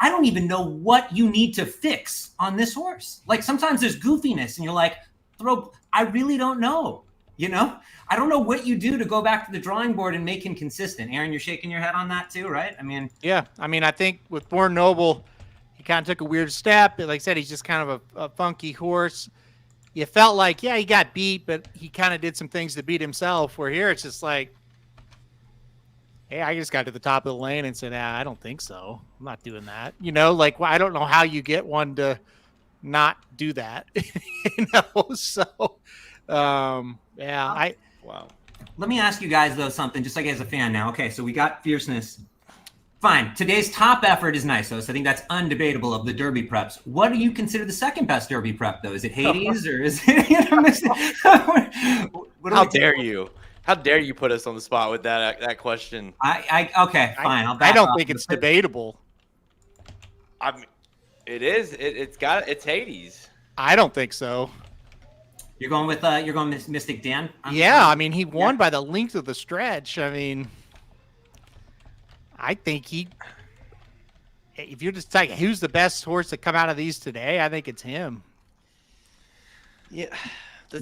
I don't even know what you need to fix on this horse. Like, sometimes there's goofiness, and you're like, I really don't know. I don't know what you do to go back to the drawing board and make him consistent. Aaron, you're shaking your head on that too, right? Yeah. I think with Born Noble, he kind of took a weird step. Like I said, he's just kind of a funky horse. You felt like, he got beat, but he kind of did some things to beat himself. Where here, it's just like, hey, I just got to the top of the lane and said, I don't think so. I'm not doing that. I don't know how you get one to not do that. So, Wow. Let me ask you guys, though, something, just like as a fan now. Okay, so we got Fierceness. Fine. Today's top effort is nice, so I think that's undebatable of the Derby preps. What do you consider the second best Derby prep, though? Is it Hades or is it? How dare you? How dare you put us on the spot with that question? Okay, fine. I don't think it's debatable. It is. It's Hades. I don't think so. You're going with Mystic Dan? He won by the length of the stretch. I think if you're just like, who's the best horse to come out of these today, I think it's him. Yeah. The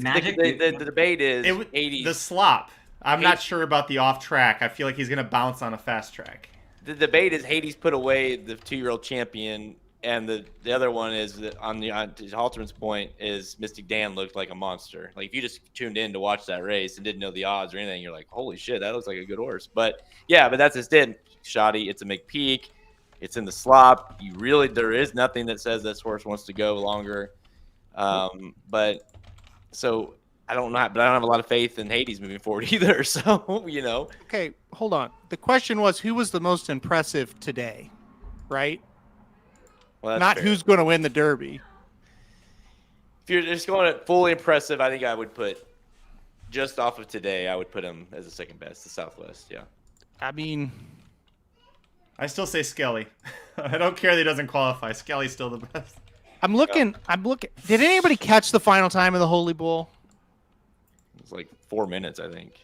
debate is Hades. The slop. I'm not sure about the off track. I feel like he's going to bounce on a fast track. The debate is Hades put away the 2-year-old champion, and the other one is that on Halterman's point is Mystic Dan looked like a monster. Like if you just tuned in to watch that race and didn't know the odds or anything, you're like, holy shit, that looks like a good horse. But that's just it. Shoddy. It's a McPeak. It's in the slop. There is nothing that says this horse wants to go longer. So I don't know, but I don't have a lot of faith in Hades moving forward either. So, Okay, hold on. The question was, who was the most impressive today, right? Well, not fair. Who's going to win the Derby. If you're just going at fully impressive, I think I would put, just off of today, I would put him as the second best, the Southwest, yeah. I still say Skelly. I don't care that he doesn't qualify. Skelly's still the best. I'm looking. Did anybody catch the final time of the Holy Bull? It was like 4 minutes, I think.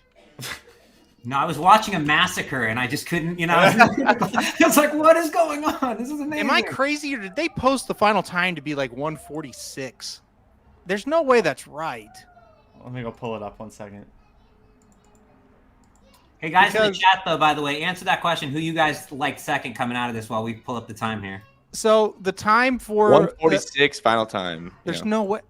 No, I was watching a massacre and I just couldn't, I was like, what is going on? This is amazing. Am I crazy or did they post the final time to be like 1:46? There's no way that's right. Let me go pull it up 1 second. Hey, guys in the chat, though, by the way, answer that question. Who you guys like second coming out of this while we pull up the time here? So the time for 1:46 final time. There's no way.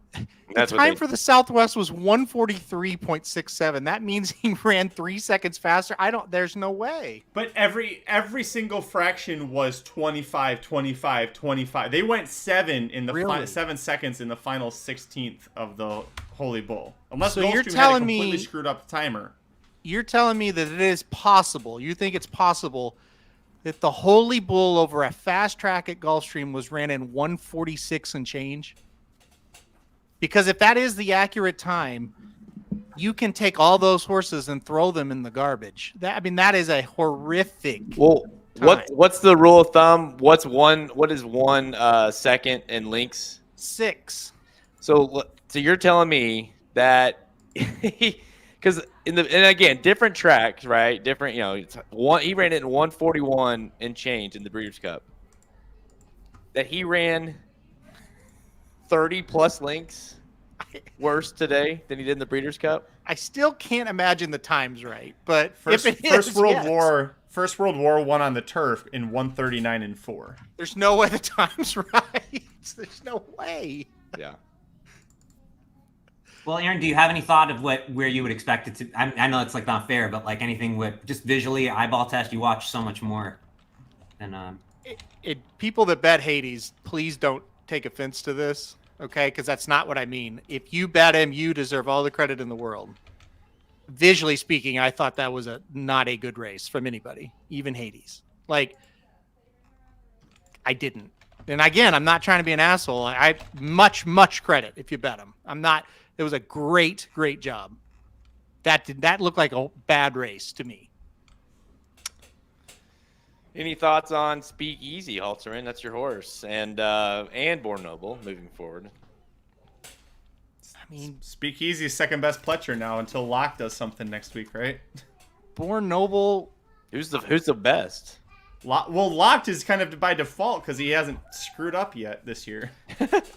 The time for the Southwest was 1:43.67. That means he ran 3 seconds faster. There's no way. But every single fraction was 25, 25, 25. They went 7 in the 7 seconds in the final 16th of the Holy Bull. Unless Gulfstream had a completely screwed up timer. You're telling me that it is possible. You think it's possible that the Holy Bull over a fast track at Gulfstream was ran in 1:46 and change? Because if that is the accurate time, you can take all those horses and throw them in the garbage. That is a horrific. Well, what's the rule of thumb? What is 1 second in links? 6. So you're telling me that because and again, different tracks, right? Different, he ran it in 1:41 and change in the Breeders' Cup. That he ran 30 plus links worse today than he did in the Breeders' Cup. I still can't imagine the times right, but First World War won on the turf in 1:39 and 4. There's no way the time's right. There's no way. Yeah. Well, Aaron, do you have any thought of where you would expect it to? I know it's like not fair, but like anything with just visually eyeball test, you watch so much more. And people that bet Hades, please don't take offense to this, okay? Because that's not what I mean. If you bet him, you deserve all the credit in the world. Visually speaking, I thought that was not a good race from anybody, even Hades. Like, I didn't. And again, I'm not trying to be an asshole. I much credit if you bet him. I'm not. It was a great job. That looked like a bad race to me. Any thoughts on Speakeasy, Halterin? That's your horse, and Born Noble moving forward. I mean, Speakeasy's second best Pletcher now until Locke does something next week, right? Born Noble. Who's the best? Well, Locked is kind of by default because he hasn't screwed up yet this year.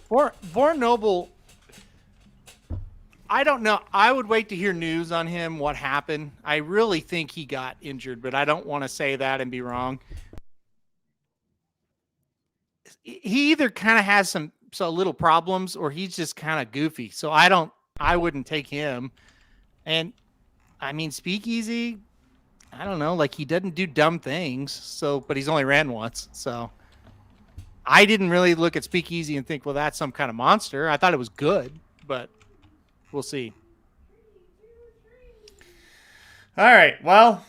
Born Noble. I don't know. I would wait to hear news on him, what happened. I really think he got injured, but I don't want to say that and be wrong. He either kind of has some little problems or he's just kind of goofy. So I wouldn't take him. And I mean, Speakeasy, I don't know, like he doesn't do dumb things. So, but he's only ran once. So I didn't really look at Speakeasy and think, well, that's some kind of monster. I thought it was good, but we'll see. All right. Well,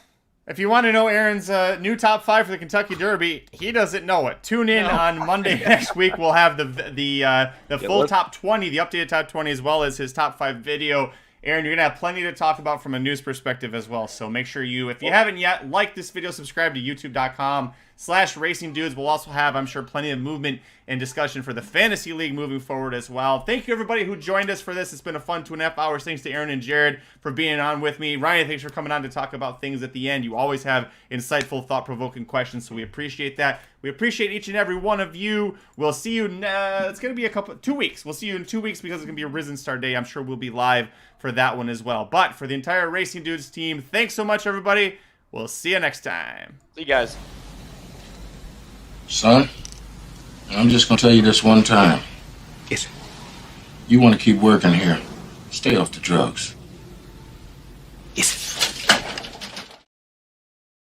if you want to know Aaron's new top 5 for the Kentucky Derby, he doesn't know it. Tune in on Monday next week. We'll have the full top 20, the updated top 20, as well as his top 5 video. Aaron, you're going to have plenty to talk about from a news perspective as well. So make sure you, if you haven't yet, like this video, subscribe to youtube.com/Racing Dudes. We'll also have, I'm sure, plenty of movement and discussion for the Fantasy League moving forward as well. Thank you, everybody who joined us for this. It's been a fun 2.5 hours. Thanks to Aaron and Jared for being on with me. Ryan, thanks for coming on to talk about things at the end. You always have insightful, thought-provoking questions, so we appreciate that. We appreciate each and every one of you. We'll see you, it's going to be 2 weeks. We'll see you in 2 weeks because it's going to be a Risen Star Day. I'm sure we'll be live for that one as well. But for the entire Racing Dudes team, thanks so much, everybody. We'll see you next time. See you guys. Son, I'm just going to tell you this one time. Yes, sir. You want to keep working here. Stay off the drugs.